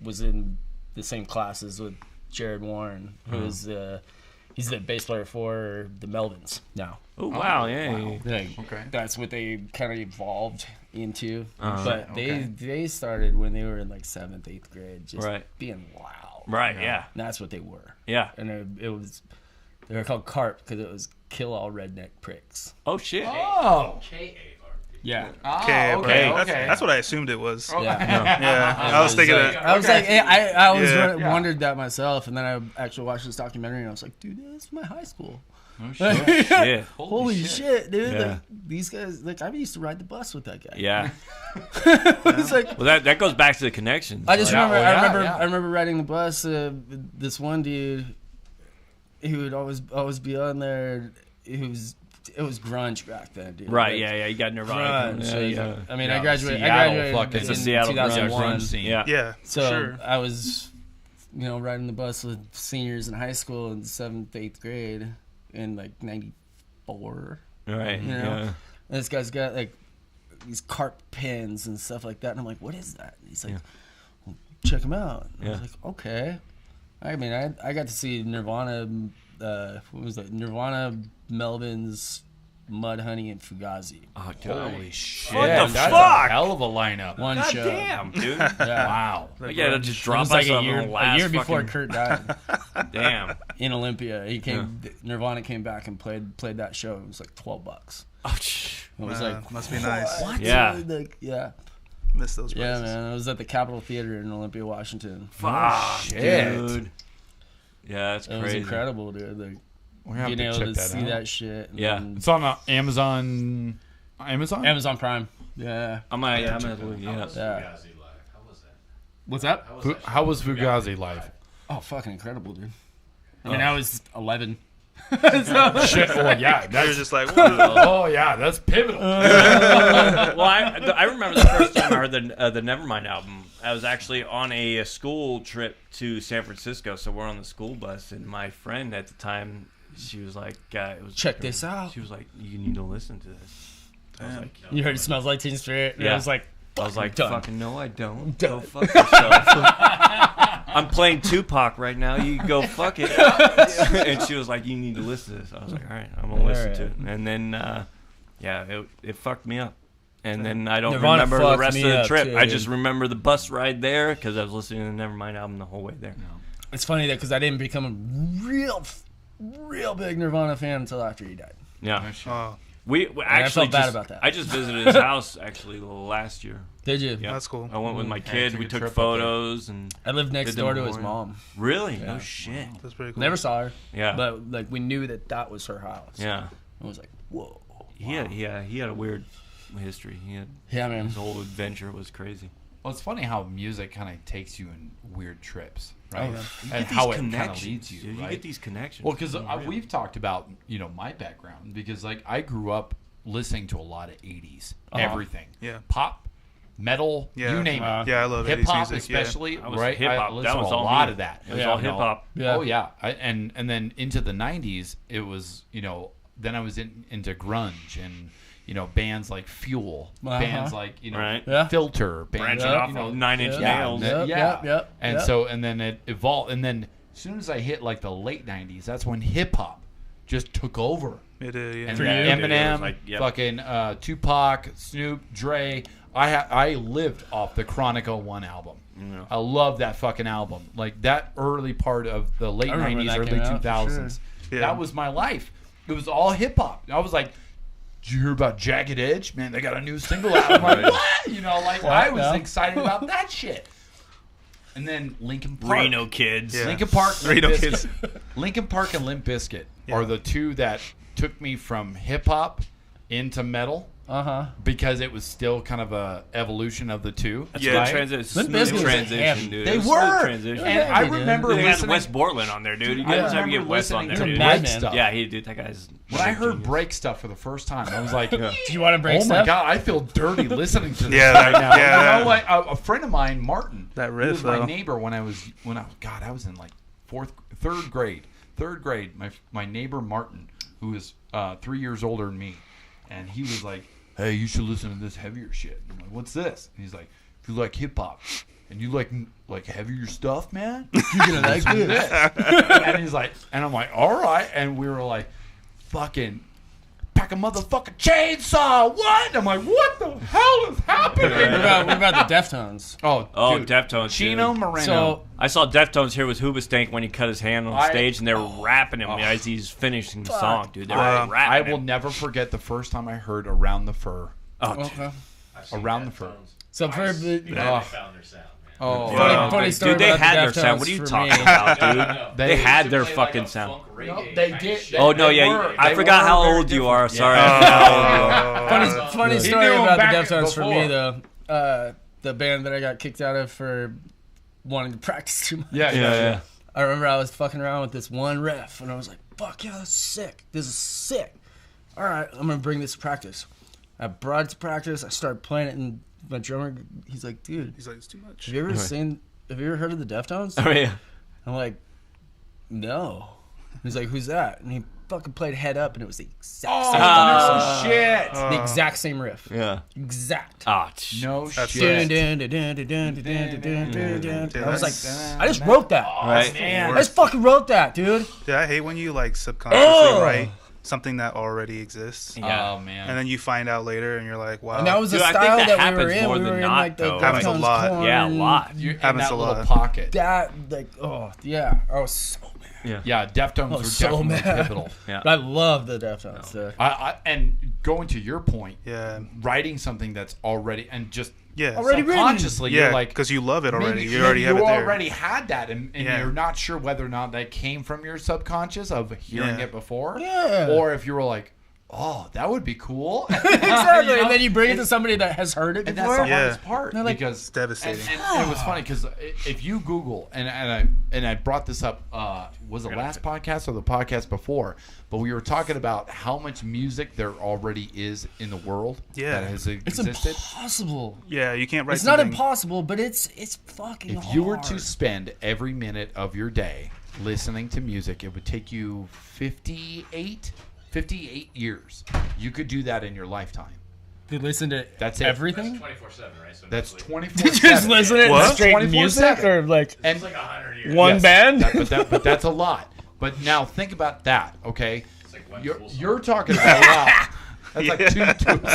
was in the same classes with Jared Warren, who's he's the bass player for the Melvins now. Oh wow. Yeah. wow. Like, Okay. that's what they kind of evolved into. Uh-huh. But they started when they were in like 7th, 8th grade, just Right. being loud. Right. Yeah. And that's what they were. Yeah. And they were called Carp because it was kill all redneck pricks. Oh shit. Oh. K-A-R-P. Yeah. Okay, okay. That's what I assumed it was. Yeah. Yeah, I was thinking like, that. I was like, I always Yeah. wondered that myself, and then I actually watched this documentary, and I was like, dude, that's my high school. Oh, shit. Yeah. Holy shit, dude! Yeah. Like, these guys, like I used to ride the bus with that guy. Yeah. It's like Well, that goes back to the connections. I just Yeah, remember, well, I remember, yeah. I remember riding the bus. This one dude, he would always be on there. It was grunge back then, dude. Right. Like, Yeah. Yeah. You got Nirvana. Grunge. Yeah. like, Yeah. I mean, Yeah, I graduated. Seattle fucking- It's a in Seattle grunge 2001. scene. Yeah. Yeah, So sure. I was, riding the bus with seniors in high school in 7th, 8th grade in like '94. Right. You know? Yeah. And this guy's got like these Carp pins and stuff like that, and I'm like, "What is that?" And he's like, Yeah. well, "Check them out." And I was Yeah. like, "Okay." I mean, I got to see Nirvana. What was that? Nirvana, Melvins, Mudhoney, and Fugazi. Oh, dude. Holy shit. What the That's fuck? a hell of a lineup. One God show. damn, dude. Yeah. Wow. Yeah, to just It drop was like us a on year, the last before fucking- Kurt died Damn. in Olympia. He came. Nirvana came back and played that show. It was like $12. Oh, shh. It was like Must be nice. what? Yeah. Like, yeah. Miss those Yeah, prices. man. I was at the Capitol Theater in Olympia, Washington. Fuck, shit. dude. Yeah, that's It was crazy. incredible, dude. Like, We have being to able check to that see out. that shit. And Yeah. then It's on Amazon. Amazon Prime. Yeah. I'm gonna look, How yeah. was Yeah. Fugazi live? How was that? What's that? How was Fugazi live? Oh, fucking incredible, dude. I mean, I was 11. Shit. Oh, yeah. They're just like, Oh, yeah. That's pivotal. Well, I remember the first time I heard the Nevermind album. I was actually on a school trip to San Francisco, so we're on the school bus, and my friend at the time, she was like, Check this out. She was like, you need to listen to this. I was like, You heard it smells like Teen Spirit. And Yeah. I was like, I was like, done. fucking no, I don't. Go fuck yourself. I'm playing Tupac right now. You go fuck it. And she was like, you need to listen to this. I was like, all right, I'm going to listen to it. And then, it fucked me up. And then I don't Nirvana remember the fucked rest of me the up, trip. too, I dude. just remember the bus ride there because I was listening to the Nevermind album the whole way there. It's funny that because I didn't become a real big Nirvana fan until after he died. Yeah. Oh, We I actually felt bad just, about that. I just visited his house actually last year. Did you? Yeah. that's cool. I went with my kid. took We a took trip up photos and I lived next Did the door to his memorial. mom. really Yeah. no shit. That's pretty cool. Never saw her. Yeah. But like we knew that was her house. Yeah. I was like, whoa. He had a weird history. Yeah, man. His whole adventure was crazy. Well, it's funny how music kind of takes you in weird trips, right? yeah. And how it kind of leads you, dude. right? You get these connections. Well, because we've talked about my background because like I grew up listening to a lot of '80s, everything, Yeah. pop, metal, Yeah. you name it. Yeah, I love Hip 80s hop, music, yeah. especially, That was right? hip-hop. I listened That was to a all lot me. of that. It was Yeah. all hip hop. Yeah. Oh yeah, and then into the '90s, it was then I was into grunge and bands like Fuel, bands like Right. Yeah. Filter, bands Branching like, off of Nine Inch Yeah. Nails. Yep. And and then it evolved, and then as soon as I hit like the late '90s, that's when hip hop just took over. It is, yeah. And For you? Eminem, It was like, yep. fucking Tupac, Snoop, Dre. I lived off the Chronicle 1 album. Yeah. I love that fucking album. Like that early part of the late I remember 90s, that early came out, for 2000s. sure. Yeah. That was my life. It was all hip hop. I was like, did you hear about Jagged Edge? Man, they got a new single out. I'm like, what? I was Yeah. excited about that shit. And then Linkin Park. Reno Kids. Yeah. Linkin Park, Limp Reno Bizkit. Kids. Linkin Park and Limp Bizkit are the two that took me from hip hop into metal because it was still kind of a evolution of the two. That's Yeah. a good Right? transition. Limp Bizkit was Smooth transition, heavy. dude. They It was a smooth were. transition. And I They did. remember They had listening. Wes Borland on there, dude. You I guys ever remember get Wes on listening there, to dude? break Madman. stuff. Yeah, dude, that guy's. When I heard genius. break stuff for the first time, I was like, Do you want to break oh my stuff? god, I feel dirty listening to this Yeah, right now. yeah. You know what? A friend of mine, Martin, That who riff, was my though. neighbor when I was in like third grade. My neighbor Martin, who is 3 years older than me, and he was like, "Hey, you should listen to this heavier shit." And I'm like, "What's this?" And he's like, "If you like hip hop and you like heavier stuff, man, you're gonna like this." And he's like, and I'm like, "All right," and we were like, "Fucking." Pack a motherfucking chainsaw. What? I'm like, what the hell is happening? What about the Deftones? Oh, dude. Deftones. Chino dude. Moreno. So I saw Deftones here with Hoobastank when he cut his hand on stage, and they were rapping him as he's finishing the song, dude. They were Wow. rapping I him. will never forget the first time I heard Around the Fur. Oh, dude. okay. I've seen Around the Deftones. fur. So for They Oh. found their sound, man. Oh, Wow. funny story Dude, they about the had their sound. Deftones What are you for talking me. about, dude? No. They had used to their play fucking like a sound. funk reggae No, kind they of did. shit. Oh, no, They yeah. were. I They forgot were how very old you are. different. Sorry. Yeah. I forgot how old you are. Funny He story knew him about the back Deftones for me before. though. The band that I got kicked out of for wanting to practice too much. Yeah. I remember I was fucking around with this one riff, and I was like, "Fuck yeah, that's sick. This is sick. All right, I'm gonna bring this to practice." I brought it to practice. I started playing it, and my drummer, he's like, "Dude, He's like, it's too much. have you ever heard of the Deftones?" Oh, yeah. I'm like, "No." He's like, "Who's that?" And he fucking played Head Up, and it was the exact same Oh, riff. shit. The exact same riff. Yeah. Exact. Ah, No That's shit. I was like, I just wrote that. right. Man. I just fucking wrote that, dude. Yeah, I hate when you like subconsciously Oh. write something that already exists, Yeah. Oh, man. and then you find out later, and you're like, wow. And that was the Dude, I think style that that we happens were in. more We than were in not, like the though. Happens a Deftones lot. corn, Yeah, a lot. You're in Happens that a little lot. pocket. That like, oh yeah, I was so mad. Yeah, Deftones I were was so definitely mad. pivotal. Yeah. But I love the Deftones. So. And going to your point, yeah, writing something that's already and just yeah, Already written. subconsciously, yeah, you're like, because you love it already. maybe You already have it there. already had that, and Yeah. you're not sure whether or not that came from your subconscious of hearing Yeah. it before, Yeah. or if you were like, oh, that would be cool. Exactly, You know? and then you bring it to somebody that has heard it And that's before. the Yeah. hardest part They're like, because It's devastating. And it was funny because if you Google and I brought this up, was the last podcast or the podcast before? But we were talking about how much music there already is in the world Yeah. that has It's existed. impossible. Yeah, you can't write It's not something. impossible, but it's fucking If hard. you were to spend every minute of your day listening to music, it would take you 58 years. You could do that in your lifetime. They listen to That's it. everything. That's 24/7, right? So That's mostly- 24. Just listen to What? straight 24/7. music or like And It's like 100 years. one yes, band. but that's a lot. But now think about that, okay? It's like one You're, school song. you're talking about wow. That's like two.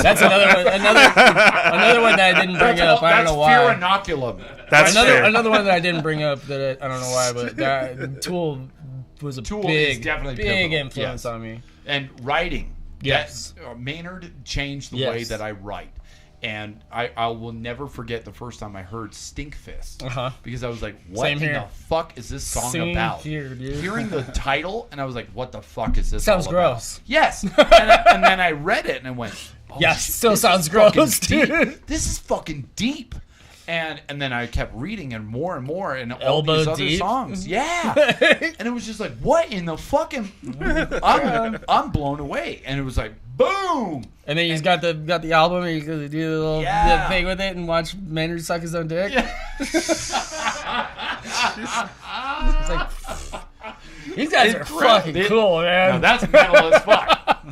That's another one. Another one that I didn't bring up. I don't know Fear why. inoculum. That's fair. Another one that I didn't bring up that I don't know why, but that Tool was a Tool is big definitely big pivotal, influence yes. on me. And writing. Yes. Maynard changed the Yes. way that I write. And I will never forget the first time I heard Stinkfist. Uh-huh. Because I was like, what Same in here. the fuck is this song Same about? here, dude. Hearing the title, and I was like, what the fuck is this Sounds all about? gross. Yes. And then I read it, and I went, oh, Yes, shit, still this sounds is fucking gross, deep. dude. This is fucking deep. And then I kept reading and more and all Elbow these other deep? songs. Yeah. And it was just like, what in the fucking I'm blown away. And it was like, boom. And then he's got the album, and you can do the little Yeah. thing with it and watch Maynard suck his own dick. It's like, these guys are Incredible. fucking cool, man. Now that's metal as fuck.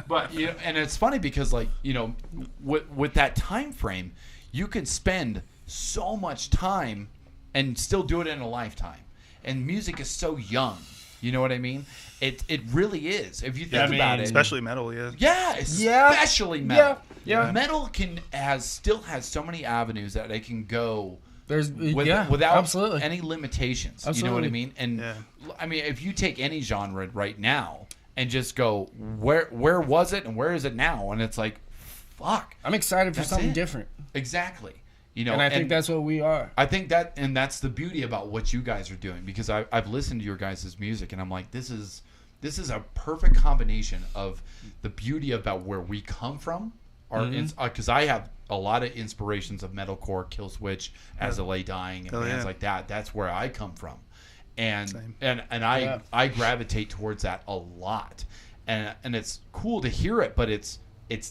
But you know, and it's funny because like, you know, with that time frame, you can spend so much time and still do it in a lifetime. And music is so young. You know what I mean? It really is. If you think about it. Especially metal, yeah. Yeah, Yeah. especially metal. Yeah. Metal still has so many avenues that it can go without absolutely. any limitations. You know Absolutely. what I mean? And Yeah. I mean, if you take any genre right now and just go, where was it and where is it now? And it's like, fuck. I'm excited for That's something it. different. Exactly. You know, And I think that's what we are. I think that's the beauty about what you guys are doing, because I've listened to your guys' music and I'm like, this is a perfect combination of the beauty about where we come from, because I have a lot of inspirations of metalcore, Killswitch, As I Lay Dying, and bands like that. That's where I come from, and Same. and I gravitate towards that a lot, and it's cool to hear it, but it's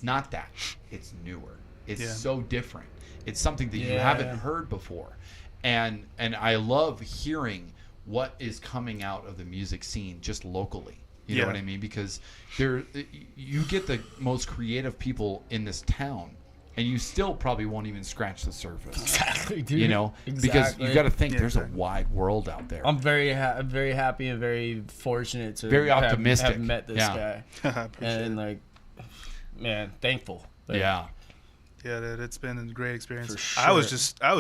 not that. It's newer. It's so different. It's something that you haven't heard before, and I love hearing what is coming out of the music scene just locally. You know what I mean? Because you get the most creative people in this town, and you still probably won't even scratch the surface. Exactly, dude. You know, because you got to think there's a wide world out there. I'm very happy and very fortunate to Very optimistic. have met this guy. I appreciate And it. like, man, thankful. Like, Yeah. Yeah, dude, it's been a great experience. For sure. I was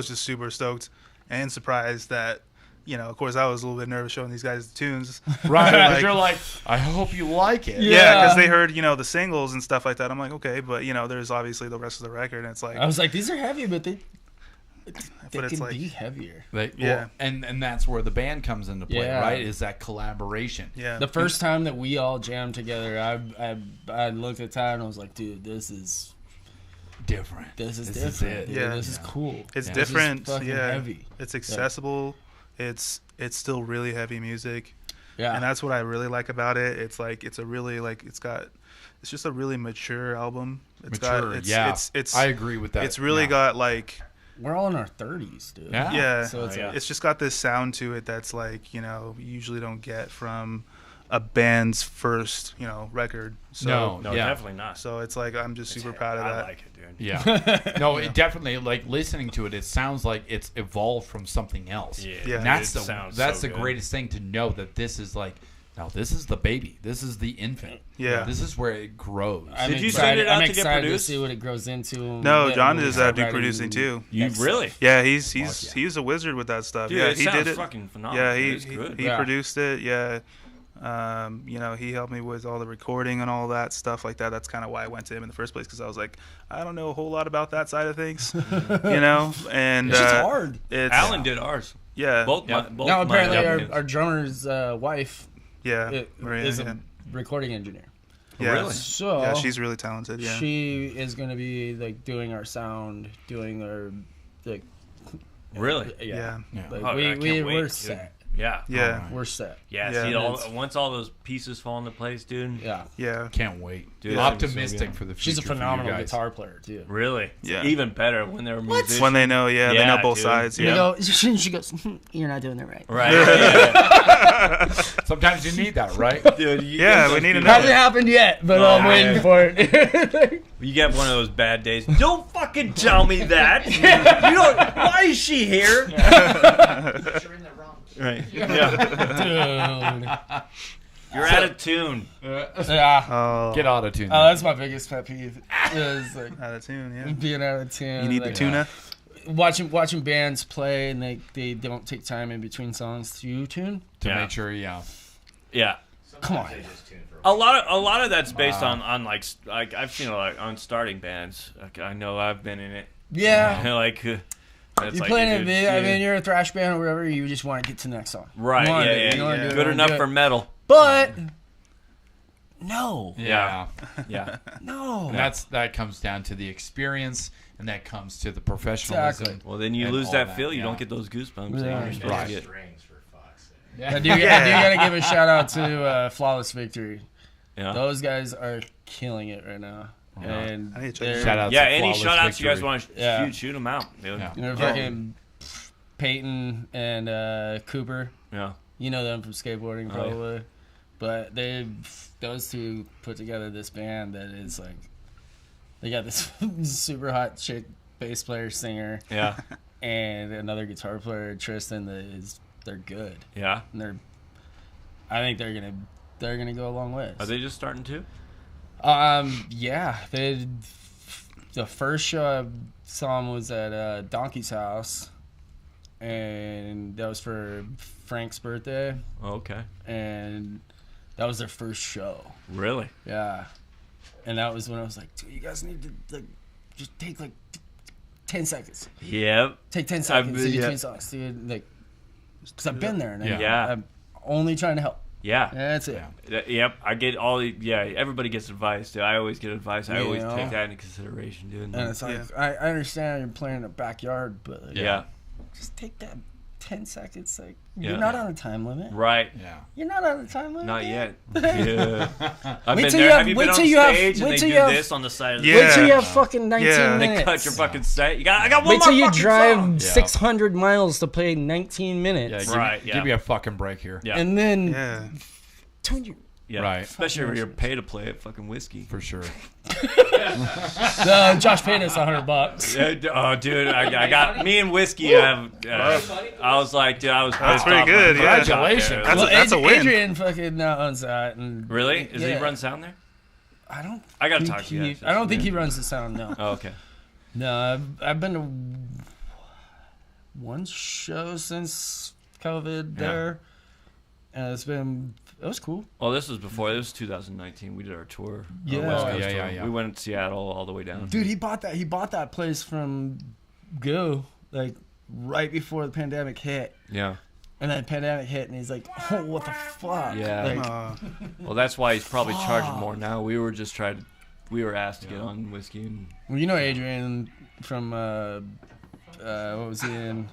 just super stoked and surprised that, you know, of course I was a little bit nervous showing these guys the tunes. Right. Like- You're like, I hope you like it. Yeah, because they heard, you know, the singles and stuff like that. I'm like, okay, but you know, there's obviously the rest of the record, and it's like, I was like, these are heavy, but they but it's can like, be heavier. And that's where the band comes into play, Yeah. right? Is that collaboration. yeah, The first time that we all jammed together, I looked at Ty and I was like, dude, this is Different. different. it. Dude. Yeah. This is cool. it's Yeah. This is different. fucking Yeah, heavy. it's accessible. It's still really heavy music. Yeah. And that's what I really like about it. It's like it's just a really mature album. It's I agree with that. It's really Yeah. got like We're all in our 30s, dude. Yeah. yeah, So it's like, it's just got this sound to it that's like, you know, you usually don't get from a band's first, you know, record. So No, Yeah. definitely not. so it's like I'm just super proud of I that. like it, dude. Yeah. No, it definitely, like, listening to it, it sounds like it's evolved from something else. Yeah, Yeah. And that's it sounds that's so the good. greatest thing to know, that this is like, now this is the baby. This is the infant. Yeah. This is where it grows. I'm Did you excited, send it out I'm to get excited to produced? see what it grows into. No, when John we does start that do writing producing too. You next really? stuff. Yeah, he's a wizard with that stuff. Dude, yeah, it he sounds did it. fucking phenomenal. Yeah, It's good. he Yeah. produced it. Yeah. You know, he helped me with all the recording and all that stuff like that. That's kind of why I went to him in the first place, because I was like, I don't know a whole lot about that side of things, you know. And It's just hard. It's, Alan did ours. Yeah, Both Yeah. my, both Now my apparently opinions. our drummer's wife yeah, Maria, is yeah. a recording engineer. Yeah. Really? So Yeah, she's really talented. Yeah, she is going to be like doing our sound, doing our like Really? yeah. Yeah. Like, Oh, I can't wait, we're dude. set. Yeah. Yeah. we're set. Yeah. Yeah. See, once all those pieces fall into place, dude. Yeah. Yeah. Can't wait. Dude, Optimistic for the future. She's a for you phenomenal guys. guitar player too. Really? Yeah. Even better when they're musicians. When they know, they Yeah, know both dude. sides. You Yeah. go, she goes, you're not doing it right. Right. Yeah. Sometimes you need that, right? Dude, Yeah, we need to know. Hasn't happened yet, but I'm waiting for it. You get one of those bad days. Don't fucking tell me that. You don't. Why is she here? You're in the wrong. Right. Yeah. Dude. You're out of tune. Yeah. Oh, Get auto-tuned. That's my biggest pet peeve. Is like out of tune. Yeah. being out of tune. You need the like, tuna. Watching bands play and they don't take time in between songs to tune. to Yeah. make sure, yeah. Yeah. Come on. They just tune for A lot of that's based on like I've seen on starting bands. Like, I know I've been in it. Yeah. Like You're like, playing a dude, bit. yeah. I mean, you're a thrash band or whatever. You just want to get to the next song. Right. You wanna do it, Yeah. you wanna Yeah. do it, Good you enough wanna do for it. metal. But no, Yeah. Yeah. no. And that comes down to the experience, and that comes to the professionalism. Exactly. Well, then you And lose all that that, feel. You yeah. don't get those goosebumps. Yeah. that you're supposed Right. to get. strings for fuck's sake. Yeah. I do gotta give a shout out to Flawless Victory. Yeah. Those guys are killing it right now. And I need to check they're, this Shout out Yeah. to Any Flawless shout outs you guys Victory. want to Yeah. shoot them out, dude. Yeah. they're fucking Peyton and Cooper. Yeah. You know them from skateboarding Oh, yeah. probably. But those two put together this band that is like, they got this super hot chick bass player, singer, Yeah. and another guitar player, Tristan. They're good, Yeah. and I think they're gonna go a long way. Are they just starting to? Yeah, the first show I saw them was at Donkey's house, and that was for Frank's birthday, Oh, okay. and that was their first show. Really? Yeah, and that was when I was like, dude, you guys need to like just take like 10 seconds. Yep. Take 10 seconds in yeah. between songs, dude. Like, because I've been there, and Yeah. I'm only trying to help. Yeah. That's it. Yep. I get all the everybody gets advice, dude. I always get advice. I You always know? take that into consideration, dude. And it's like, I understand you're playing in a backyard, but like, Yeah. just take that 10 seconds. Like, Yeah. you're not on a time limit. Right. Yeah. You're not on a time limit. Not man. yet. Yeah. I've Wait been till there. you have- Have you wait been till on you have- stage and wait they till do you have- this on the side of the Yeah. Wait till you have fucking 19 Yeah. They minutes. cut your fucking set. I got one Wait till more you fucking drive song. Yeah. 600 miles to play 19 minutes. Yeah, Right, give me a fucking break here. Yeah. And then Yeah. tune your Yeah. Right. Especially if you're paid to play at fucking whiskey. For sure. Josh paid us $100. Oh, dude, I got me and whiskey. I was like, dude, I was. That's pissed pretty off good, when I yeah. got there. Congratulations. That's a win. Adrian fucking now owns that. And Really? Does he Yeah. run sound there? I don't. I gotta think talk to you. he- after I don't this, think he man. runs the sound. No. Oh, okay. No, I've been to one show since COVID there, and it was cool. Well, this was before. This was 2019. We did our tour. Yeah. our West Oh, Coast yeah, tour. yeah, yeah. We went to Seattle all the way down. Dude, he bought that place from Go like right before the pandemic hit, Yeah. and then the pandemic hit, and he's like, "Oh, what the fuck?" Yeah. Like, Well, that's why he's probably charging more now. We were just we were asked to get on whiskey. And, well, you know Adrian from what was he in?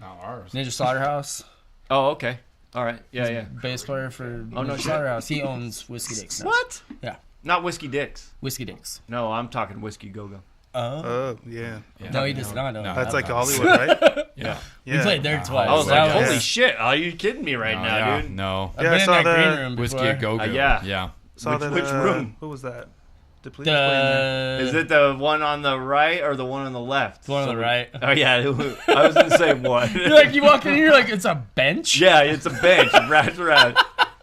Not ours. Ninja Slaughterhouse. oh, okay. All right. Yeah, yeah. Bass player for Oh, no Ninja shit. Slaughterhouse. He owns Whiskey Dicks now. What? Yeah, Not Whiskey Dicks. Whiskey Dicks. No, I'm talking Whiskey Go Go. Oh. Oh, yeah. No, he does not. No, That's like Hollywood, right? Yeah. We Yeah. played there twice. I was That like, was- holy shit! Are you kidding me right now, yeah, dude? No. I've Yeah, been I in saw that green the room Whiskey before. a go go. yeah. Yeah. Saw that, Which room? Who was that? Depleted playing there. Is it the one on the right or the one on the left? The one on the right. Oh yeah, I was gonna say one. You're like, you walk in here, like it's a bench. Yeah, it's a bench. It wraps around.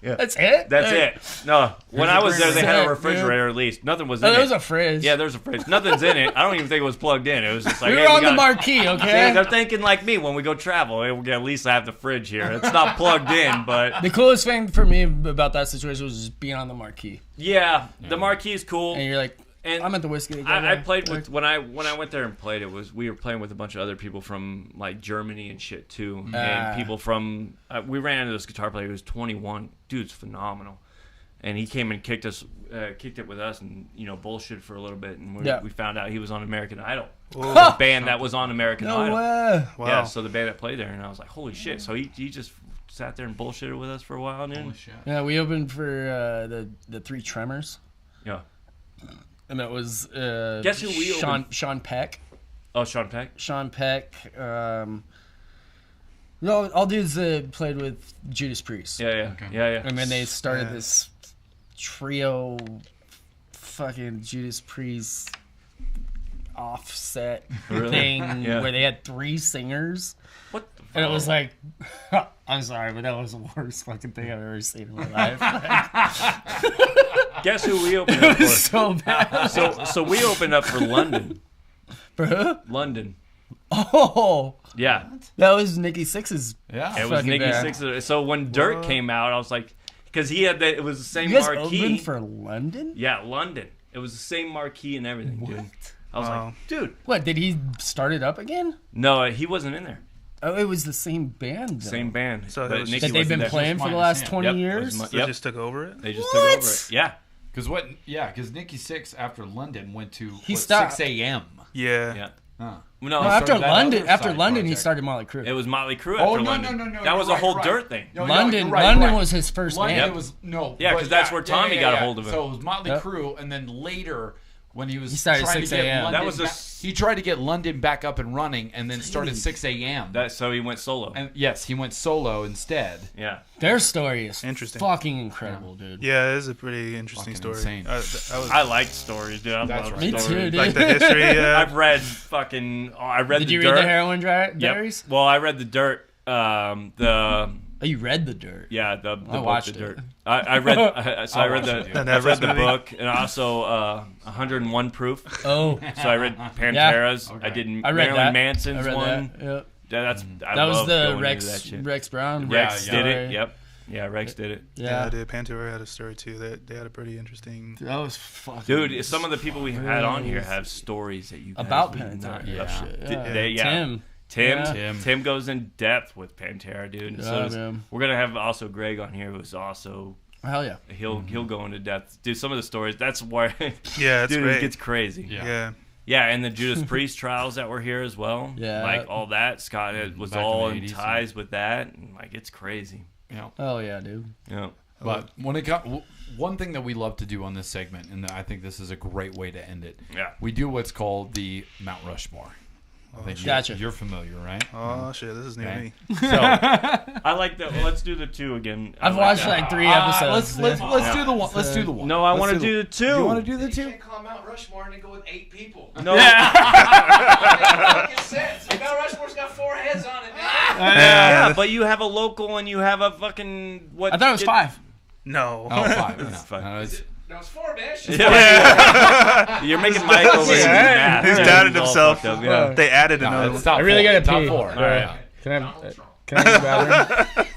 That's it. That's Like, it. No, when I was there, they had Sick, a refrigerator at least. Nothing was in Oh, there was it. a fridge. Yeah, there's a fridge. Nothing's in it. I don't even think it was plugged in. It was just like, we hey, were on the got- marquee. See, Okay. they're thinking like me when we go travel. Hey, we're gonna at least have the fridge here. It's not plugged in, but The coolest thing for me about that situation was just being on the marquee, yeah, the marquee is cool. and you're like, And I'm at the Whiskey. I played with when I went there and played. We were playing with a bunch of other people from like Germany and shit too, and people from. We ran into this guitar player who was 21. Dude's phenomenal, and he came and kicked it with us, and bullshit for a little bit, and we found out he was on American Idol, the band that was on American No Idol. way. Wow. Yeah, so the band that played there, and I was like, holy shit! So he just sat there and bullshitted with us for a while, dude. Holy shit. Yeah, we opened for the Three Tremors, Yeah. and that was Guess who we opened? Sean Peck. Oh, Sean Peck. Sean Peck. No, all dudes that played with Judas Priest. Yeah, yeah, Okay. yeah. And then they started Yeah. this trio, fucking Judas Priest offset Really? thing Yeah. where they had 3 singers. What? The And it fuck? was like, I'm sorry, but that was the worst fucking thing I've ever seen in my life. Guess who we opened up It was for? so bad. So we opened up for London. For who? London. Oh, Yeah. that was Nikki Sixx's. Yeah. It was Fucking Nicky bad. Six. So when Dirt came out, I was like, because he had that. It was the same You guys marquee. opened for London? Yeah, London. It was the same marquee and everything, dude. I was Wow. like, dude. What, did he start it up again? No, he wasn't in there. Oh, it was the same band, though. Same band. So but it was Nicky just- That they've wasn't been there. playing for the minus last him. 20 Yep, it years? was So Yep. just took over it. They just What? took over it. Yeah. Because because Nikki Sixx after London went to He stopped. 6 a.m. Yeah. Yeah. Huh. No, No, after started that London, other after side London, he project. started Motley Crue. it was Motley Crue Oh, after no, London. no, no, no. That was you're a whole right, Dirt thing. No, London, you're right, London you're right. was his first London band. was no. Yeah, but 'cause that's where Tommy got a hold of him. So it was Motley Yep. Crue, and then later when he was He started trying 6 to get a.m. London That was a back- s- he tried to get London back up and running, and then started 6 a.m. So he went solo. And yes, he went solo instead. Yeah. Their story is Interesting. fucking incredible, dude. Yeah, it is a pretty interesting Fucking story. insane. I was I like stories, dude. I That's love right. Me stories. too, dude. like the history. I've read fucking. Oh, I read Did the you Dirt. read the Heroin Yep. Diaries? Well, I read the Dirt. The Oh, you read The Dirt. yeah, the book, watched the it. Dirt. I read. I read the. watched it, dude. I read the Movie? book and also 101 Proof. Oh, So I read Pantera's. Okay. I did I read Marilyn that. Manson's I read one. that. Yep. Yeah, that's. I That was love the going into that Rex shit. Rex Brown. Rex Yeah, did story. it. Yep. Yeah, Rex did it. Yeah, Yeah. dude. Pantera had a story too. They had a pretty interesting. That was fucking. Dude, some of the people we had on here have stories that you guys About would Pantera. not- Yeah. Shit, yeah. Tim, Yeah. Tim goes in depth with Pantera, dude. And so Yeah, does- man. we're gonna have also Greg on here, who's also Hell yeah. he'll go into depth. Dude, some of the stories. That's where Yeah, it's dude, great. it gets crazy. Yeah. Yeah. Yeah, and the Judas Priest trials that were here as well. Yeah. like all that. Scott was Back in all the in 80s, ties with that. And, like it's crazy. You know. Hell yeah, dude. Yeah. But when it comes, one thing that we love to do on this segment, and I think this is a great way to end it. Yeah. We do what's called the Mount Rushmore. I think Gotcha. You're familiar, right? Oh shit, this is new to Okay. me. So I like that. Well, let's do the 2 again. I I've watched that. like 3 episodes. let's do the one. Let's do the one. No, I Let's want to the- do the 2. You want to do the You 2? can't call Mount Rushmore and then go with 8 people. No. Fucking sense. Mount Rushmore's got 4 heads on it, man. Yeah, but you have a local and you have a fucking what? I thought it was 5. No. Oh, 5. No, It's fine. no, it's- No, it's 4, man. You're making Mike over here. Yeah. He's doubted himself. Yeah. They added no, another. it's top I really four. gotta Top pee. 4. All right. Can I use the bathroom?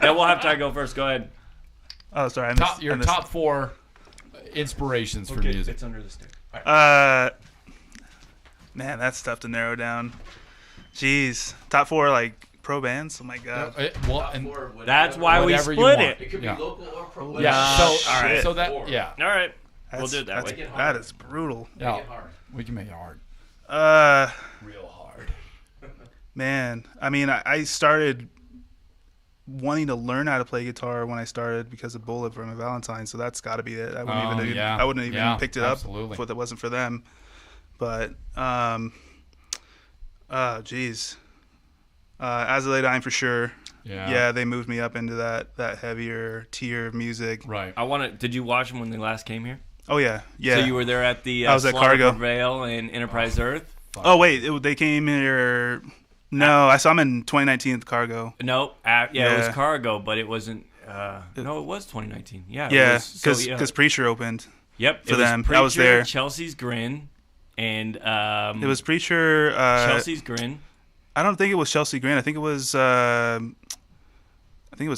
Yeah, we'll have Ty go first. Go ahead. Oh, sorry. I missed, Your I missed. top 4 inspirations for music. It's under the stick. Man, that's tough to narrow down. Jeez, top 4 like pro bands. Oh my god. Well, and That's why we Whatever you split want. it. It could Yeah. be local or pro. yeah. So all right. So that Four. yeah. All right. We'll That's- do it that that's- way. That is brutal. Yeah. Make it hard. We can make it hard. Real hard. Man, I mean, I started wanting to learn how to play guitar when I started because of Bullet for my Valentine, so that's got to be it. I wouldn't even picked it absolutely. up if it wasn't for them. But geez, As I Lay Dying for sure. Yeah, they moved me up into that heavier tier of music. Right. I want to. Did you watch them when they last came here? Oh yeah. So you were there at the I was at Slaughter Cargo. Prevail and Enterprise Earth. Oh wait, they came here. No, I saw them in 2019 at the Cargo. No, it was Yeah. Cargo, but it wasn't. No, it was 2019. Yeah. it Yeah, was- so, because Preacher opened. Yep. for it was them. Preacher, I was there. Chelsea's Grin, and It was Preacher. Chelsea's Grin. I don't think it was Chelsea Green. I think it was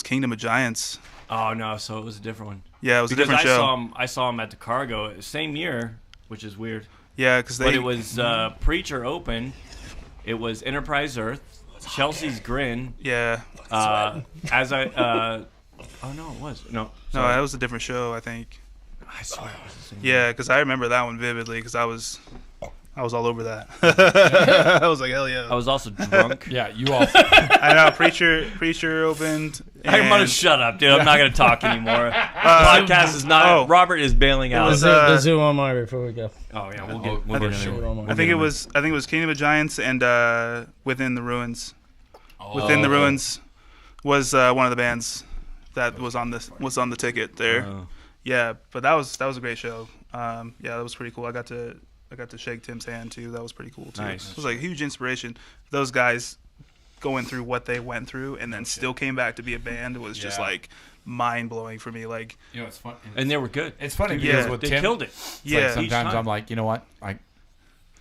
Kingdom of Giants. Oh no, so it was a different one. Yeah, it was Because a different show. I saw him at the Cargo same year, which is weird. Yeah, because But it was Preacher Open. It was Enterprise Earth, Chelsea's Grin. Yeah. As I oh no, it was no. No, Sorry. that was a different show. I think. I swear it was the same. Yeah, because I remember that one vividly because I was all over that. I was like, hell yeah. I was also drunk. Yeah, you also. I know Preacher opened. I'm gonna shut up, dude. I'm not gonna talk anymore. Podcast is not. Robert is bailing out. was, The zoo on my before we go. Oh yeah, we'll For get sure. into it. I think it was Kingdom of Giants and Within the Ruins. Within the Ruins was one of the bands that was on the ticket there. Oh. Yeah, but that was a great show. Yeah, that was pretty cool. I got to shake Tim's hand too. That was pretty cool too. Nice. It was like a huge inspiration. Those guys going through what they went through and then still came back to be a band was just like mind blowing for me. Like, You know, it's fun. And they were good. It's funny Yeah. because with They Tim, killed it. it's yeah, like Each sometimes time. I'm like, you know what? I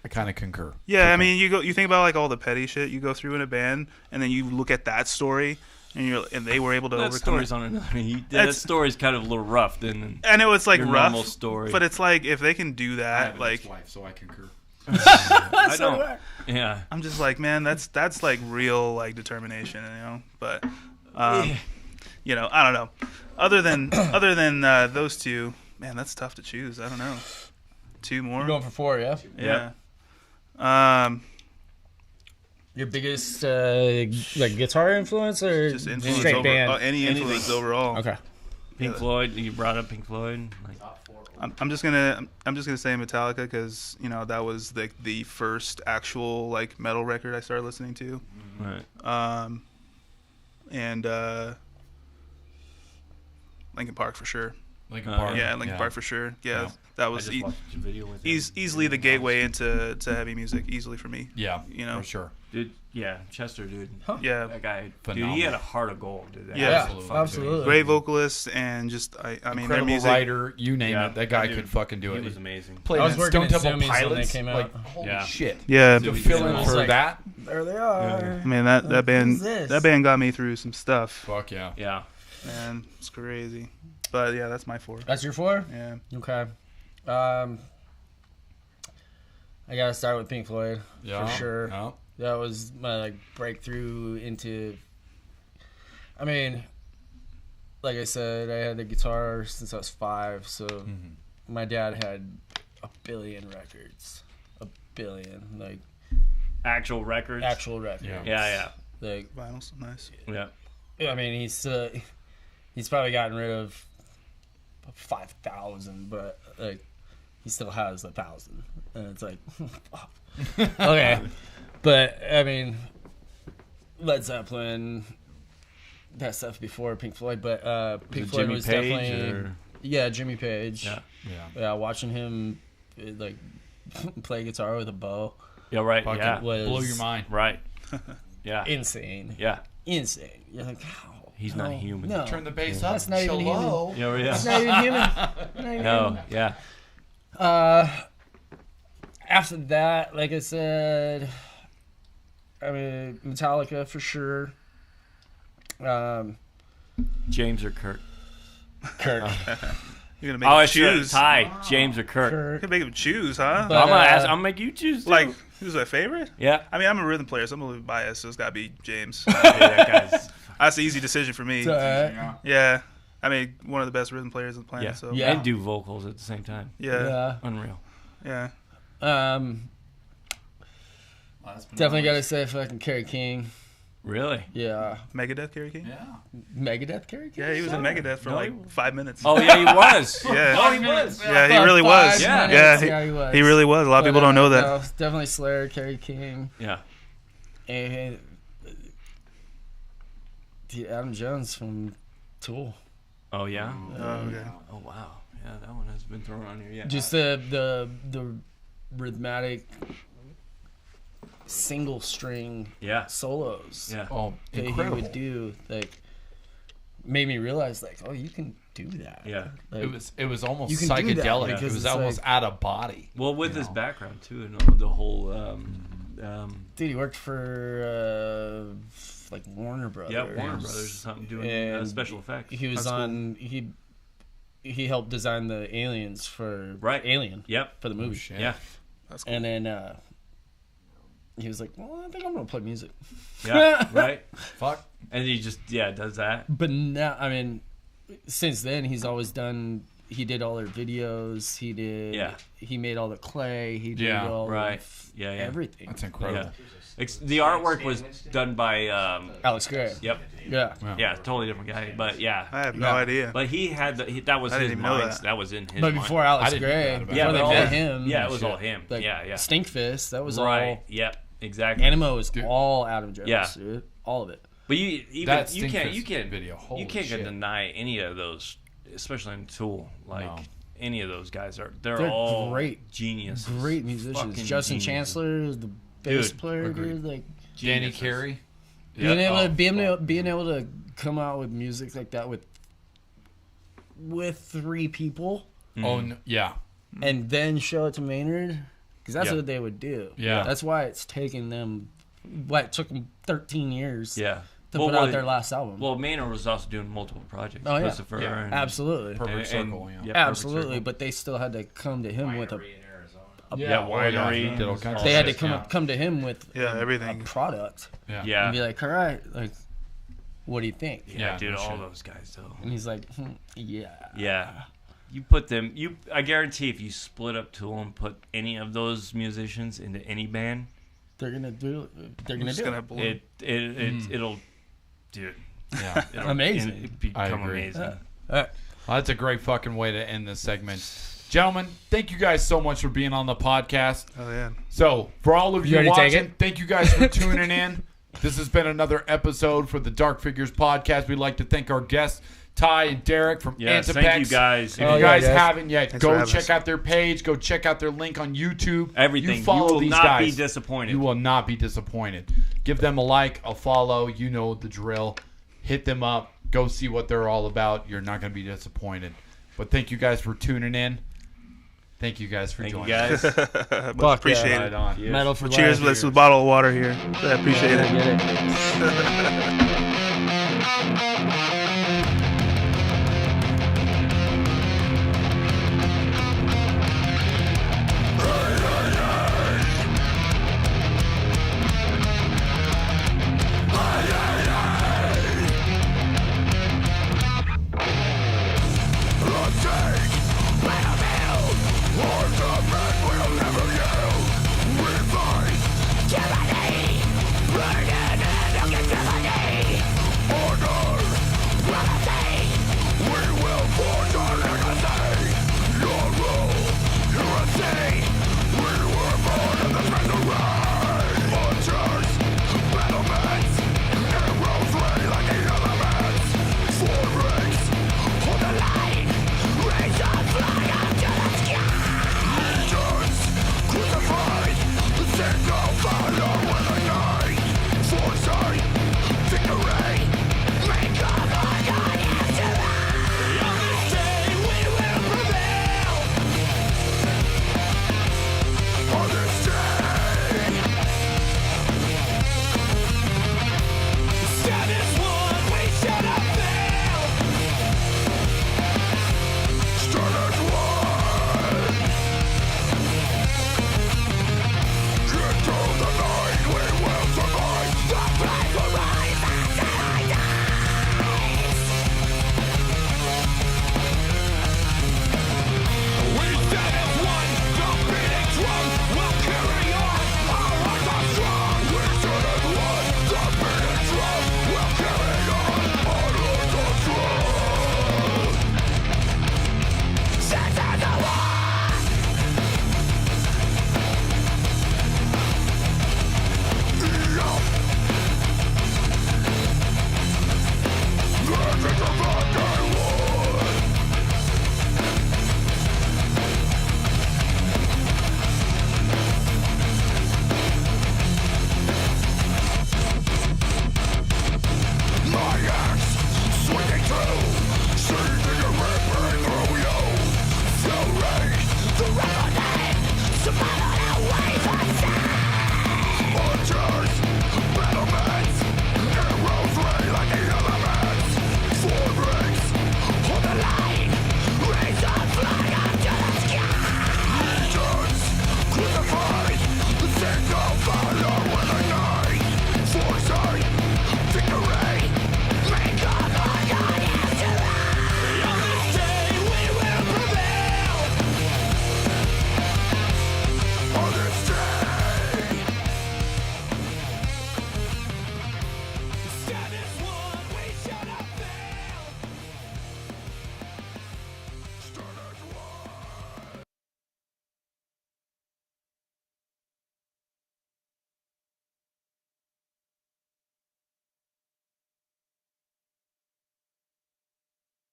kind of concur. yeah. I mean, you think about like all the petty shit you go through in a band, and then you look at that story, and they were able to That overcome story's it. on another. That That's- story's kind of a little rough. Then I know it's like your rough, normal story. but it's like if they can do I that, have an like ex-wife, so I concur. I don't. Yeah. I'm just like, man, that's like real like determination, you know. But you know, I don't know. Other than those two, man, that's tough to choose. I don't know. Two more. We're going for 4, yeah. Yeah. Your biggest like guitar influence or Just influence straight over band? any influence overall. Okay. Pink Floyd. You brought up Pink Floyd. Like, I'm just gonna say Metallica because you know that was the first actual like metal record I started listening to. right. And Linkin Park for sure. Linkin Park. Yeah, Linkin Park for sure. Yeah, that I was just watched a video with him. easily the gateway into heavy music. Easily for me. Yeah, You know. for sure. Dude, yeah, Chester, dude. Yeah, That guy, dude, Phenomenal. he had a heart of gold, dude. That Yeah, guy was absolutely. fucking Absolutely. great vocalist and just I mean their Incredible music. writer, you name Yeah, it. That guy dude, could fucking do He it. was amazing. Played I was in working Stone at Temple Zoomies when they Pilots. came out. Like, holy Yeah. shit. Yeah, To Zoomies fill came in out. for Like- that, There they are. I mean that band this? that band got me through some stuff. fuck yeah. Yeah. Man, it's crazy. But yeah, that's my 4. That's your 4? Yeah. Okay. I gotta start with Pink Floyd Yeah, for sure. yeah. That was my like breakthrough into. I mean, like I said, I had the guitar since I was 5, so my dad had a billion records, a billion like Actual records. actual records. Yeah. Yeah, Like, Vinyls, nice. yeah. I mean, he's probably gotten rid of 5,000, but like he still has 1,000, and it's like, fuck. Okay, but I mean, Led Zeppelin, that stuff before Pink Floyd, but Pink it Floyd Jimmy was Page, definitely or- yeah, Jimmy Page. Yeah. Yeah, watching him like play guitar with a bow, Yeah, right. Fucking Yeah. was blow your mind. Right. Yeah. insane, Yeah. insane. You're like, how? He's not human. No, Turn the bass That's up. not even human. Hello. Yeah, yeah. It's not even human. Not even No, human. yeah. After that, like I said, I mean Metallica for sure. James or Kurt? Kirk. You're gonna make Oh, him it's true. choose. Ty. James or Kurt? You're Kirk. gonna make him choose, huh? But- I'm gonna ask. uh, I'm gonna make you choose. Too. Like, who's my favorite? yeah. I mean, I'm a rhythm player, so I'm a little biased, so it's gotta be James. Yeah, that guy's. That's an easy decision for me. It's alright. Yeah, I mean, one of the best rhythm players on the planet. Yeah. So Yeah. And do vocals at the same time. yeah, Unreal. yeah. Definitely gotta say fucking Kerry King. Really? Yeah. Megadeth, Kerry King. Yeah. Megadeth Kerry King? Yeah, he was in Megadeth for No. like 5 minutes. Oh yeah, he was. Yeah. Oh, he was. Yeah, he About really 5 was. Yeah. minutes, Yeah, he was. He really was. A lot of people don't know that. no, definitely Slayer, Kerry King, Yeah. and Adam Jones from Tool. Oh yeah. Oh, okay. Oh wow. Yeah, that one has been thrown on here. Yeah. Just the rhythmic single string Yeah. solos Yeah. Oh, that he incredible. would do, like, made me realize, like, oh, you can do that. Yeah. Like, It was almost You can do that psychedelic. It because was it's almost like- out of body. Well, with You his know. background too, and the whole. dude, he worked for like Warner Brothers. Yeah, Warner Brothers or something doing And special effects. He was That's cool. on. He helped design the aliens for Right. Alien Yep. for the movie. shit. Yeah. That's cool. And then he was like, "Well, I think I'm gonna play music." Yeah. Right. Fuck. And he just does that. But now, I mean, since then he's always done. he did all their videos. He did. Yeah. He made all the clay. He did Yeah, all right. of Yeah, yeah. everything. That's incredible. The artwork was done by. Alex Gray. Yep. Yeah. Yeah, totally different guy, but yeah. I have no idea. But he had that was I his didn't even know mind. that. That was in his. But mind. before Alex I didn't know Gray, that about before him. they Yeah, met all- him, Yeah, it was all him. like Yeah. Stinkfist, that was Right. all. Yep. Exactly. Animo was all Adam Jones, Yeah. dude. All of it. But you That can't Stinkfist video, holy you can't shit. deny any of those, especially in Tool. Like No. any of those guys They're all great. geniuses, Great musicians. Fucking Justin geniuses. Chancellor is the bass Dude, player, agreed. dude. Like Danny Geniuses. Carey. being able Oh, to being able to come out with music like that with 3 people Oh, no, yeah. and then show it to Maynard, because that's Yeah. what they would do. Yeah. That's why it's taken them. What it took them 13 years. Yeah. To put out their last album. Well, Maynard was also doing multiple projects. Oh, yeah. Christopher Yeah. and- Absolutely. Perfect and- Circle, yeah. Perfect Absolutely, Circle. but they still had to come to him with a. Winery in Arizona. Yeah, winery. He did all kinds of They had to shit, come to him with Yeah, a everything. product Yeah. Yeah. and be like, all right, like, what do you think? Yeah, dude, no all shit. those guys though. And he's like, yeah. Yeah. You put them. I guarantee if you split up Tool and put any of those musicians into any band, They're gonna do. They're I'm gonna just do gonna it. blow. it'll, dude. Yeah. It'll Amazing. Become I agree. amazing. All right. Well, that's a great fucking way to end this segment. Gentlemen, thank you guys so much for being on the podcast. Oh yeah. So, for all of you ready to take watching, it? thank you guys for tuning in. This has been another episode for the Dark Figures podcast. We'd like to thank our guests, Ty and Derek from Yes, ANTAPEX. thank you guys. If Oh, you yeah, guys guys. haven't yet, Thanks for go having check us. out their page. Go check out their link on YouTube. Everything. You follow You will these not guys. be disappointed. You will not be disappointed. Give them a like, a follow. You know the drill. Hit them up. Go see what they're all about. You're not going to be disappointed. But thank you guys for tuning in. Thank you guys for Thank you joining us. guys. Much appreciated. Right on. Metal for Cheers life. with a bottle of water here. I appreciate it. Get it.